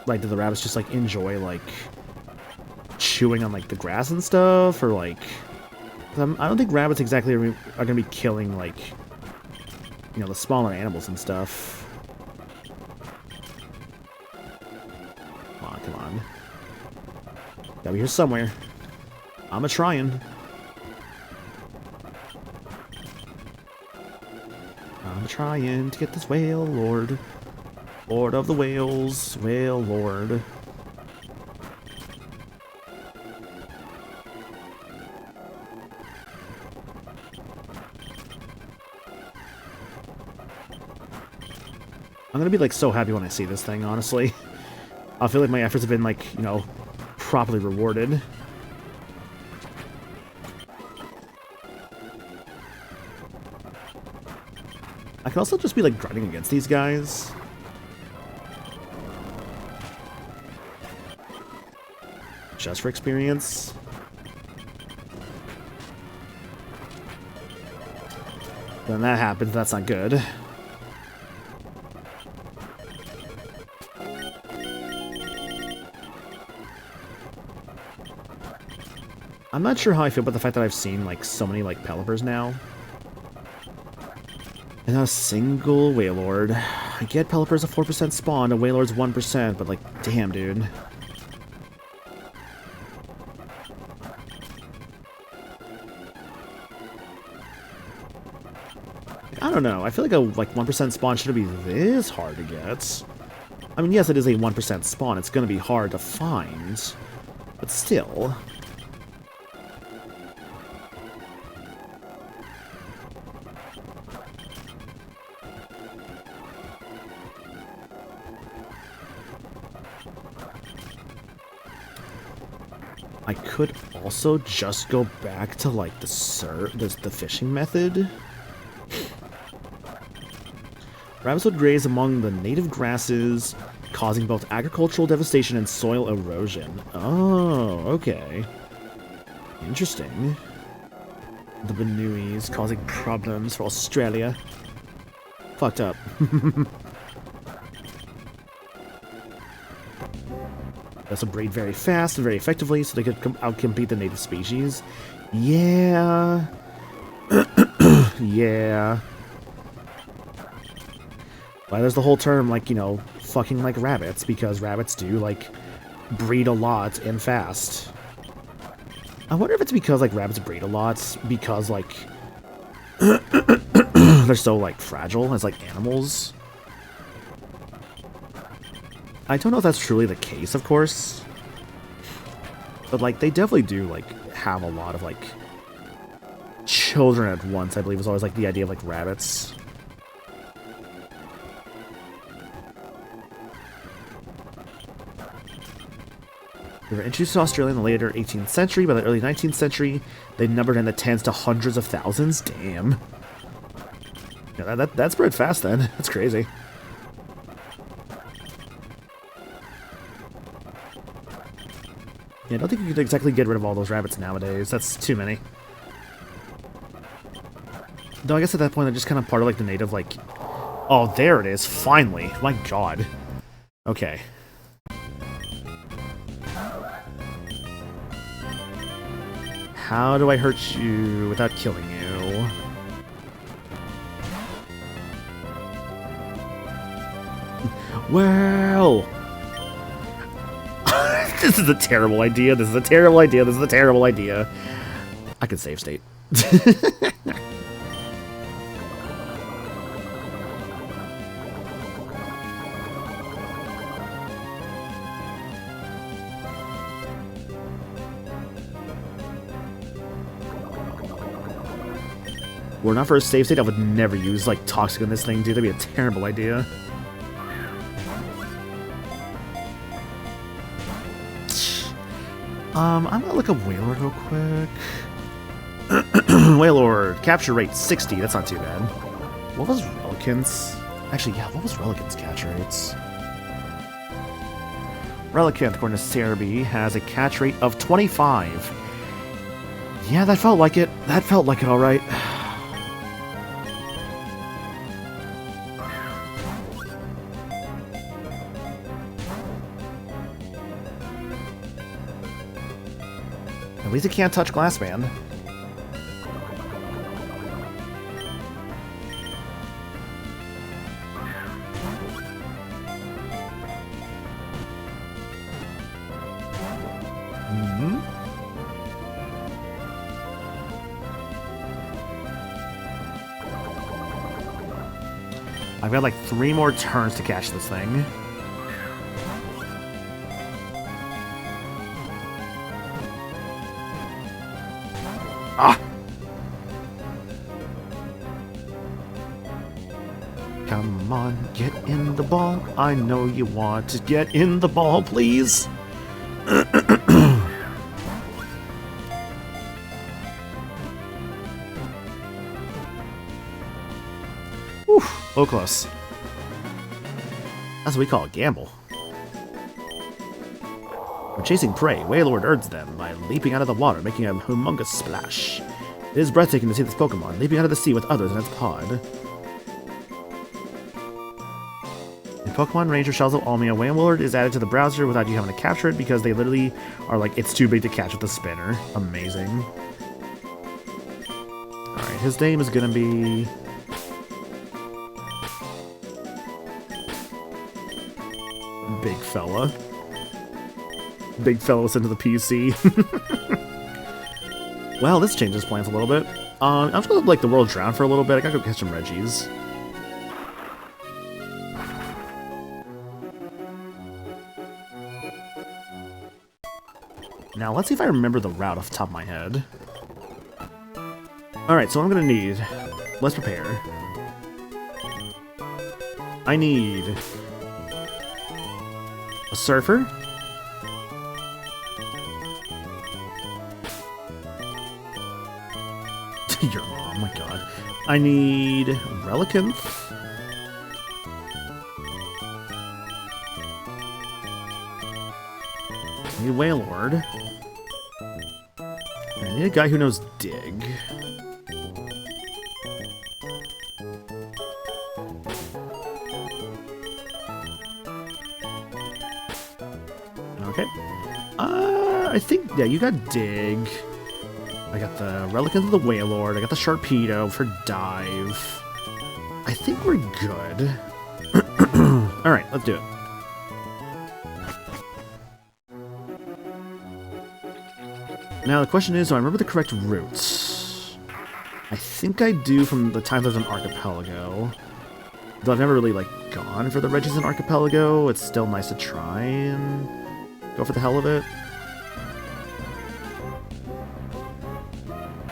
Like, do the rabbits just, like, enjoy, like, chewing on, like, the grass and stuff? Or, like... I don't think rabbits exactly are gonna be killing, like, you know, the smaller animals and stuff. Come on. Gotta be here somewhere. I'm a-trying. I'm trying to get this Wailord. Lord of the Whales, Wailord. I'm gonna be like so happy when I see this thing, honestly. I feel like my efforts have been like, you know, properly rewarded. I can also just be like grinding against these guys. Just for experience. Then that happens, that's not good. I'm not sure how I feel about the fact that I've seen, like, so many, like, Pelipers now. And not a single Wailord. I get Pelipper's a 4% spawn, and Wailord's 1%, but, like, damn, dude. I don't know. I feel like a, like, 1% spawn shouldn't be this hard to get. I mean, yes, it is a 1% spawn. It's gonna be hard to find. But still... I could also just go back to, like, the fishing method. Rabbits would graze among the native grasses, causing both agricultural devastation and soil erosion. Oh, okay. Interesting. The Benuis causing problems for Australia. Fucked up. They also breed very fast and very effectively, so they could outcompete the native species. Yeah. Yeah. Well, there's the whole term, like, you know, fucking like rabbits, because rabbits do, like, breed a lot and fast. I wonder if it's because, like, rabbits breed a lot, because, like, they're so, like, fragile as, like, animals. I don't know if that's truly the case, of course. But, like, they definitely do, like, have a lot of, like, children at once, I believe, is always, like, the idea of, like, rabbits. They were introduced to Australia in the later 18th century. By the early 19th century, they numbered in the tens to hundreds of thousands. Damn. Yeah, that's spread fast then. That's crazy. Yeah, I don't think you could exactly get rid of all those rabbits nowadays. That's too many. Though I guess at that point they're just kind of part of, like, the native, like... Oh, there it is. Finally. My god. Okay. How do I hurt you without killing you? Well... This is a terrible idea, this is a terrible idea, this is a terrible idea. I can save state. Were it not for a save state, I would never use, like, Toxic on this thing, dude. That'd be a terrible idea. I'm gonna look up Wailord real quick. Wailord, capture rate 60, that's not too bad. What was Relicanth's? Actually, yeah, what was Relicanth's catch rates? Relicanth, according to Cerebi, has a catch rate of 25. Yeah, that felt like it. That felt like it, alright. At least it can't touch Glassman. I've got like 3 more turns to catch this thing. Ah! Come on, get in the ball. I know you want to get in the ball, please. Whew, so close. That's what we call a gamble. When chasing prey, Wailord earns them by leaping out of the water, making a humongous splash. It is breathtaking to see this Pokemon leaping out of the sea with others in its pod. In Pokemon Ranger Shells of Almia Wailord is added to the browser without you having to capture it because they literally are like, it's too big to catch with the spinner. Amazing. Alright, his name is gonna be... Big fella. Big fella was into the PC. Well, this changes plans a little bit. I'm just gonna like the world drown for a little bit. I gotta go catch some Reggies. Now, let's see if I remember the route off the top of my head. Alright, so what I'm gonna need... Let's prepare. I need... a Surfer. Your mom, oh my god. I need... Relicanth. I need Wailord. I need a guy who knows Dig. Okay. I think, yeah, you got Dig. I got the Relicanth of the Wailord. I got the Sharpedo for Dive. I think we're good. Alright, let's do it. Now the question is, do I remember the correct routes? I think I do from the times I was in Archipelago. Though I've never really, like, gone for the Reggies in Archipelago, it's still nice to try and go for the hell of it.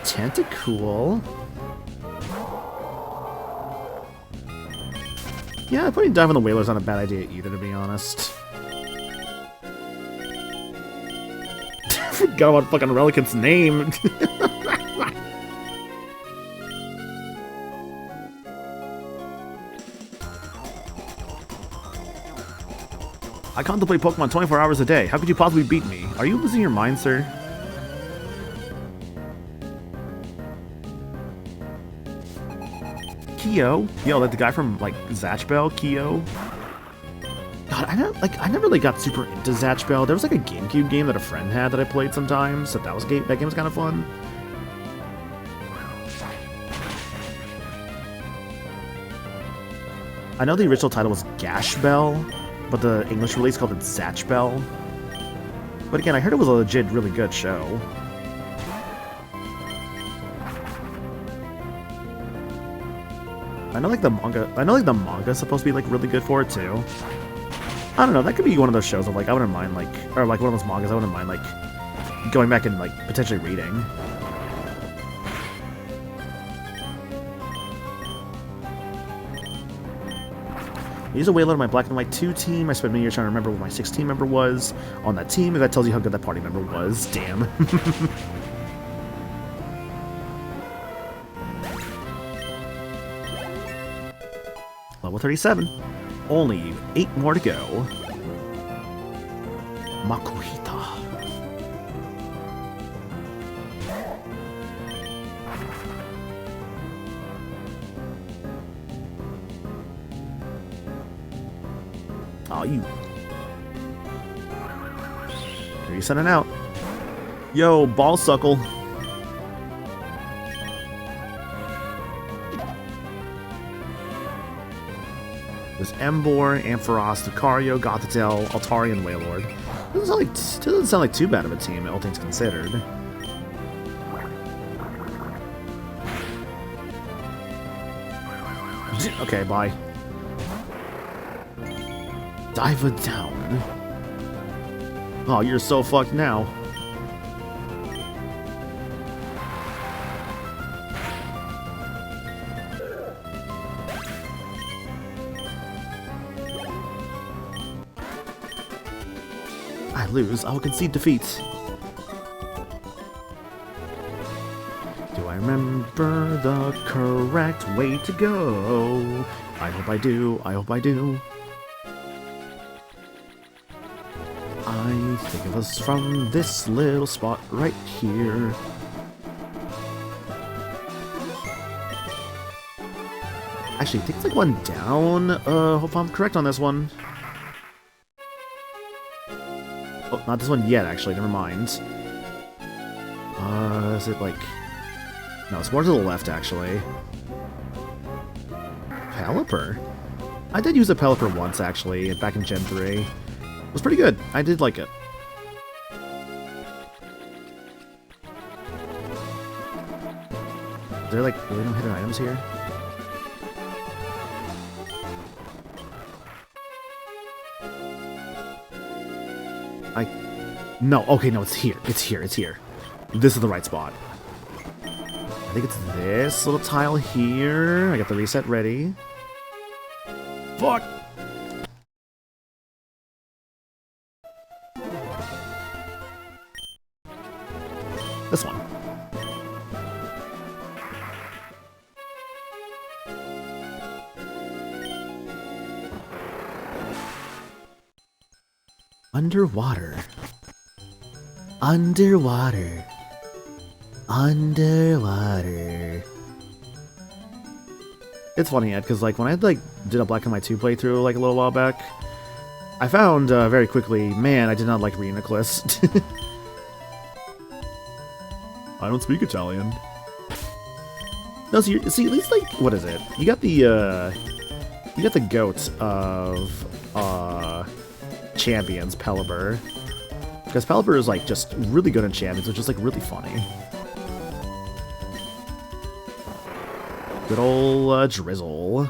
Tentacool. Yeah, putting Dive on the Wailord's not a bad idea either, to be honest. Forgot about fucking Relicanth's name. I contemplate Pokemon 24 hours a day. How could you possibly beat me? Are you losing your mind, sir? Kyo? Yo, like the guy from, like, Zatch Bell? Kyo? God, I never really got super into Zatch Bell. There was like a GameCube game that a friend had that I played sometimes. So that game was kind of fun. I know the original title was Gash Bell, but the English release called it Zatch Bell. But again, I heard it was a legit, really good show. I know like the manga's supposed to be like really good for it too. I don't know, that could be one of those shows of, like, I wouldn't mind, like, or, like, one of those mangas I wouldn't mind, like, going back and, like, potentially reading. I used a Wailord on my Black and White 2 team. I spent many years trying to remember what my 6th team member was on that team, and that tells you how good that party member was. Damn. Level 37. Only 8 more to go. Makuhita. Aw, you. Are you sending out? Yo, ball suckle. There's Emboar, Ampharos, Lucario, Gothitelle, Altari, and Wailord. Doesn't sound like too bad of a team, all things considered. Okay, bye. Dive down. Oh, you're so fucked now. I lose. I will concede defeat. Do I remember the correct way to go? I hope I do. I hope I do. I think of us from this little spot right here. I Actually, I think it's like one down. Hope I'm correct on this one. Oh, not this one yet, actually. Never mind. Is it like... No, it's more to the left, actually. Pelipper? I did use a Pelipper once, actually, back in Gen 3. It was pretty good. I did like it. Is there, like, really no hidden items here? No, okay, no, it's here. It's here, it's here. This is the right spot. I think it's this little tile here. I got the reset ready. Fuck! This one. Underwater. Underwater. Underwater. It's funny, Ed, because like when I like did a Black and White 2 playthrough like a little while back, I found very quickly, man, I did not like Reuniclus. I don't speak Italian. No, see, at least like what is it? You got the goat of champions, Pelipper. Because Pelipper is like just really good in champions, which is like really funny. Good ol' Drizzle.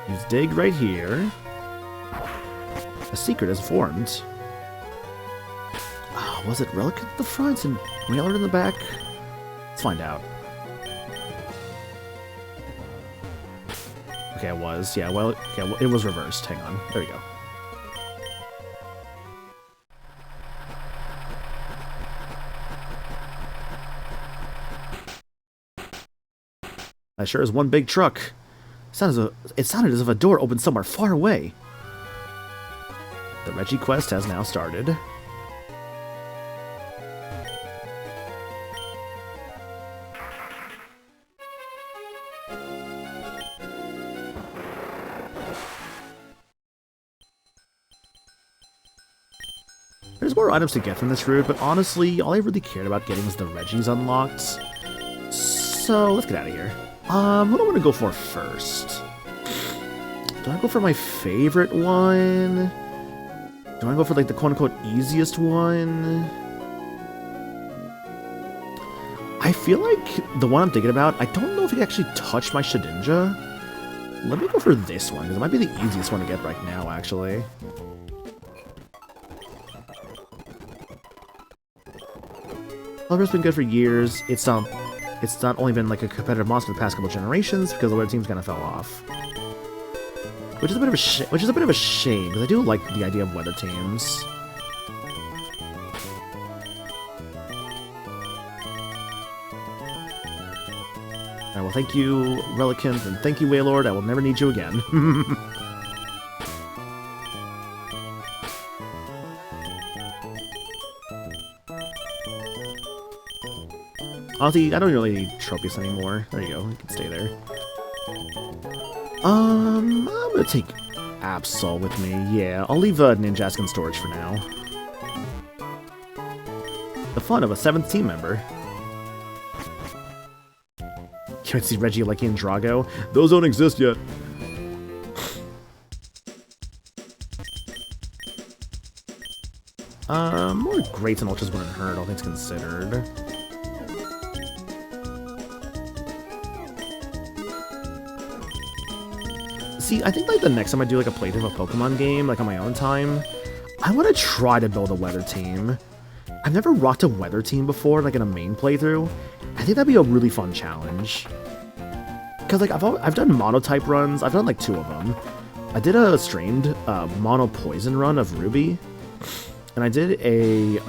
Use Dig right here. A secret is formed. Oh, was it Relic at the front and Whaler in the back? Let's find out. Okay, it was. Yeah, well, okay, it was reversed. Hang on. There we go. That sure is one big truck. It sounded as if a door opened somewhere far away. The Reggie quest has now started. There's more items to get from this route, but honestly, all I really cared about getting was the Reggies unlocked. So, let's get out of here. What do I want to go for first? Do I go for my favorite one? Do I go for, like, the quote-unquote easiest one? I feel like the one I'm thinking about, I don't know if it actually touched my Shedinja. Let me go for this one, because it might be the easiest one to get right now, actually. Pelipper's been good for years. It's not only been like a competitive monster for the past couple generations because the weather teams kind of fell off, which is a bit of a shame because I do like the idea of weather teams. Alright, well, thank you, Relicant, and thank you, Waylord. I will never need you again. Honestly, I don't really need trophies anymore. There you go, you can stay there. I'm gonna take Absol with me. Yeah, I'll leave Ninjask in storage for now. The fun of a 7th team member. Can't see Reggie, Lecky, and Drago. Those don't exist yet. More greats and ultras wouldn't hurt, all things considered. See, I think like the next time I do like a playthrough of a Pokemon game, like on my own time, I want to try to build a weather team. I've never rocked a weather team before, like in a main playthrough. I think that'd be a really fun challenge. Because like I've done mono-type runs, I've done like 2 of them. I did a streamed mono-poison run of Ruby, and I did a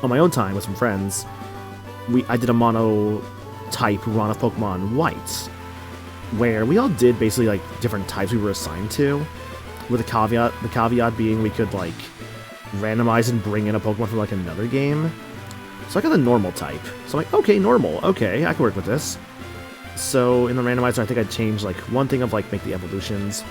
on my own time with some friends. I did a mono-type run of Pokemon White, where we all did basically like different types we were assigned to, With the caveat being we could, like, randomize and bring in a Pokemon from, like, another game. So I got the normal type. So I'm like, okay, normal. Okay, I can work with this. So in the randomizer, I think I'd change, like, one thing of, like, make the evolutions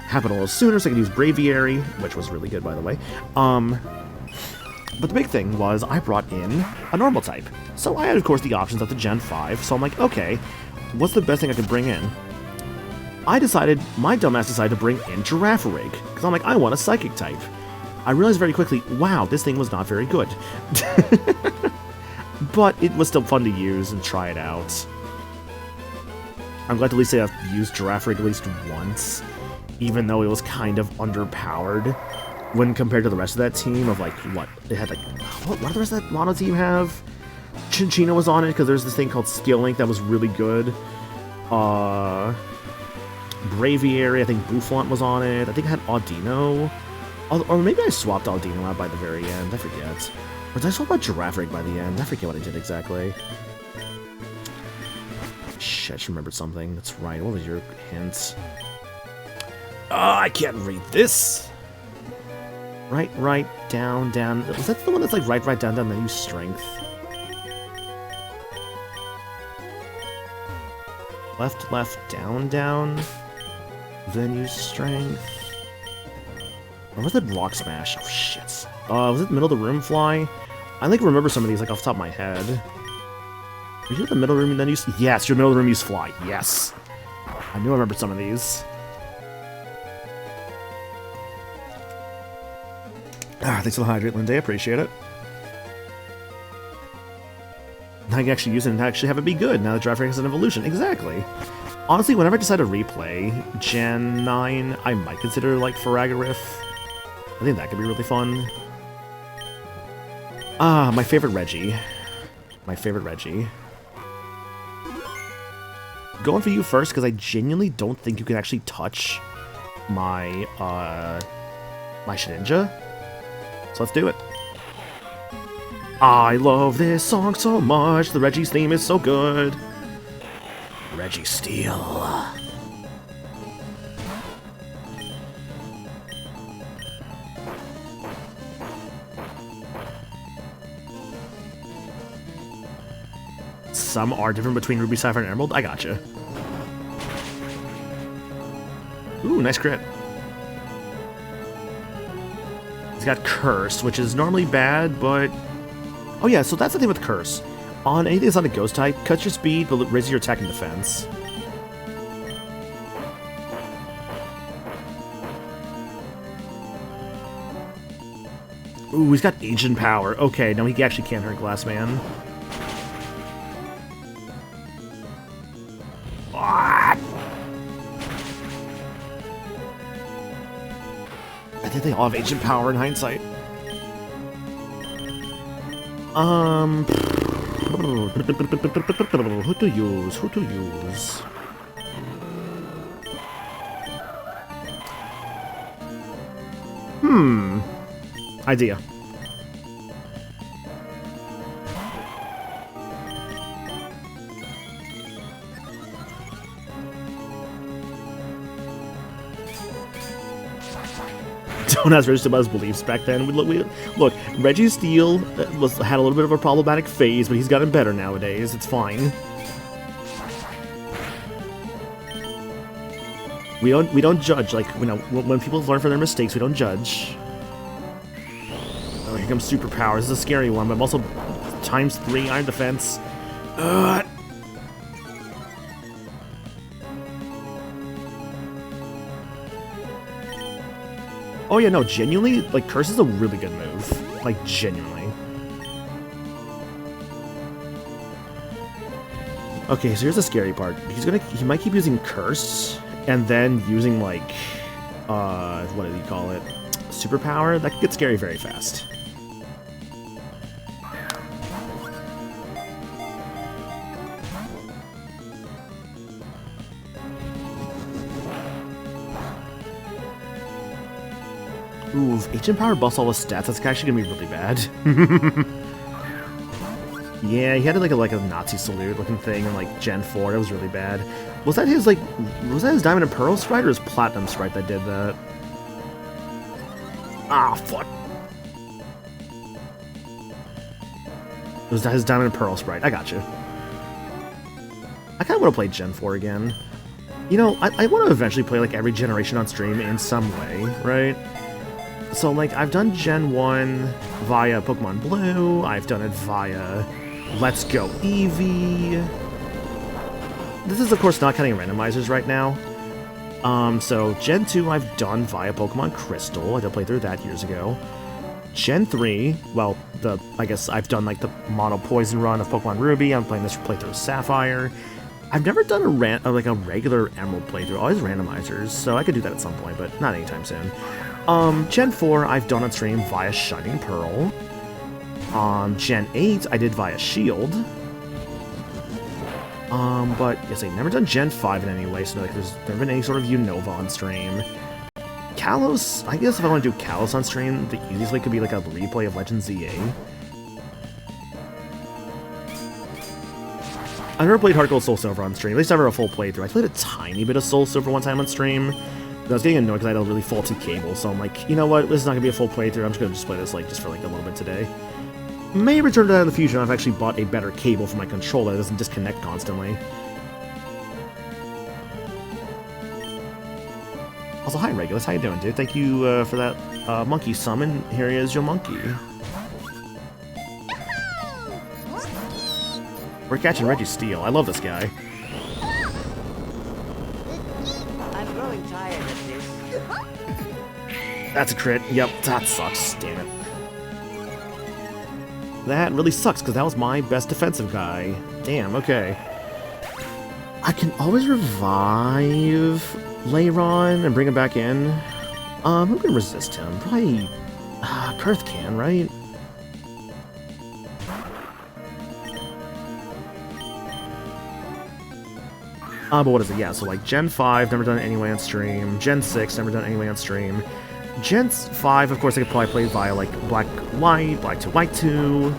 happen a little sooner so I could use Braviary, which was really good, by the way. But the big thing was I brought in a normal type. So I had, of course, the options at the Gen 5. So I'm like, okay, what's the best thing I could bring in? My dumbass decided to bring in Girafarig. Because I'm like, I want a Psychic type. I realized very quickly, wow, this thing was not very good. But it was still fun to use and try it out. I'm glad to at least say I've used Girafarig at least once, even though it was kind of underpowered when compared to the rest of that team of, like, what? It had, like, what did the rest of that mono team have? Chinchino was on it, because there's this thing called Skill Link that was really good. Braviary, I think Boufflant was on it. I think I had Audino. Or maybe I swapped Audino out by the very end, I forget. Or did I swap out Girafarig by the end? I forget what I did exactly. Shit, I just remembered something. That's right, what was your hint? I can't read this! Right, down. Was that the one that's like right, down, then use Strength? Left, down, then use Strength. Or was it Rock Smash? Oh, shit. Was it Middle of the Room Fly? I think I remember some of these, like, off the top of my head. Were you in the middle room and then use... Yes, your middle of the room use Fly. Yes. I knew I remembered some of these. Thanks for the hydrate, Linday. Appreciate it. Now I can actually use it and actually have it be good now that Girafarig has an evolution. Exactly. Honestly, whenever I decide to replay Gen 9, I might consider, like, Faragirif. I think that could be really fun. My favorite Reggie. Going for you first, because I genuinely don't think you can actually touch my, my Shedinja. So let's do it. I love this song so much. The Reggie's theme is so good. Reggie Steel. Some are different between Ruby, Sapphire, and Emerald. I gotcha. Ooh, nice crit. He's got Curse, which is normally bad, but... Oh yeah, so that's the thing with Curse. On anything that's on a Ghost type, cuts your speed, but raises your attack and defense. Ooh, he's got Ancient Power. Okay, no, he actually can't hurt Glass Man. What? I think they all have Ancient Power in hindsight. Who to use? Idea. Don't ask Reggie about his beliefs back then. Look, Reggie Steel had a little bit of a problematic phase, but he's gotten better nowadays. It's fine. We don't judge. Like, you know, when people learn from their mistakes, we don't judge. Oh, here comes Superpower. This is a scary one, but I'm also ×3 Iron Defense. Oh yeah, no, genuinely, like, Curse is a really good move. Like, genuinely. Okay, so here's the scary part. He might keep using Curse, and then using, like, what do you call it? Superpower? That could get scary very fast. Ooh, if Ancient Power buffs all his stats, that's actually gonna be really bad. Yeah, he had like a Nazi salute looking thing in like Gen 4. That was really bad. Was that his Diamond and Pearl sprite or his Platinum sprite that did that? Ah, fuck. It was his Diamond and Pearl sprite. I got you. I kind of want to play Gen 4 again. You know, I want to eventually play, like, every generation on stream in some way, right? So, like, I've done Gen 1 via Pokemon Blue. I've done it via Let's Go Eevee. This is, of course, not counting randomizers right now. So, Gen 2 I've done via Pokemon Crystal. I did play through that years ago. Gen 3, well, I guess I've done, like, the Mono Poison run of Pokemon Ruby. I'm playing this playthrough of Sapphire. I've never done a regular Emerald playthrough, always randomizers, so I could do that at some point, but not anytime soon. Gen 4, I've done on stream via Shining Pearl. Gen 8, I did via Shield. But, yes, I've never done Gen 5 in any way, so, like, there's never been any sort of Unova on stream. Kalos, I guess if I want to do Kalos on stream, the easiest way could be, like, a replay of Legend ZA. I've never played Heart Gold Soul Silver on stream, at least never a full playthrough. I played a tiny bit of Soul Silver one time on stream, but I was getting annoyed because I had a really faulty cable, so I'm like, you know what, this is not going to be a full playthrough, I'm just going to play this, like, just for, like, a little bit today. May return to that in the future, I've actually bought a better cable for my controller that doesn't disconnect constantly. Also, hi Regulus, how you doing, dude? Thank you for that monkey summon. Here is your monkey. We're catching Reggie Steele. I love this guy. I'm growing tired of this. That's a crit. Yep, that sucks. Damn it. That really sucks, because that was my best defensive guy. Damn, okay. I can always revive Leiron and bring him back in. Who can resist him? Probably Kurth can, right? But what is it? Yeah, so like Gen 5, never done it anyway on stream. Gen 6, never done it anyway on stream. Gen 5, of course, I could probably play via like Black White, Black 2, White 2.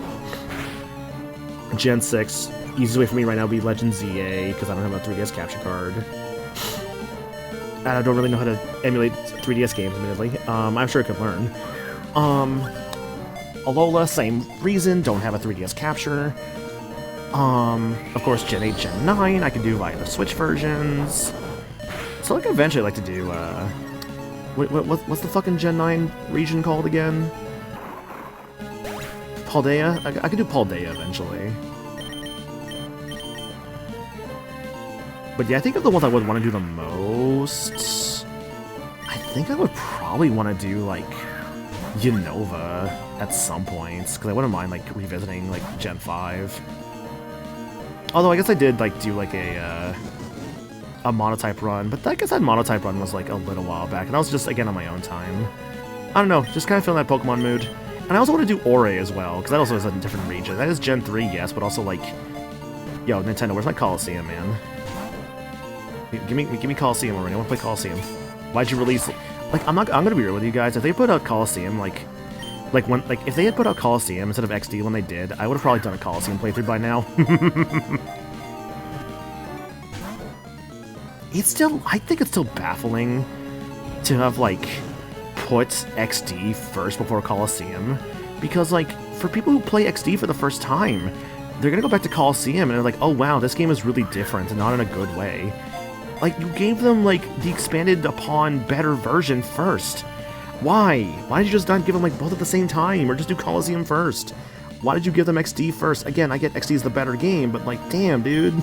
Gen 6, easiest way for me right now would be Legend ZA, because I don't have a 3DS capture card. And I don't really know how to emulate 3DS games, admittedly. I'm sure I could learn. Alola, same reason, don't have a 3DS capture. Of course, Gen 8, Gen 9, I can do via the Switch versions. So, like, eventually I'd like to do, what's the fucking Gen 9 region called again? Paldea? I could do Paldea eventually. But yeah, I think of the ones I would want to do the most, I think I would probably want to do, like, Unova at some points, because I wouldn't mind, like, revisiting, like, Gen 5. Although I guess I did, like, do, like, a monotype run, but I guess that monotype run was, like, a little while back, and I was just, again, on my own time. I don't know, just kind of feeling that Pokemon mood. And I also want to do Ore as well, because that also is a different region. That is Gen 3, yes, but also, like, yo, Nintendo, where's my Coliseum, man? Give me Coliseum already, I want to play Coliseum. Why'd you release... Like, I'm gonna be real with you guys, if they put out Coliseum, if they had put out Coliseum instead of XD when they did, I would have probably done a Coliseum playthrough by now. I think it's still baffling to have, like, put XD first before Coliseum, because, like, for people who play XD for the first time, they're gonna go back to Coliseum and they're like, oh wow, this game is really different and not in a good way. Like, you gave them, like, the expanded upon better version first. Why? Why did you just not give them, like, both at the same time, or just do Coliseum first? Why did you give them XD first? Again, I get XD is the better game, but, like, damn, dude.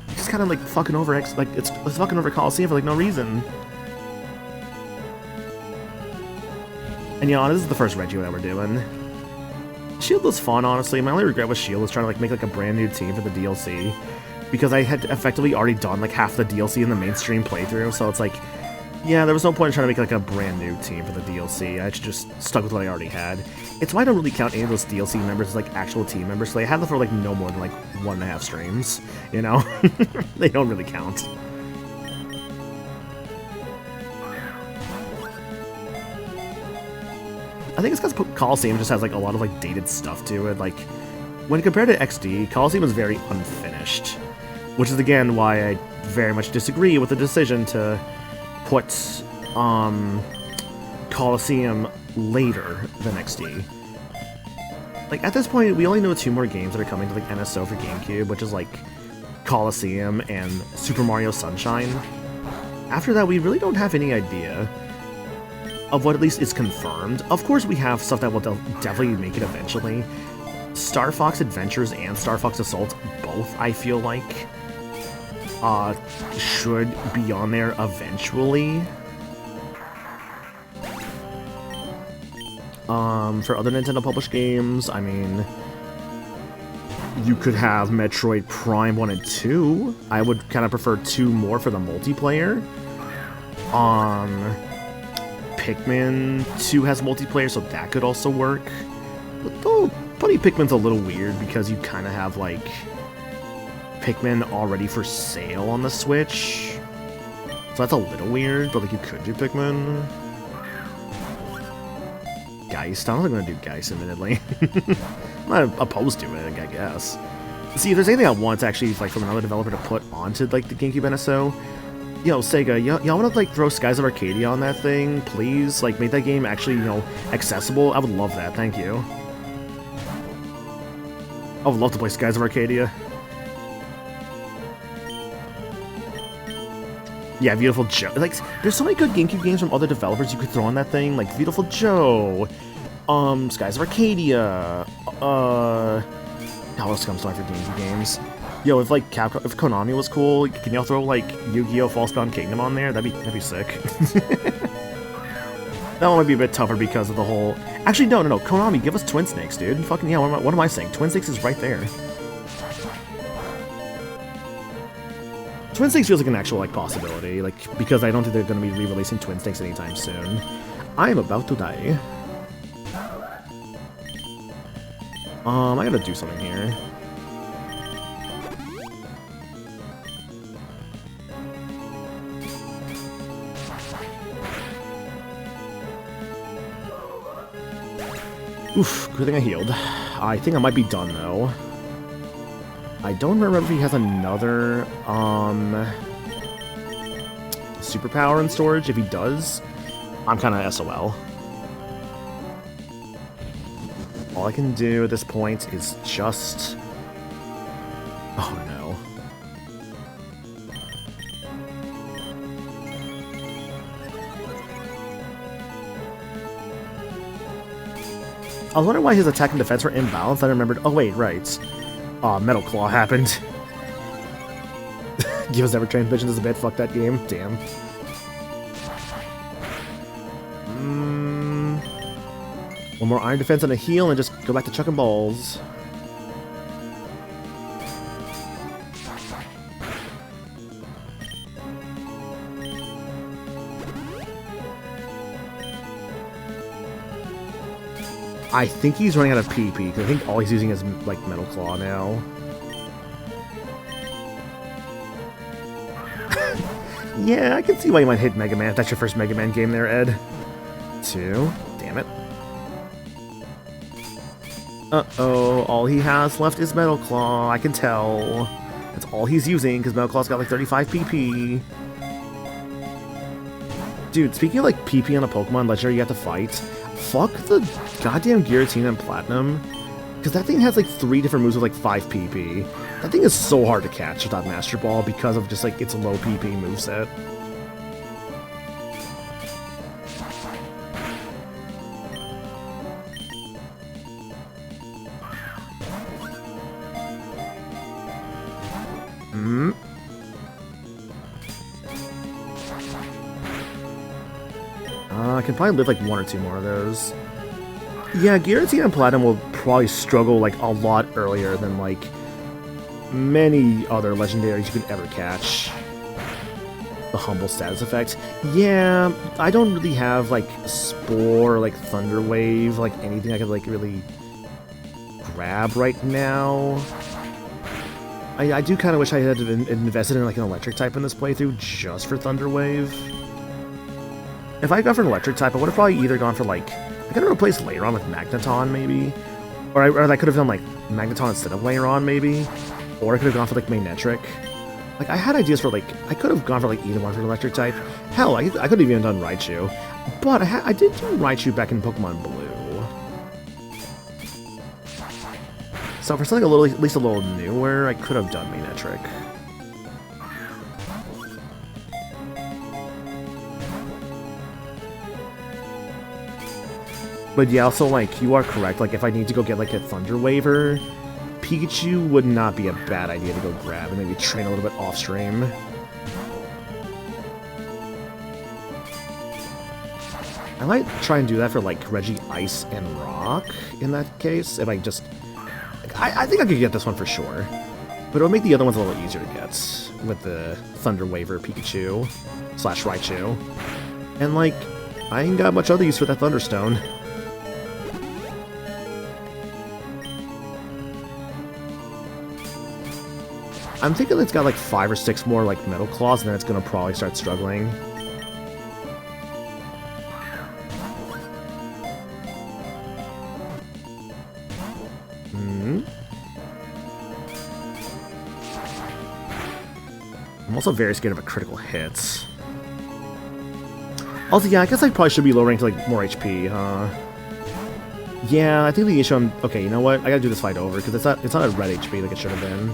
Just kind of, like, fucking over it's fucking over Coliseum for, like, no reason. And, you know, this is the first Reggie that we're doing. Shield was fun, honestly. My only regret with Shield was trying to, like, make, like, a brand new team for the DLC. Because I had effectively already done, like, half the DLC in the mainstream playthrough, so it's like, yeah, there was no point in trying to make, like, a brand new team for the DLC. I just stuck with what I already had. It's why I don't really count any of those DLC members as, like, actual team members. So I had them for, like, no more than, like, 1.5 streams, you know? They don't really count. I think it's because Coliseum just has, like, a lot of, like, dated stuff to it. Like, when compared to XD, Coliseum is very unfinished. Which is, again, why I very much disagree with the decision to put Coliseum later than XD. Like, at this point, we only know 2 more games that are coming to, like, NSO for GameCube, which is, like, Coliseum and Super Mario Sunshine. After that, we really don't have any idea of what at least is confirmed. Of course, we have stuff that will definitely make it eventually. Star Fox Adventures and Star Fox Assault, both, I feel like, should be on there eventually. For other Nintendo published games, I mean, you could have Metroid Prime 1 and 2. I would kind of prefer 2 more for the multiplayer. Pikmin 2 has multiplayer, so that could also work. But though, Buddy Pikmin's a little weird because you kind of have, like, Pikmin already for sale on the Switch. So that's a little weird, but, like, you could do Pikmin. Geist. I don't think I'm gonna do Geist, admittedly. I'm not opposed to it, I guess. See, if there's anything I want actually, like, from another developer to put onto, like, the GameCube NSO, yo, Sega, y'all wanna, like, throw Skies of Arcadia on that thing, please? Like, make that game actually, you know, accessible? I would love that, thank you. I would love to play Skies of Arcadia. Yeah, Beautiful Joe. Like, there's so many good GameCube games from other developers you could throw on that thing, like Beautiful Joe, Skies of Arcadia, what else comes to mind for GameCube games? Yo, if like if Konami was cool, can y'all throw like Yu-Gi-Oh! False-Bound Kingdom on there? That'd be sick. That one might be a bit tougher because of the whole. Actually, no. Konami, give us Twin Snakes, dude. Fucking yeah. What am I saying? Twin Snakes is right there. Twin Snakes feels like an actual, like, possibility, like, because I don't think they're going to be re-releasing Twin Snakes anytime soon. I am about to die. I gotta do something here. Oof, good thing I healed. I think I might be done, though. I don't remember if he has another, superpower in storage. If he does, I'm kind of SOL. All I can do at this point is just... Oh, no. I was wondering why his attack and defense were imbalanced. I remembered... Oh, wait, right. Metal Claw happened. Give us never transmissions as a bit. Fuck that game. Damn. One more iron defense and a heal, and just go back to chucking balls. I think he's running out of PP, because I think all he's using is, like, Metal Claw now. Yeah, I can see why you might hit Mega Man if that's your first Mega Man game there, Ed. 2. Damn it. Uh-oh, all he has left is Metal Claw, I can tell. That's all he's using, because Metal Claw's got, like, 35 PP. Dude, speaking of, like, PP on a Pokemon Legendary you have to fight, fuck the goddamn Giratina and Platinum, because that thing has like 3 different moves with like 5 PP. That thing is so hard to catch without Master Ball because of just like its low PP moveset. I can probably live like 1 or 2 more of those. Yeah, Giratina and Platinum will probably struggle like a lot earlier than like many other legendaries you could ever catch. The humble status effect. Yeah, I don't really have like Spore or like Thunder Wave, like anything I could like really grab right now. I do kind of wish I had invested in like an electric type in this playthrough just for Thunder Wave. If I had gone for an electric type, I would have probably either gone for like, I could have replaced Leiron with Magneton maybe, or I could have done like Magneton instead of Leiron maybe, or I could have gone for like Magnetric. Like, I had ideas for, like, I could have gone for, like, either one for electric type. Hell, I could have even done Raichu. But I did do Raichu back in Pokemon Blue. So for something at least a little newer, I could have done Manectric. But yeah, also, like, you are correct. Like, if I need to go get, like, a Thunder Waver, Pikachu would not be a bad idea to go grab and maybe train a little bit off-stream. I might try and do that for, like, Reggie Ice and Rock in that case, if I just... I think I could get this one for sure. But it would make the other ones a little easier to get with the Thunder Waver Pikachu / Raichu. And, like, I ain't got much other use for that Thunderstone. I'm thinking it's got like 5 or 6 more like Metal Claws, and then it's gonna probably start struggling. I'm also very scared of a critical hit. Also, yeah, I guess I probably should be lowering to like more HP, huh? Yeah, I think the issue okay, you know what? I gotta do this fight over, because it's not a red HP like it should have been.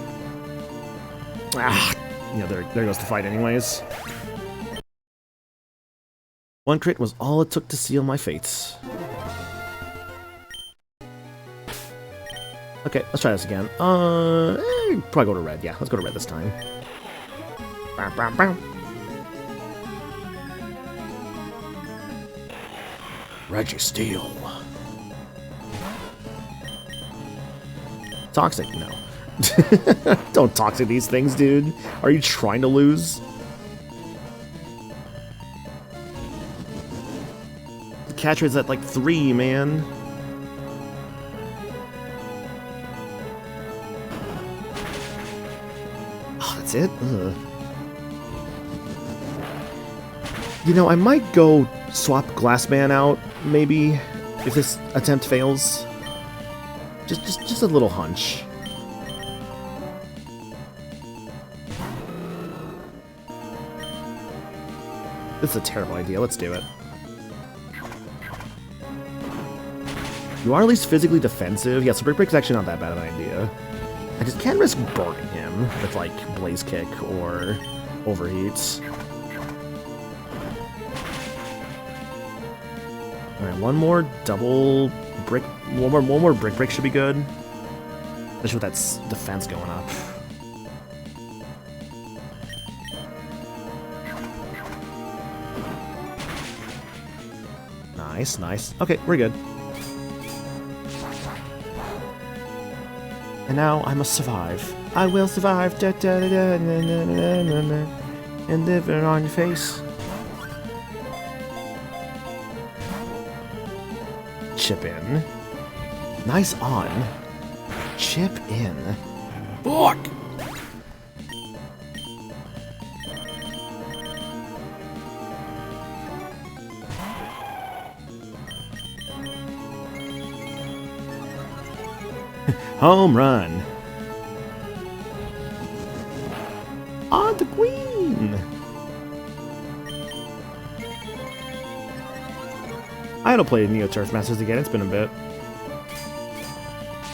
Ah, you know, there goes the fight anyways. One crit was all it took to seal my fates. Okay, let's try this again. Probably go to red. Yeah, let's go to red this time. Bow, bow, bow. Registeel. Toxic? No. Don't toxic these things, dude. Are you trying to lose? The catch rate's at like 3, man. Oh, that's it? Ugh. You know, I might go swap Glassman out, maybe, if this attempt fails. Just a little hunch. This is a terrible idea. Let's do it. You are at least physically defensive. Yeah, so Brick Break's actually not that bad of an idea. I just can't risk burning him with, like, Blaze Kick or Overheats. Alright, one more double brick... One more Brick Break should be good. Especially with that defense going up. Nice, nice. Okay, we're good. And now I must survive. I will survive. Da, da, da, da, na, na, na, na, na, and live it on your face. Chip in. Nice on. Chip in. Fuck! Home run. On the queen. I gotta play Neo Turf Masters again. It's been a bit.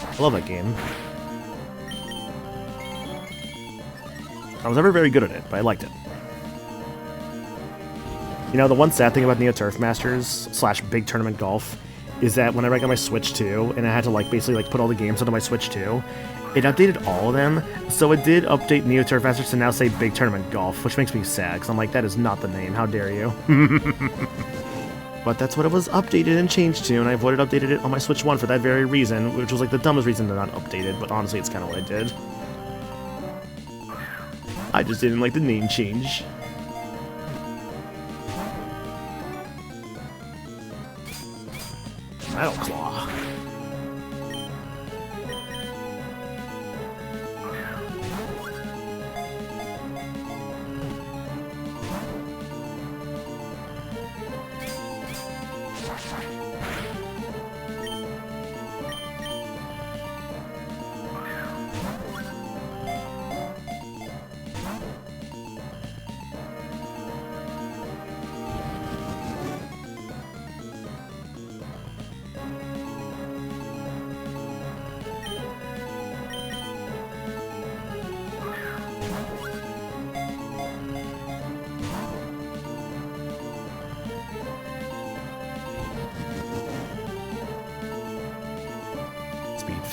I love that game. I was never very good at it, but I liked it. You know, the one sad thing about Neo Turf Masters / Big Tournament Golf is that whenever I got my Switch 2, and I had to like basically like put all the games onto my Switch 2, it updated all of them. So it did update Neo Turf Masters to now say Big Tournament Golf, which makes me sad, because I'm like, that is not the name, how dare you. But that's what it was updated and changed to, and I avoided updated it on my Switch 1 for that very reason, which was like the dumbest reason to not update it, but honestly it's kind of what I did. I just didn't like the name change. Metal Claw.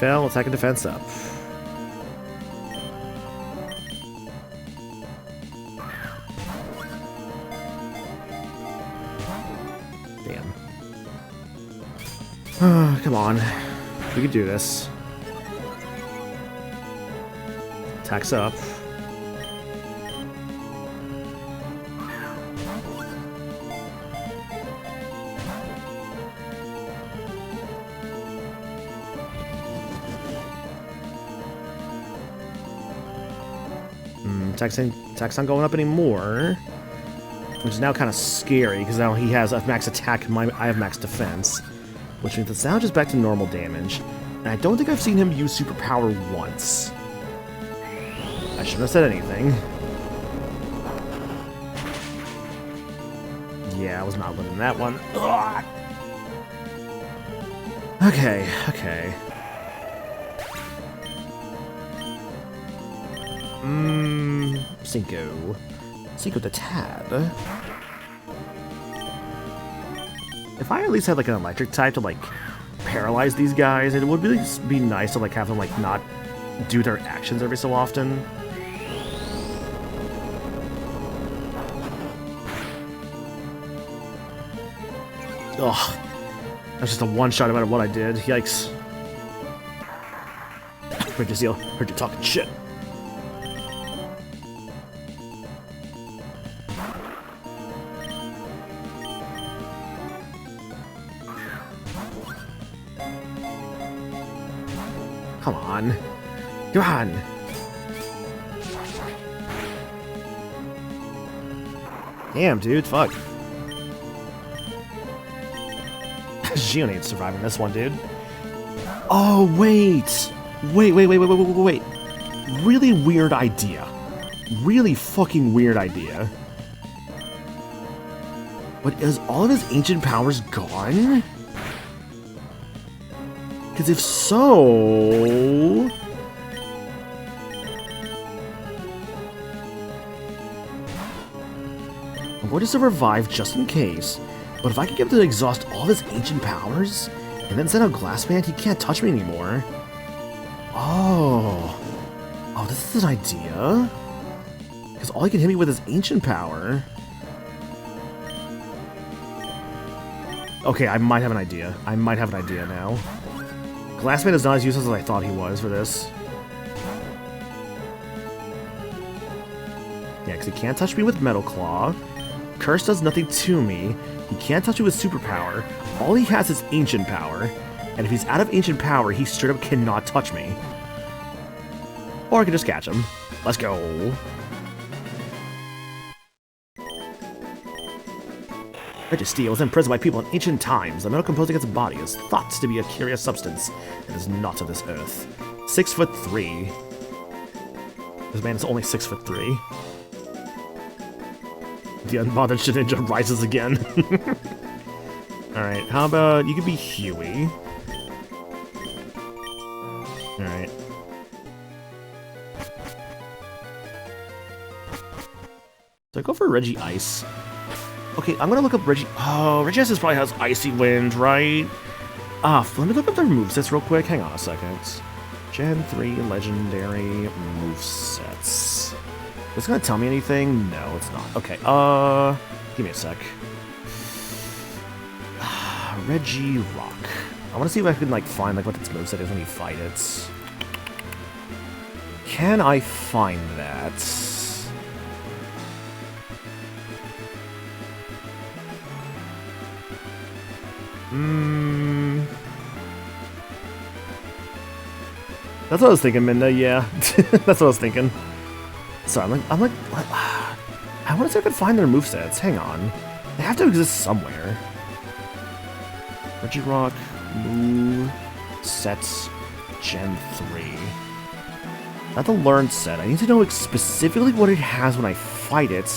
fail, attack and defense up. Damn. Come on. We can do this. Attacks up. Attack's not going up anymore, which is now kind of scary because now he has a max attack and I have max defense, which means it's now just back to normal damage. And I don't think I've seen him use superpower once. I shouldn't have said anything. Yeah, I was not winning that one. Ugh. Okay. Cinco de Tad. If I at least had like an electric type to like paralyze these guys, it would really be nice to like have them like not do their actions every so often. Ugh. That's just a one-shot no matter what I did. Yikes. Heard you talking shit. Come on. Come on. Damn, dude. Fuck. Geo ain't surviving this one, dude. Oh, wait. Wait. Really weird idea. Really fucking weird idea. But is all of his ancient powers gone? Because if so... I'm going to still revive just in case, but if I can get him to exhaust all of his ancient powers, and then send out Glassman, he can't touch me anymore. Oh, this is an idea. Because all he can hit me with is ancient power. Okay, I might have an idea. Now. Glassman is not as useless as I thought he was for this. Yeah, because he can't touch me with Metal Claw. Curse does nothing to me. He can't touch me with Superpower. All he has is Ancient Power. And if he's out of Ancient Power, he straight up cannot touch me. Or I can just catch him. Let's go. Registeel was imprisoned by people in ancient times. The metal composing its body is thought to be a curious substance and is not of this earth. 6'3". This man is only 6'3". The unbothered Shedinja rises again. Alright, how about you could be Huey? Alright. So I go for Reggie Ice. Okay, I'm gonna look up Reggie. Oh, Reggie Ice probably has Icy Wind, right? Let me look up their movesets real quick. Hang on a second. Gen 3 Legendary movesets. Is this gonna tell me anything? No, it's not. Okay, give me a sec. Reggie Rock. I wanna see if I can, like, find, like, what its moveset is when you fight it. Can I find that? That's what I was thinking, Minda, yeah. That's what I was thinking. Sorry, I'm like, what? I want to see if I can find their movesets. Hang on. They have to exist somewhere. Regirock, move, sets, Gen 3. Not the learned set. I need to know specifically what it has when I fight it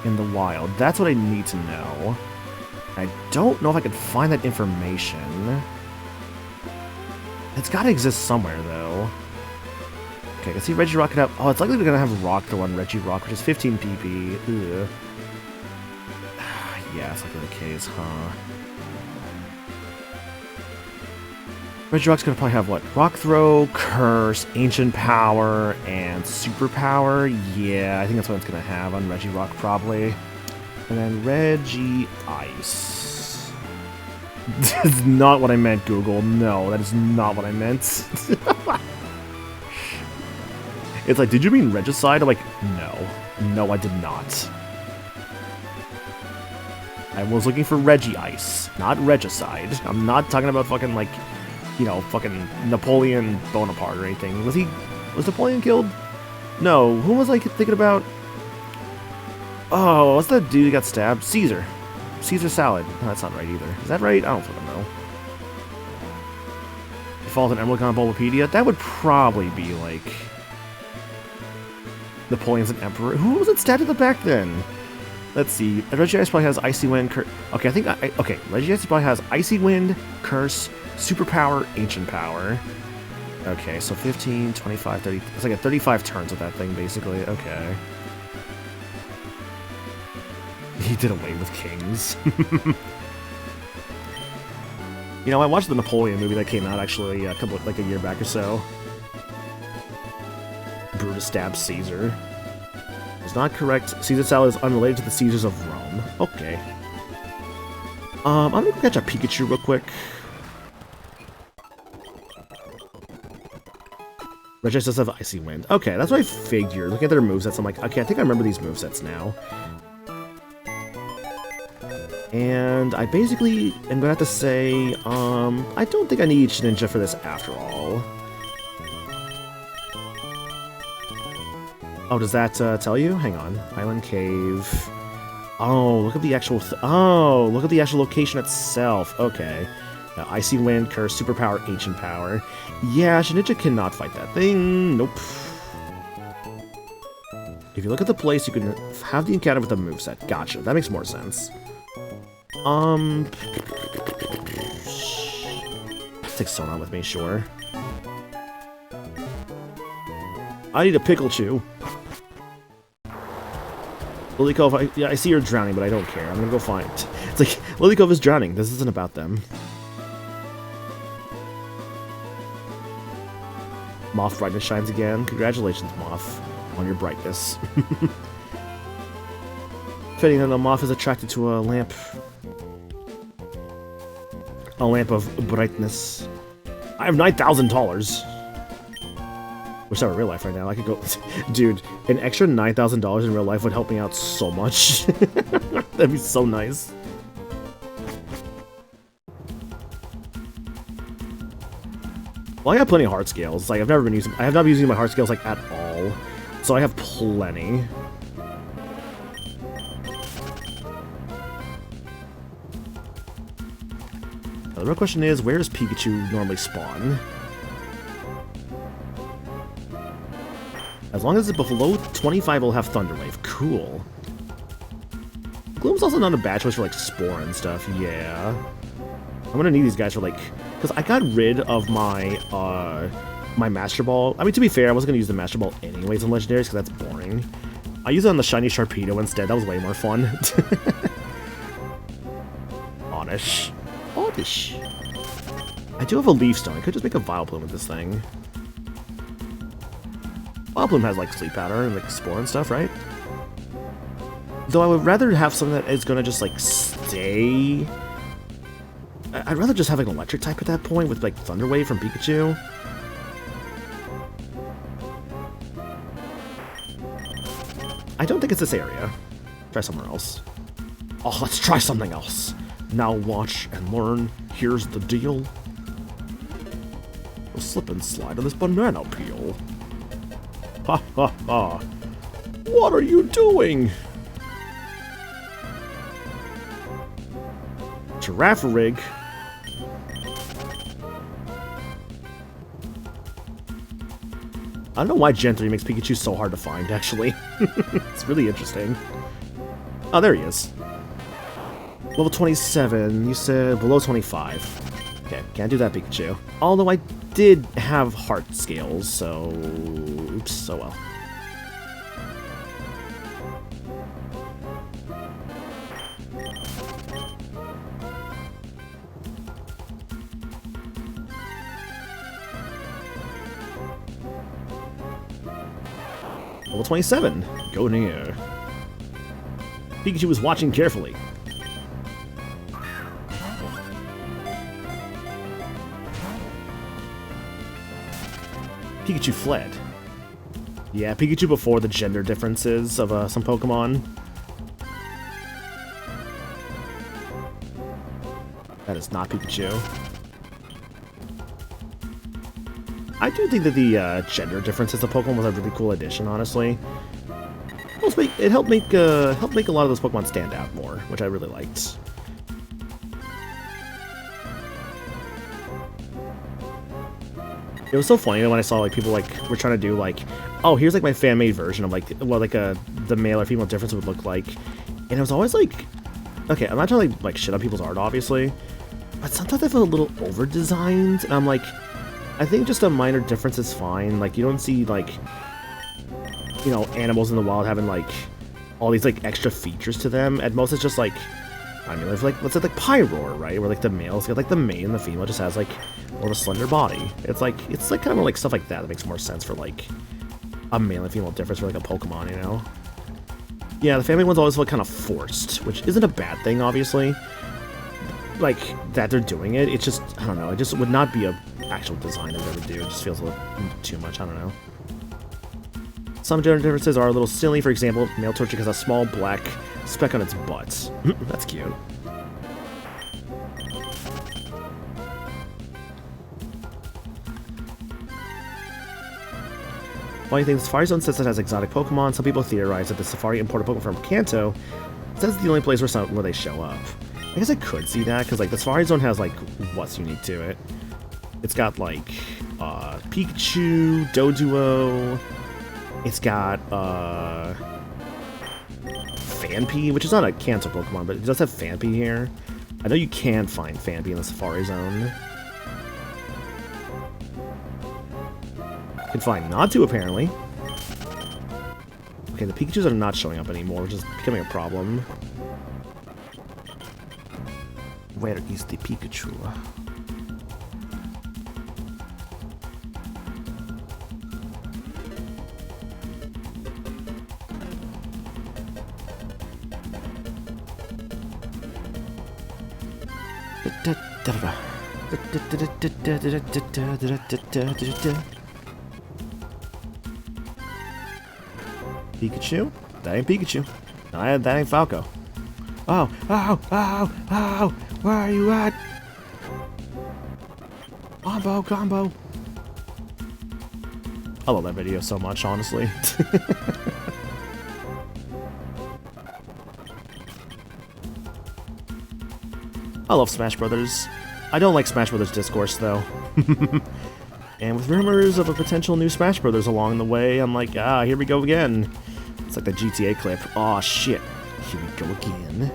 in the wild. That's what I need to know. I don't know if I can find that information. It's gotta exist somewhere, though. Okay, I can see Regirock could have... Oh, it's likely we're gonna have Rock throw on Regirock, which is 15 PP. Ugh. Yeah, that's likely the case, huh? Regirock's gonna probably have what? Rock Throw, Curse, Ancient Power, and Superpower. Yeah, I think that's what it's gonna have on Regirock probably. And then Regi Ice. That is not what I meant, Google. No, that is not what I meant. It's like, did you mean Regicide? I'm like, no. No, I did not. I was looking for Regi Ice, not Regicide. I'm not talking about fucking, like, you know, fucking Napoleon Bonaparte or anything. Was Napoleon killed? No, who was I thinking about? Oh, what's the dude who got stabbed? Caesar. Caesar salad. No, that's not right either. Is that right? I don't fucking know. Default and Emerald on Bulbapedia? That would probably be, like, Napoleon's an emperor. Who was it stabbed in the back then? Let's see. Regice probably has Icy Wind, okay, I think okay, Regice probably has Icy Wind, Curse, Superpower, Ancient Power. Okay, so 15, 25, 30. It's like a 35 turns with that thing, basically. Okay. He did away with kings. You know, I watched the Napoleon movie that came out actually like a year back or so. Brutus stabs Caesar. It's not correct. Caesar salad is unrelated to the Caesars of Rome. Okay. I'm gonna catch a Pikachu real quick. Regis does have Icy Wind. Okay, that's what I figured. Looking at their movesets, I'm like, okay, I think I remember these movesets now. And I basically am gonna have to say, I don't think I need Ninja for this after all. Oh, does that tell you? Hang on. Island Cave. Oh, look at the actual... look at the actual location itself. Okay. Icy Wind, Curse, Superpower, Ancient Power. Yeah, Shinichi cannot fight that thing. Nope. If you look at the place, you can have the encounter with the moveset. Gotcha. That makes more sense. Take Sona with me, sure. I need a Pikachu. Lilycove, yeah, I see you're drowning, but I don't care. I'm gonna go find it. It's like, Lilycove is drowning. This isn't about them. Moth brightness shines again. Congratulations, Moth, on your brightness. Fitting that the Moth is attracted to a lamp. A lamp of brightness. I have $9,000. Wish that were real life right now. I could go... Dude, an extra $9,000 in real life would help me out so much. That'd be so nice. Well, I got plenty of heart scales. Like, I have not been using my heart scales, like, at all. So I have plenty. Now, the real question is, where does Pikachu normally spawn? As long as it's below 25, it'll have Thunder Wave. Cool. Gloom's also not a bad choice for, like, Spore and stuff. Yeah. I'm gonna need these guys for, like... Because I got rid of my, my Master Ball. I mean, to be fair, I wasn't gonna use the Master Ball anyways in Legendaries, because that's boring. I used it on the Shiny Sharpedo instead. That was way more fun. Oddish. Oddish. I do have a Leaf Stone. I could just make a Vileplume with this thing. Vileplume has, like, Sleep Powder and, like, Spore and stuff, right? Though I would rather have something that is gonna just, like, stay... I'd rather just have, like, an Electric type at that point with, like, Thunder Wave from Pikachu. I don't think it's this area. Try somewhere else. Oh, let's try something else. Now watch and learn. Here's the deal. We'll slip and slide on this banana peel. Ha ha ha. What are you doing? Girafarig. I don't know why Gen 3 makes Pikachu so hard to find, actually. It's really interesting. Oh, there he is. Level 27, you said below 25. Okay, can't do that, Pikachu. Although I did have heart scales, so... Oops, so well. Level 27. Go near. Pikachu was watching carefully. Pikachu fled. Yeah, Pikachu before the gender differences of some Pokemon. That is not Pikachu. I do think that the gender differences of Pokemon was a really cool addition, honestly. It helped make a lot of those Pokemon stand out more, which I really liked. It was so funny when I saw like people like were trying to do like, oh, here's like my fan-made version of like what like the male or female difference would look like, and it was always like, okay, I'm not trying to like shit on people's art, obviously, but sometimes I feel a little over-designed, and I'm like, I think just a minor difference is fine. Like you don't see like, you know, animals in the wild having like all these like extra features to them. At most, it's just like, I mean, like let's say like Pyroar, right? Where like the male's got like the mane, and the female just has like more of a slender body. It's like kind of like stuff like that makes more sense for like a male and female difference for like a Pokemon, you know? Yeah, the family ones always look kind of forced, which isn't a bad thing, obviously. Like that they're doing it. It's just, I don't know. It just would not be a actual design I would ever do. It just feels a little too much. I don't know. Some gender differences are a little silly. For example, male Torchic has a small black speck on its butt. That's cute. Funny thing, the Safari Zone says it has exotic Pokemon. Some people theorize that the Safari imported Pokemon from Kanto says it's the only place where they show up. I guess I could see that, because like the Safari Zone has like what's unique to it. It's got like Pikachu, Doduo. It's got Phanpy, which is not a Kanto Pokemon, but it does have Phanpy here. I know you can find Phanpy in the Safari Zone. You can find Natu, apparently. Okay, the Pikachus are not showing up anymore, which is becoming a problem. Where is the Pikachu? Pikachu? That ain't Pikachu. No, that ain't Falco. Oh, oh, oh, oh, where are you at? Combo. I love that video so much, honestly. I love Smash Brothers. I don't like Smash Brothers discourse, though. And with rumors of a potential new Smash Brothers along the way, I'm like, here we go again. It's like the GTA clip. Aw, shit. Here we go again.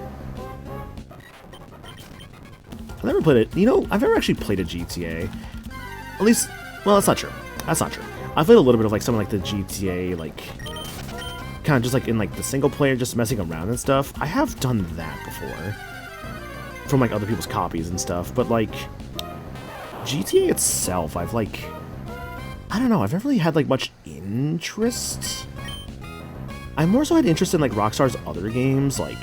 I've never played it. You know, I've never actually played a GTA. At least, well, that's not true. That's not true. I've played a little bit of like something like the GTA, like, kind of just like in like the single player, just messing around and stuff. I have done that before. From like other people's copies and stuff, but like GTA itself, I've like, I don't know, I've never really had like much interest. I more so had interest in like Rockstar's other games, like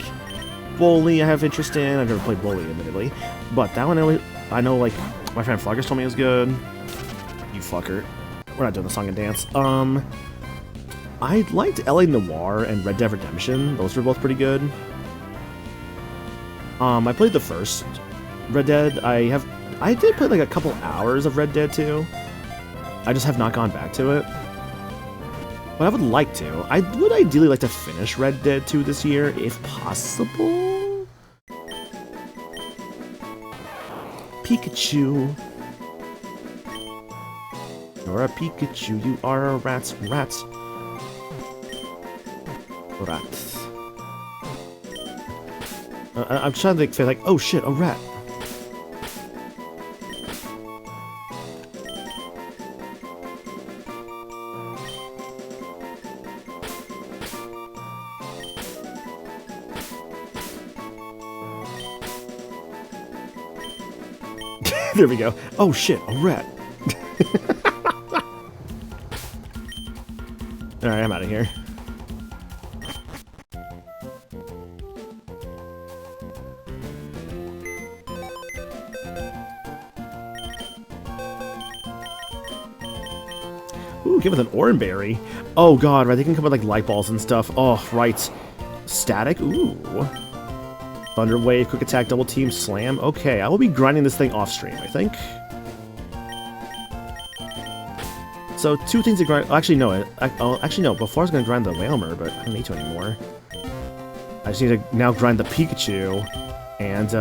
Bully I have interest in. I've never played Bully, admittedly, but that one I know like my friend Floggers told me it was good. You fucker. We're not doing the song and dance. I liked LA Noire and Red Dead Redemption. Those were both pretty good. I played the first Red Dead. I did play like a couple hours of Red Dead 2. I just have not gone back to it. But I would like to. I would ideally like to finish Red Dead 2 this year, if possible. Pikachu. You're a Pikachu, you are a rat. Rat. I'm trying to think, like, oh shit, a rat. There we go. Oh shit, a rat. Alright, I'm out of here. came with an Oranberry. Oh god, right, they can come with like light balls and stuff. Oh, right. Static? Ooh. Thunder Wave, Quick Attack, Double Team, Slam. Okay, I will be grinding this thing off stream, I think. So, 2 things to grind. Actually, no. Actually, no. Before I was going to grind the Wailmer, but I don't need to anymore. I just need to now grind the Pikachu and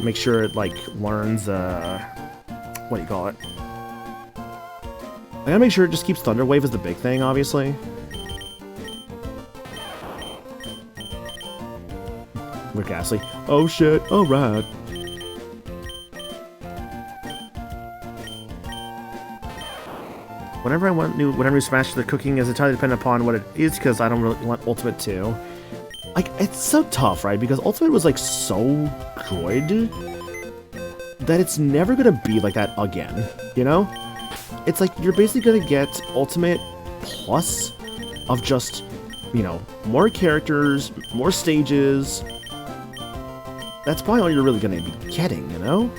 make sure it, like, learns, what do you call it? I gotta make sure it just keeps Thunder Wave as the big thing, obviously. We're ghastly. Oh shit, alright. Whenever you smash the cooking is entirely dependent upon what it is, because I don't really want Ultimate 2. Like, it's so tough, right? Because Ultimate was, like, so good that it's never gonna be like that again, you know? It's like, you're basically gonna get Ultimate plus of just, you know, more characters, more stages. That's probably all you're really gonna be getting, you know?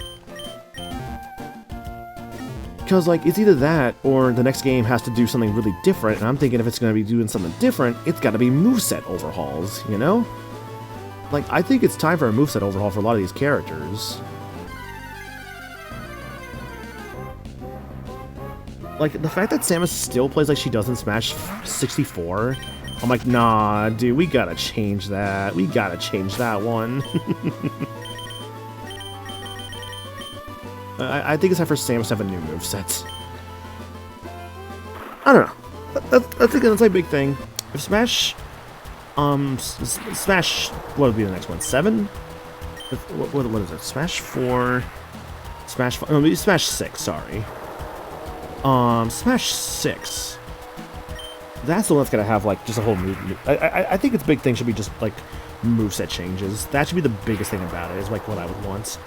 Because, like, it's either that, or the next game has to do something really different, and I'm thinking if it's gonna be doing something different, it's gotta be moveset overhauls, you know? Like, I think it's time for a moveset overhaul for a lot of these characters. Like, the fact that Samus still plays like she does in Smash 64, I'm like, nah, dude, we gotta change that. We gotta change that one. I think it's time for Samus to have a new moveset. I don't know. That's a big thing. If Smash, Smash, what would be the next one? 7? What is it? Smash 4, Smash 5, no, maybe Smash 6, sorry. Smash 6. That's the one that's gonna have, like, just a whole move. I think its big thing should be just, like, moveset changes. That should be the biggest thing about it, is, like, what I would want.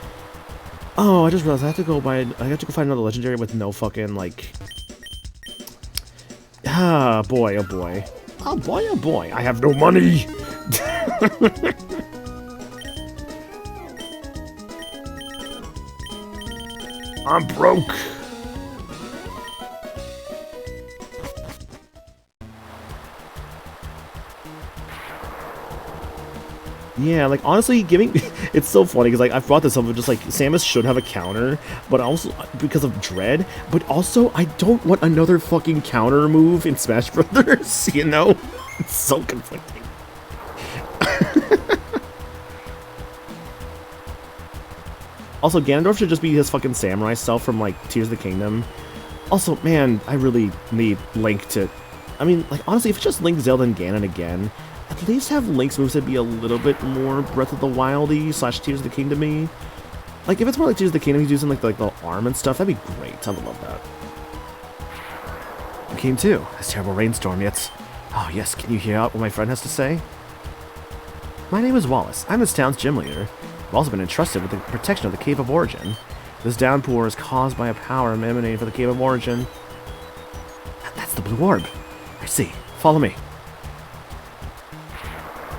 Oh, I just realized I have to go find another legendary with no fucking, like... Ah, boy, oh boy. Oh boy, oh boy. I have no money! I'm broke! Yeah, like, honestly, it's so funny, because, like, I've brought this up, just, like, Samus should have a counter, but also, because of Dread, but also, I don't want another fucking counter move in Smash Brothers, you know? It's so conflicting. Also, Ganondorf should just be his fucking samurai self from, like, Tears of the Kingdom. Also, man, I really need Link to... I mean, like, honestly, if it's just Link, Zelda, and Ganon again... At least have Link's moveset be a little bit more Breath of the Wild-y / Tears of the Kingdom-y. Like, if it's more like Tears of the Kingdom, he's using, like the arm and stuff, that'd be great. I would love that. You came too. This terrible rainstorm, yet... Oh, yes, can you hear out what my friend has to say? My name is Wallace. I'm this town's gym leader. I've also been entrusted with the protection of the Cave of Origin. This downpour is caused by a power emanating from the Cave of Origin. That's the blue orb. I see. Follow me.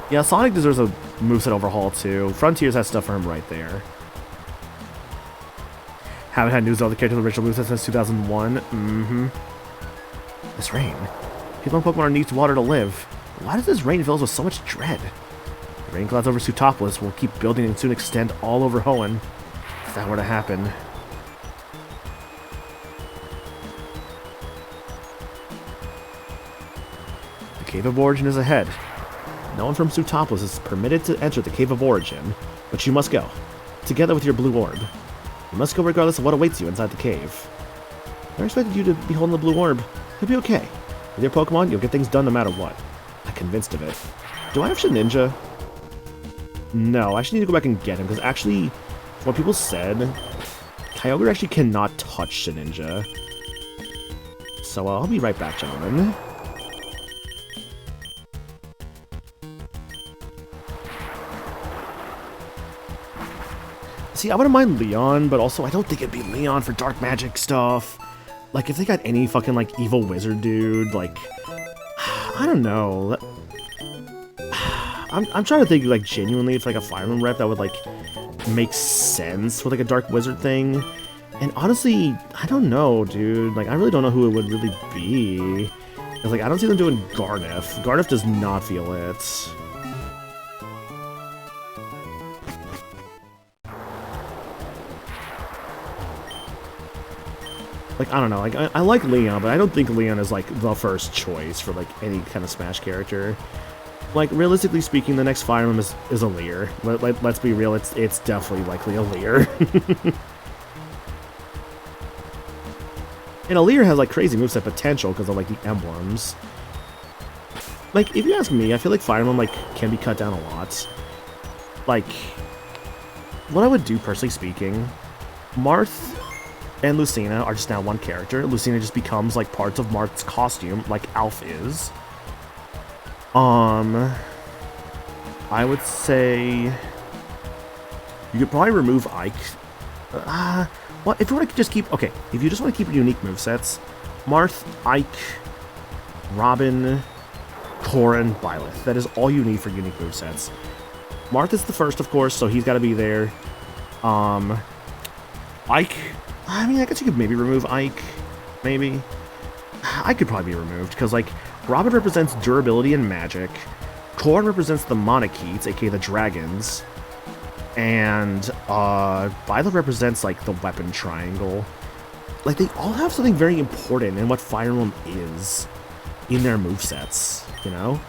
Yeah, Sonic deserves a moveset overhaul too. Frontiers has stuff for him right there. Haven't had news of the character's original moveset since 2001. Mm-hmm. This rain. People in Pokemon need water to live. Why does this rain fill us with so much dread? The rain clouds over Sootopolis will keep building and soon extend all over Hoenn. If that were to happen. The Cave of Origin is ahead. No one from Sootopolis is permitted to enter the Cave of Origin, but you must go, together with your blue orb. You must go regardless of what awaits you inside the cave. I expected you to be holding the blue orb. You'll be okay. With your Pokemon, you'll get things done no matter what. I'm convinced of it. Do I have Shedinja? No, I actually need to go back and get him, because actually, what people said, Kyogre actually cannot touch Shedinja. So I'll be right back, gentlemen. See, I wouldn't mind Leon, but also I don't think it'd be Leon for dark magic stuff. Like, if they got any fucking, like, evil wizard dude, like... I don't know. I'm trying to think, like, genuinely, if, like, a Fire Emblem rep that would, like, make sense with, like, a dark wizard thing. And honestly, I don't know, dude. Like, I really don't know who it would really be. It's like, I don't see them doing Garneth. Garneth does not feel it. Like, I don't know, like, I like Leon, but I don't think Leon is, like, the first choice for, like, any kind of Smash character. Like, realistically speaking, the next Fire Emblem is a Leer. Let's be real, it's definitely likely a Leer. And a Leer has, like, crazy moveset potential because of, like, the emblems. Like, if you ask me, I feel like Fire Emblem, like, can be cut down a lot. Like, what I would do, personally speaking, Marth and Lucina are just now one character. Lucina just becomes, like, parts of Marth's costume, like Alf is. I would say you could probably remove Ike. Well, if you want to just keep... Okay, if you just want to keep unique movesets, Marth, Ike, Robin, Corrin, Byleth. That is all you need for unique movesets. Marth is the first, of course, so he's got to be there. Ike... I mean, I guess you could maybe remove Ike. Maybe. Ike could probably be removed, because, like, Robin represents durability and magic. Corrin represents the Monarchies, aka the dragons. And, Byleth represents, like, the weapon triangle. Like, they all have something very important in what Fire Emblem is in their movesets, you know?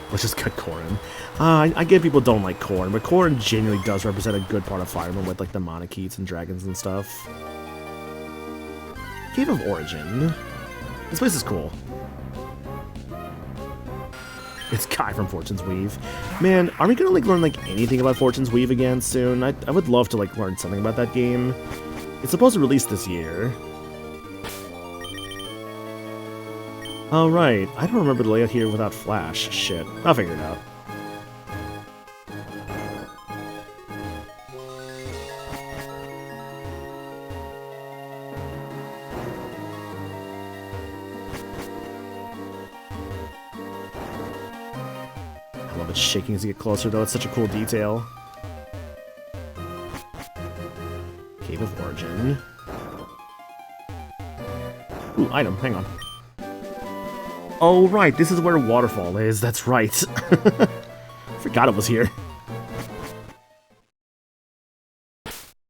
Let's just cut Corrin. I get people don't like Corrin, but Corrin genuinely does represent a good part of Fire Emblem with, like, the Monarchies and dragons and stuff. Cave of Origin. This place is cool. It's Kai from Fortune's Weave. Man, are we gonna, like, learn, like, anything about Fortune's Weave again soon? I would love to, like, learn something about that game. It's supposed to release this year. Oh, right. I don't remember the layout here without Flash. Shit. I'll figure it out. I love it shaking as you get closer, though. It's such a cool detail. Cave of Origin. Ooh, item. Hang on. Oh, right, this is where Waterfall is, that's right. Forgot it was here.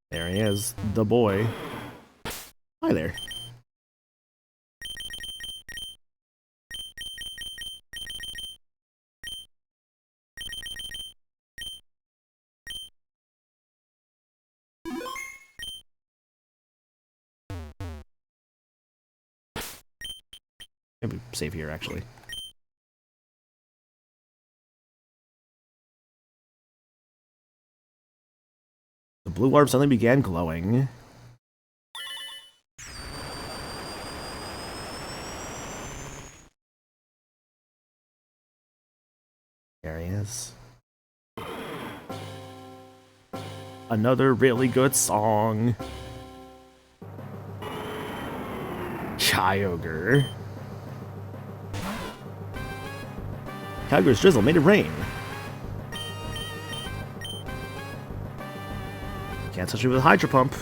There he is, the boy. Hi there. Maybe save here, actually. The blue orb suddenly began glowing. There he is. Another really good song. Kyogre. Kyogre's drizzle made it rain. Can't touch me with a Hydro Pump.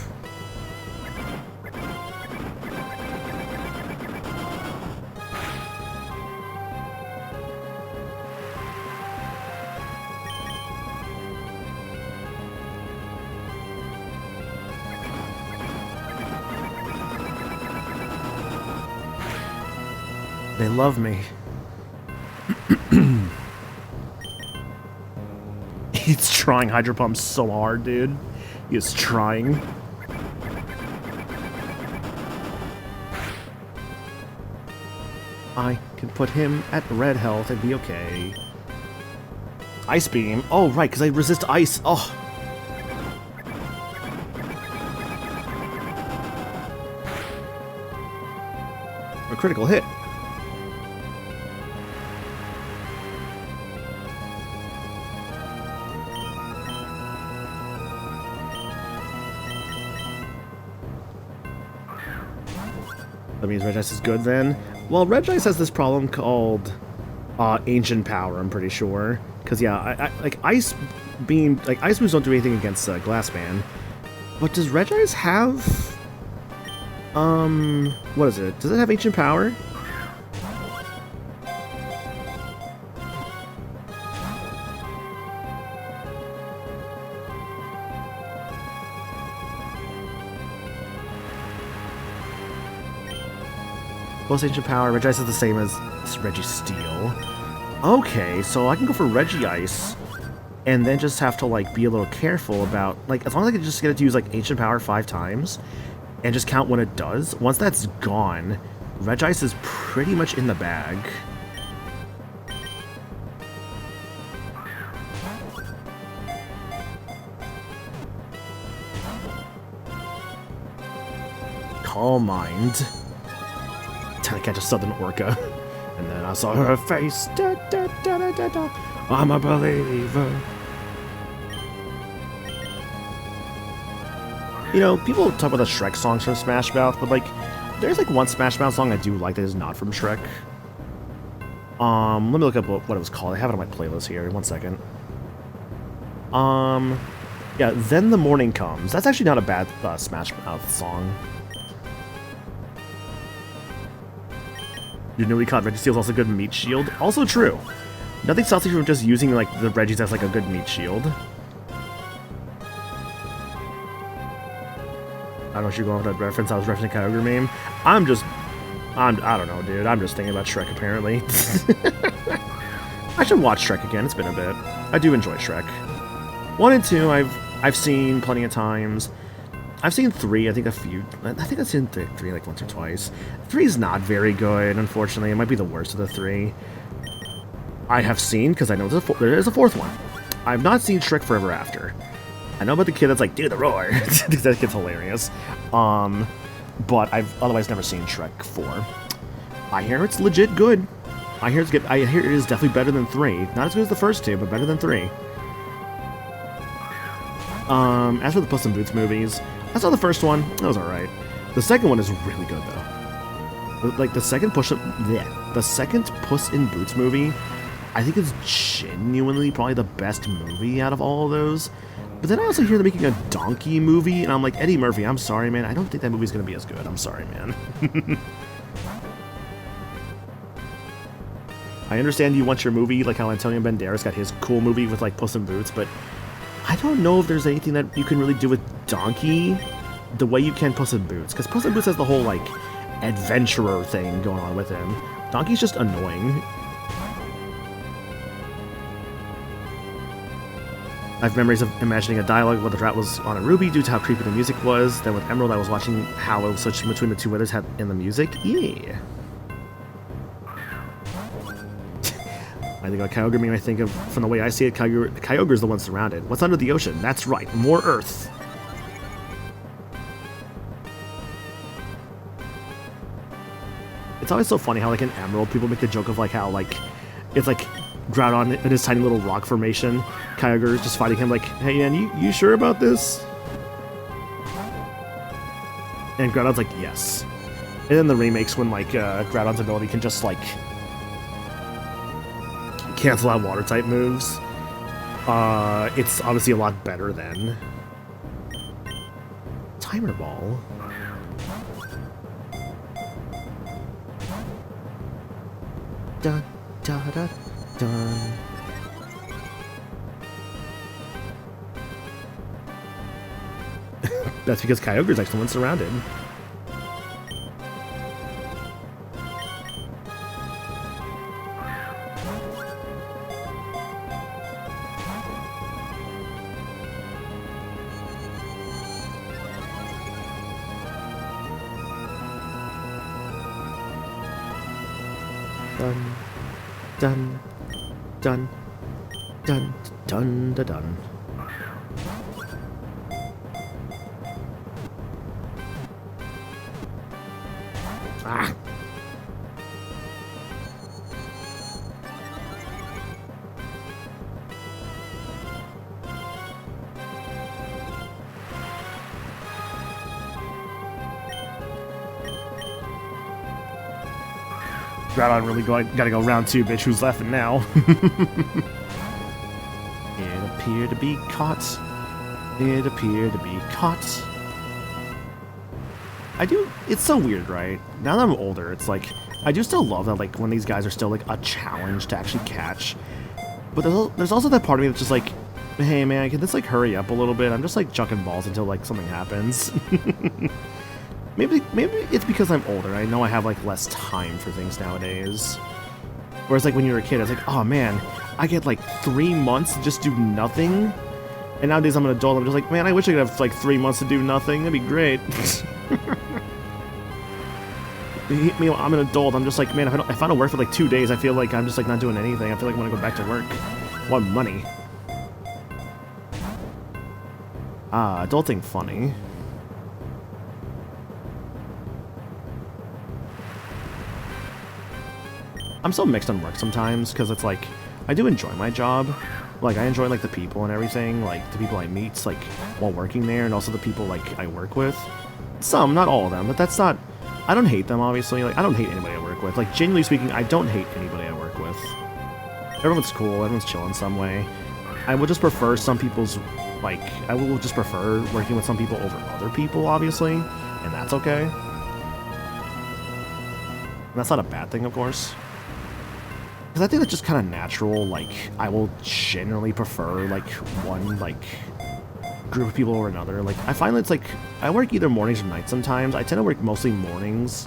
They love me. He's trying Hydro Pump so hard, dude. He is trying. I can put him at red health and be okay. Ice Beam. Oh, right, because I resist ice. Oh. A critical hit. That means Regice is good then. Well, Regice has this problem called Ancient Power, I'm pretty sure. Because, yeah, like Ice Beam, like Ice moves don't do anything against Glassman. But does Regice have What is it? Does it have ancient power? Plus ancient power. Regice is the same as Registeel. Okay, so I can go for Regice, and then just have to like be a little careful about like as long as I can just get it to use like ancient power 5 times, and just count when it does. Once that's gone, Regice is pretty much in the bag. Calm Mind. I catch a southern orca. And then I saw her face. Da, da, da, da, da, da. I'm a believer. You know, people talk about the Shrek songs from Smash Mouth, but like, there's like one Smash Mouth song I do like that is not from Shrek. Let me look up what it was called. I have it on my playlist here. 1 second. Yeah, Then the Morning Comes. That's actually not a bad Smash Mouth song. Your newly caught Registeel is also a good meat shield. Also true. Nothing stops you from just using like the Regis as like a good meat shield. I don't know if you're going with that reference. I was referencing Kyogre meme. I don't know, dude. I'm just thinking about Shrek apparently. I should watch Shrek again. It's been a bit. I do enjoy Shrek. 1 and 2 I've seen plenty of times. I've seen 3, I think a few. I think I've seen 3 like once or twice. 3 is not very good, unfortunately. It might be the worst of the 3. I have seen, because I know there is a 4th one. I've not seen Shrek Forever After. I know about the kid that's like, do the roar. That kid's hilarious. But I've otherwise never seen Shrek 4. I hear it's legit good. I hear it's good. I hear it is definitely better than 3. Not as good as the first 2, but better than 3. As for the Puss in Boots movies, I saw the first one. That was alright. The second one is really good, though. Like, the second Puss in Boots movie, I think is genuinely probably the best movie out of all of those. But then I also hear they're making a Donkey movie, and I'm like, Eddie Murphy, I'm sorry, man. I don't think that movie's going to be as good. I'm sorry, man. I understand you want your movie, like how Antonio Banderas got his cool movie with, like, Puss in Boots, but I don't know if there's anything that you can really do with Donkey the way you can Puss in Boots. Because Puss in Boots has the whole, like, adventurer thing going on with him. Donkey's just annoying. I have memories of imagining a dialogue where the drought was on a Ruby due to how creepy the music was. Then with Emerald, I was watching how it was switching between the two weathers had in the music. Yeah. I think about Kyogre meme, I think of, from the way I see it, Kyogre's the one surrounded. What's under the ocean? That's right, more Earth. It's always so funny how, like, in Emerald, people make the joke of, like, how, like, it's, like, Groudon in his tiny little rock formation. Kyogre is just fighting him, like, hey, man, you sure about this? And Groudon's like, yes. And then the remakes when, like, Groudon's ability can just, like, cancel out water-type moves. It's obviously a lot better than Timer Ball. Dun, da, da, dun. That's because Kyogre's like the one surrounded. Dun, dun, dun, dun, dun, dun, dun. Ah! Groudon really gotta go round 2, bitch. Who's laughing now? It appeared to be caught. It appeared to be caught. I do, it's so weird, right? Now that I'm older, it's like, I do still love that, like, when these guys are still, like, a challenge to actually catch. But there's also that part of me that's just like, hey man, can this, like, hurry up a little bit? I'm just, like, chucking balls until, like, something happens. Maybe it's because I'm older. I know I have, like, less time for things nowadays. Whereas, like, when you were a kid, I was like, oh man, I get, like, 3 months to just do nothing? And nowadays I'm an adult, I'm just like, man, I wish I could have, like, 3 months to do nothing. That'd be great. Meanwhile, I'm an adult, if I don't work for, like, 2 days, I feel like I'm just, like, not doing anything. I feel like I want to go back to work. I want money. Adulting funny. I'm so mixed on work sometimes, because it's like, I do enjoy my job. Like, I enjoy, like, the people and everything, like, the people I meet, like, while working there, and also the people, like, I work with. Some, not all of them, but that's not... I don't hate them, obviously. Like, I don't hate anybody I work with. Like, genuinely speaking, I don't hate anybody I work with. Everyone's cool, everyone's chill in some way. I would just prefer some people's... Like, I will just prefer working with some people over other people, obviously, and that's okay. And that's not a bad thing, of course. Because I think that's just kind of natural, like, I will generally prefer, like, one, like, group of people over another. Like, I find that it's, like, I work either mornings or nights sometimes. I tend to work mostly mornings.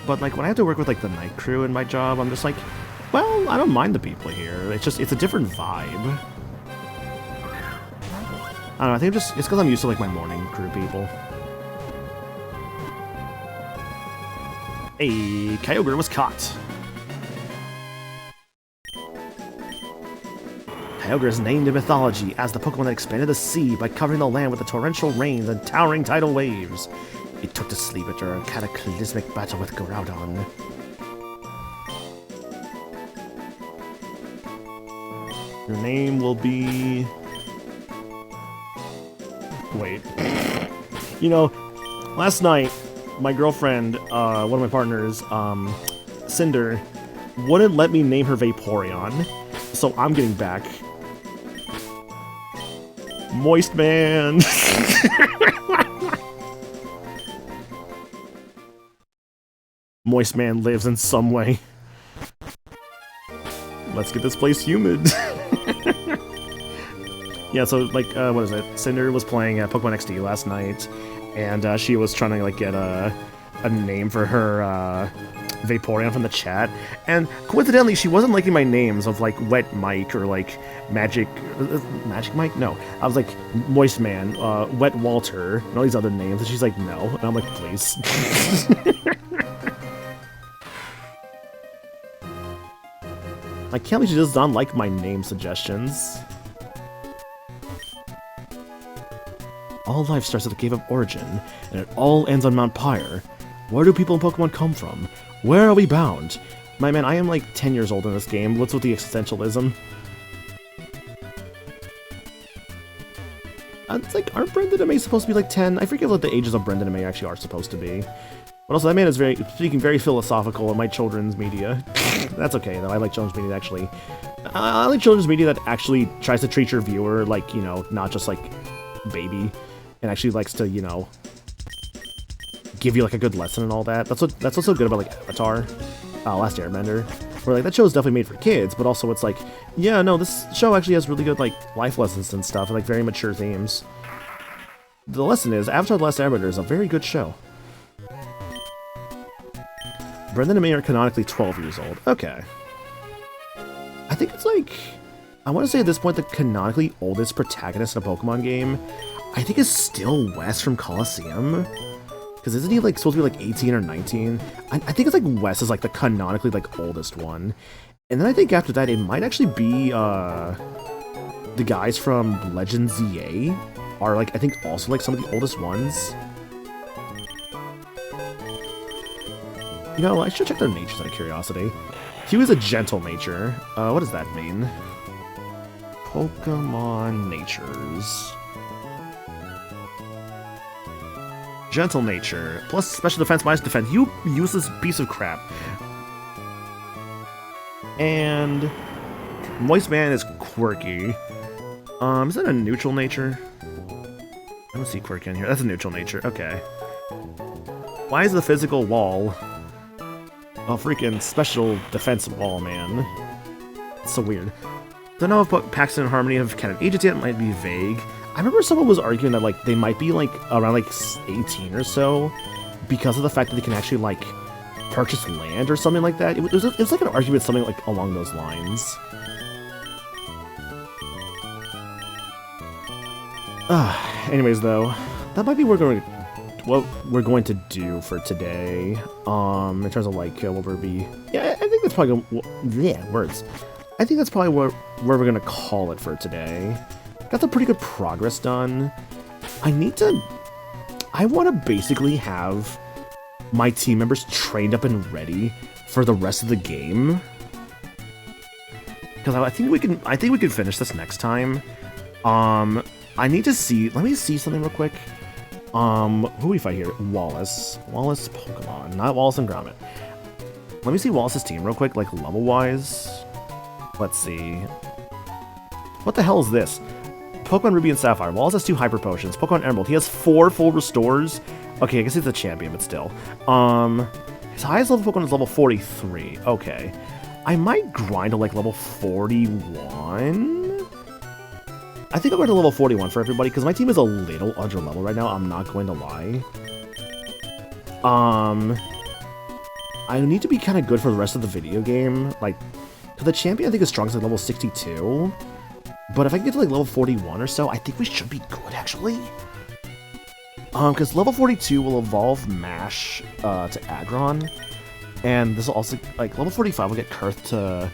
But, like, when I have to work with, like, the night crew in my job, I'm just like, well, I don't mind the people here. It's just, it's a different vibe. I don't know, I think it's because I'm used to, like, my morning crew people. Hey, Kyogre was caught. Kyogre is named in mythology as the Pokemon that expanded the sea by covering the land with the torrential rains and towering tidal waves. It took to sleep after a cataclysmic battle with Groudon. Your name will be... Wait. You know, last night, my girlfriend, one of my partners, Cinder, wouldn't let me name her Vaporeon, so I'm getting back. Moist Man! Moist Man lives in some way. Let's get this place humid. Yeah, so, like, what is it? Cinder was playing Pokemon XD last night, and she was trying to, like, get a name for her Vaporeon from the chat, and coincidentally, she wasn't liking my names of, like, Wet Mike or, like, Magic Mike? No. I was like, Moist Man, Wet Walter, and all these other names, and she's like, no. And I'm like, please. I can't believe she does not like my name suggestions. All life starts at the Cave of Origin, and it all ends on Mount Pyre. Where do people in Pokemon come from? Where are we bound? My man, I am like 10 years old in this game. What's with the existentialism? It's like, aren't Brendan and May supposed to be like 10? I forget what the ages of Brendan and May actually are supposed to be. But also, that man is speaking very philosophical in my children's media. That's okay, though. I like children's media that actually... I like children's media that actually tries to treat your viewer like, you know, not just like baby, and actually likes to, you know, give you like a good lesson and all that. That's what's so good about like Avatar, Last Airbender, where like that show is definitely made for kids, but also it's like, yeah, no, this show actually has really good like life lessons and stuff, and like very mature themes. The lesson is, Avatar: The Last Airbender is a very good show. Brendan and May are canonically 12 years old. Okay. I think it's like, I want to say at this point the canonically oldest protagonist in a Pokemon game, I think is still Wes from Colosseum. Because isn't he like supposed to be like 18 or 19? I think it's like Wes is like the canonically like oldest one. And then I think after that it might actually be the guys from Legend ZA are like, I think also like some of the oldest ones. You know, I should check their natures out of curiosity. He was a gentle nature. What does that mean? Pokemon natures. Gentle nature. Plus special defense, minus defense. You useless piece of crap. And Moist Man is quirky. Is that a neutral nature? I don't see quirky in here. That's a neutral nature. Okay. Why is the physical wall a freaking special defense wall, man? It's so weird. Don't know if Paxton and Harmony have kind of aged yet. It might be vague. I remember someone was arguing that like they might be like around like 18 or so because of the fact that they can actually like purchase land or something like that. It was like an argument, something like along those lines. Anyways, though, that might be what we're going to do for today. In terms of like what we'll be. Yeah, I think that's probably words. I think that's probably where we're gonna call it for today. Got some pretty good progress done. I want to basically have my team members trained up and ready for the rest of the game. Because I think we can finish this next time. I need to see. Let me see something real quick. Who do we fight here? Wallace Pokemon, not Wallace and Gromit. Let me see Wallace's team real quick, like level wise. Let's see. What the hell is this? Pokemon Ruby and Sapphire. Wallace has 2 Hyper Potions. Pokemon Emerald. He has 4 full restores. Okay, I guess he's a champion, but still. His highest level Pokemon is level 43. Okay. I might grind to like level 41. I think I'll go to level 41 for everybody, because my team is a little under level right now. I'm not going to lie. I need to be kind of good for the rest of the video game. Like, the champion I think is strongest at level 62. But if I can get to like level 41 or so, I think we should be good, actually. Because level 42 will evolve Mash to Aggron. And this will also, like, level 45 will get Kurth to...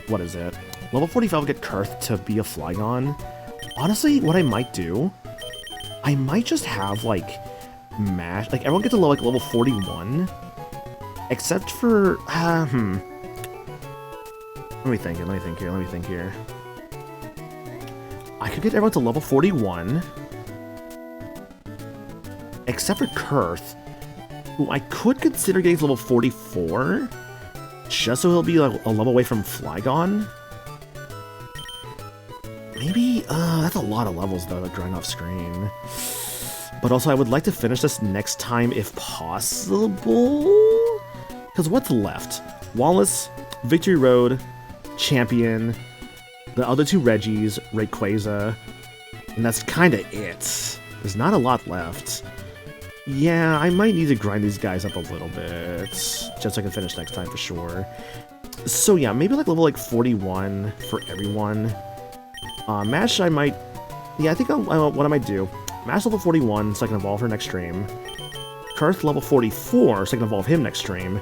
What is it? Level 45 will get Kurth to be a Flygon. Honestly, what I might do... I might just have, like, Mash... Like, everyone gets to level 41. Except for... Let me think here. I could get everyone to level 41. Except for Kurth, who I could consider getting to level 44. Just so he'll be like, a level away from Flygon. Maybe, that's a lot of levels though, like drawing off screen. But also I would like to finish this next time if possible. Because what's left? Wallace, Victory Road, Champion, the other 2 Reggies, Rayquaza, and that's kind of it. There's not a lot left. Yeah, I might need to grind these guys up a little bit, just so I can finish next time for sure. So yeah, maybe like level 41 for everyone. Mash, I might... Yeah, I think what I might do. Mash level 41 so I can evolve her next stream. Kurth level 44 so I can evolve him next stream.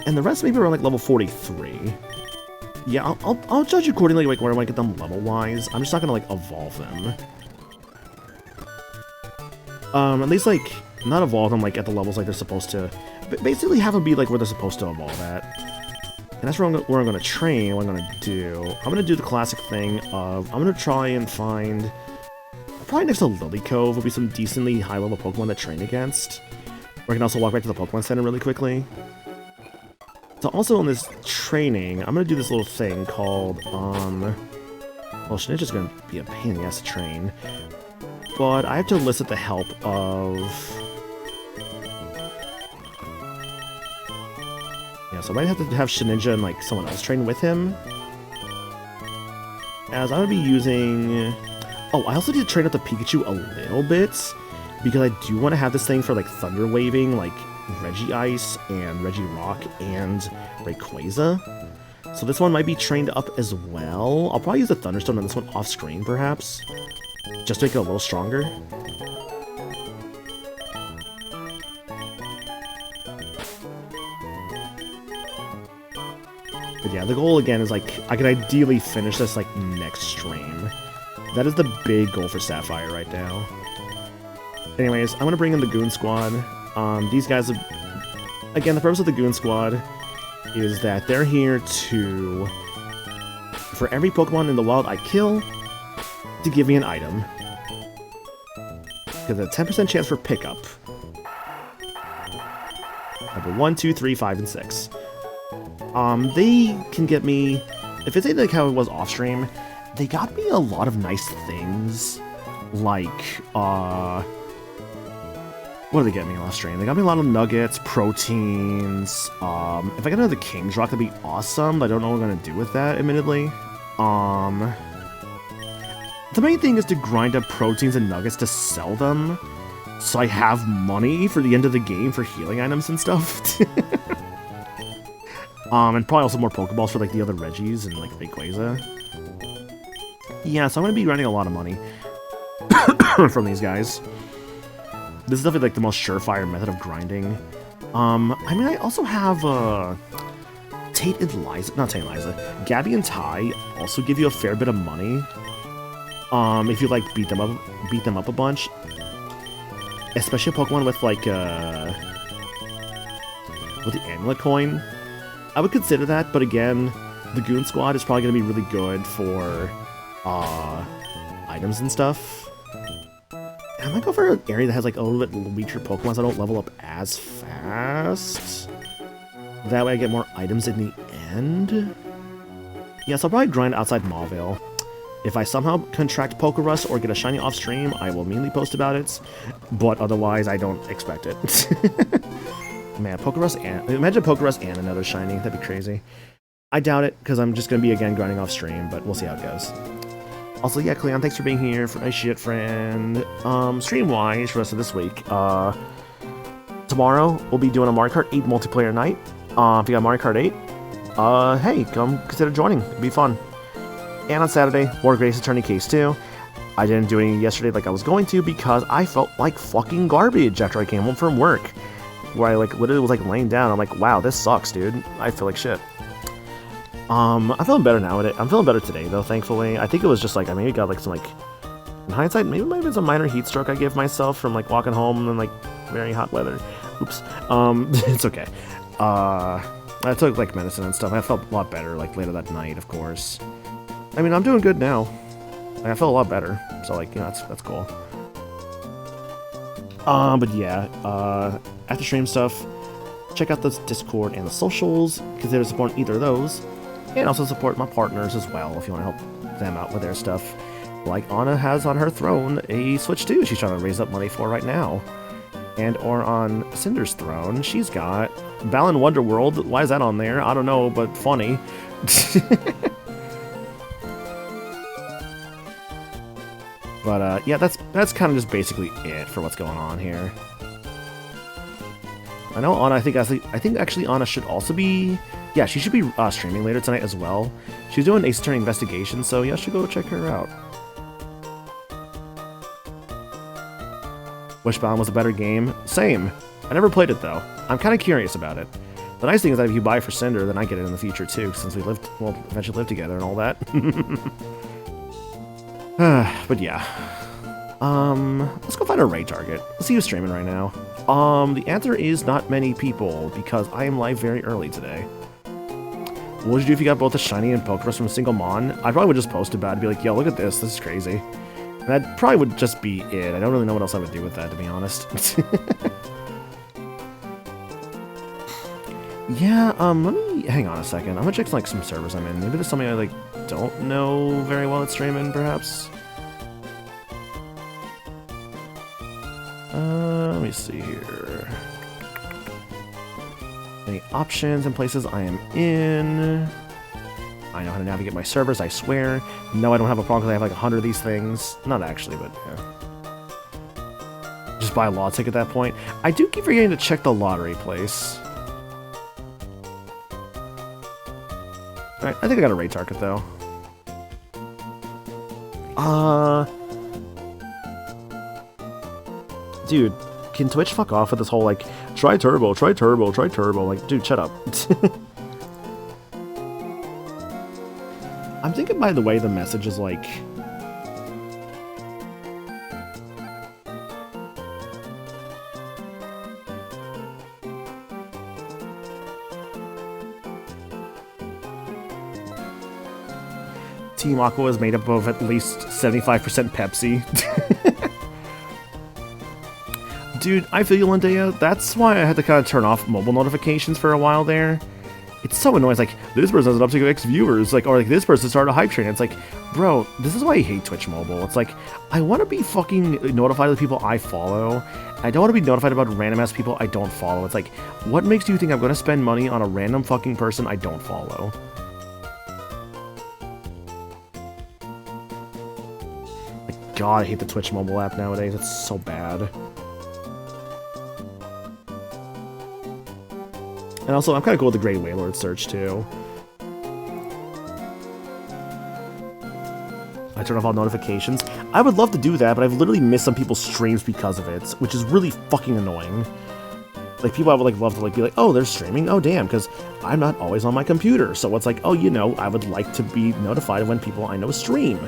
And the rest maybe around like level 43. Yeah, I'll judge accordingly like where I want to get them level-wise. I'm just not gonna like evolve them. At least like not evolve them like at the levels like they're supposed to. But basically have them be like where they're supposed to evolve at. And that's where I'm gonna train. What I'm gonna do. I'm gonna do the classic thing of I'm gonna try and find probably next to Lily Cove will be some decently high-level Pokemon to train against. Or I can also walk back to the Pokemon Center really quickly. So also in this training, I'm gonna do this little thing called, well, Shinichi's gonna be a pain in the ass to train. But I have to elicit the help of... Yeah, so I might have to have Shinichi and, like, someone else train with him. As I'm gonna be using... Oh, I also need to train up the Pikachu a little bit. Because I do want to have this thing for, like, Thunder Waving, like... Regice and Regirock and Rayquaza. So this one might be trained up as well. I'll probably use a Thunderstone on this one off screen, perhaps. Just to make it a little stronger. But yeah, the goal again is like, I can ideally finish this like next stream. That is the big goal for Sapphire right now. Anyways, I'm gonna bring in the Goon Squad. These guys have... Again, the purpose of the Goon Squad is that they're here to... For every Pokemon in the wild I kill, to give me an item. Because a 10% chance for pickup. Number 1, 2, 3, 5, and 6. They can get me... If it's like how it was off-stream, they got me a lot of nice things. Like, What do they get me last stream? They got me a lot of nuggets, proteins. If I get another King's Rock, that'd be awesome, but I don't know what I'm gonna do with that, admittedly. The main thing is to grind up proteins and nuggets to sell them, so I have money for the end of the game for healing items and stuff. And probably also more Pokeballs for like the other Reggies and like Rayquaza. Yeah, so I'm gonna be grinding a lot of money from these guys. This is definitely like the most surefire method of grinding. I mean, I also have Tate and Liza, not Tate and Liza, Gabby and Ty also give you a fair bit of money. If you like beat them up a bunch, especially a Pokemon with like with the Amulet coin. I would consider that, but again, the Goon Squad is probably gonna be really good for items and stuff. I might go for an area that has like a little bit weaker Pokemon so I don't level up as fast. That way I get more items in the end. Yeah, so I'll probably grind outside Mauville. If I somehow contract Pokerus or get a shiny off stream, I will immediately post about it. But otherwise, I don't expect it. Man, Pokerus and... Imagine Pokerus and another shiny. That'd be crazy. I doubt it, because I'm just going to be, again, grinding off stream, but we'll see how it goes. Also, yeah, Cleon, thanks for being here. For nice shit, friend. Stream-wise, for the rest of this week, tomorrow, we'll be doing a Mario Kart 8 multiplayer night. If you got Mario Kart 8, hey, come consider joining. It'd be fun. And on Saturday, more Grace Attorney Case 2. I didn't do any yesterday like I was going to because I felt like fucking garbage after I came home from work. Where I like literally was like laying down. I'm like, wow, this sucks, dude. I feel like shit. I'm feeling better now. I'm feeling better today, though, thankfully. I think it was just like, I maybe got like some like, in hindsight, maybe it might have been some minor heat stroke I gave myself from like walking home in like very hot weather. Oops. It's okay. I took like medicine and stuff. I felt a lot better like later that night, of course. I mean, I'm doing good now. Like, I felt a lot better. So like, you know, that's cool. But yeah, after stream stuff, check out the Discord and the socials. Consider supporting either of those. And also support my partners as well if you want to help them out with their stuff. Like Anna has on her throne a Switch 2 she's trying to raise up money for right now. And or on Cinder's throne, she's got Balan Wonderworld. Why is that on there? I don't know, but funny. But yeah, that's kind of just basically it for what's going on here. I know Anna. I think actually Anna should also be. Yeah, she should be streaming later tonight as well. She's doing Ace Attorney Investigation, so yeah, should go check her out. Wishbound was a better game. Same. I never played it though. I'm kind of curious about it. The nice thing is that if you buy for Cinder, then I get it in the future too, since we eventually live together and all that. But yeah. Let's go find a raid target. Let's see who's streaming right now. The answer is not many people, because I am live very early today. What would you do if you got both a shiny and Pokerus from a single Mon? I probably would just post about it and be like, yo, look at this, this is crazy. And that probably would just be it. I don't really know what else I would do with that, to be honest. Yeah, let me hang on a second. I'm gonna check like some servers I'm in. Maybe there's something I like don't know very well that's streaming, perhaps. Let me see here. Any options and places I am in. I know how to navigate my servers, I swear. No, I don't have a problem because I have like 100 of these things. Not actually, but yeah. Just buy a law ticket at that point. I do keep forgetting to check the lottery place. Alright, I think I got a raid target though. Dude, can Twitch fuck off with this whole like, try turbo, try turbo, try turbo? Like, dude, shut up. I'm thinking, by the way, the message is like... Team Aqua is made up of at least 75% Pepsi. Dude, I feel you, Lindea. That's why I had to kind of turn off mobile notifications for a while there. It's so annoying. It's like, this person has an uptick of X viewers, like, or like this person started a hype train. It's like, bro, this is why I hate Twitch Mobile. It's like, I want to be fucking notified of the people I follow. I don't want to be notified about random ass people I don't follow. It's like, what makes you think I'm going to spend money on a random fucking person I don't follow? Like, God, I hate the Twitch Mobile app nowadays. It's so bad. And also, I'm kind of cool with the Great Waylord search, too. I turn off all notifications. I would love to do that, but I've literally missed some people's streams because of it, which is really fucking annoying. Like, people I would, like, love to, like, be like, oh, they're streaming? Oh, damn, because I'm not always on my computer. So it's like, oh, you know, I would like to be notified when people I know stream.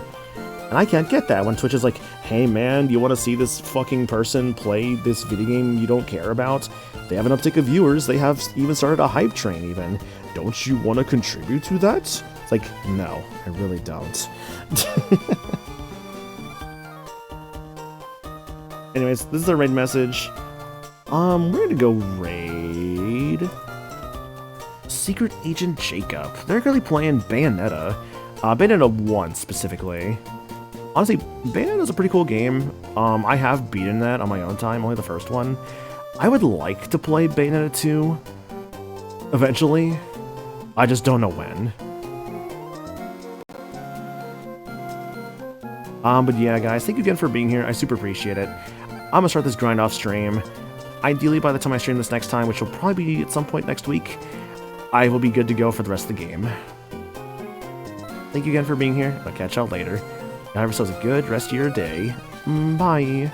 And I can't get that when Twitch is like, hey, man, you want to see this fucking person play this video game you don't care about? They have an uptick of viewers. They have even started a hype train, even. Don't you want to contribute to that? It's like, no, I really don't. Anyways, this is a raid message. We're gonna go raid Secret Agent Jacob. They're currently playing Bayonetta. Bayonetta 1 specifically. Honestly, Bayonetta's a pretty cool game. I have beaten that on my own time, only the first one. I would like to play Bayonetta 2 eventually. I just don't know when. But yeah, guys, thank you again for being here. I super appreciate it. I'm gonna start this grind off stream. Ideally, by the time I stream this next time, which will probably be at some point next week, I will be good to go for the rest of the game. Thank you again for being here. I'll catch y'all later. Have yourselves a good rest of your day. Bye.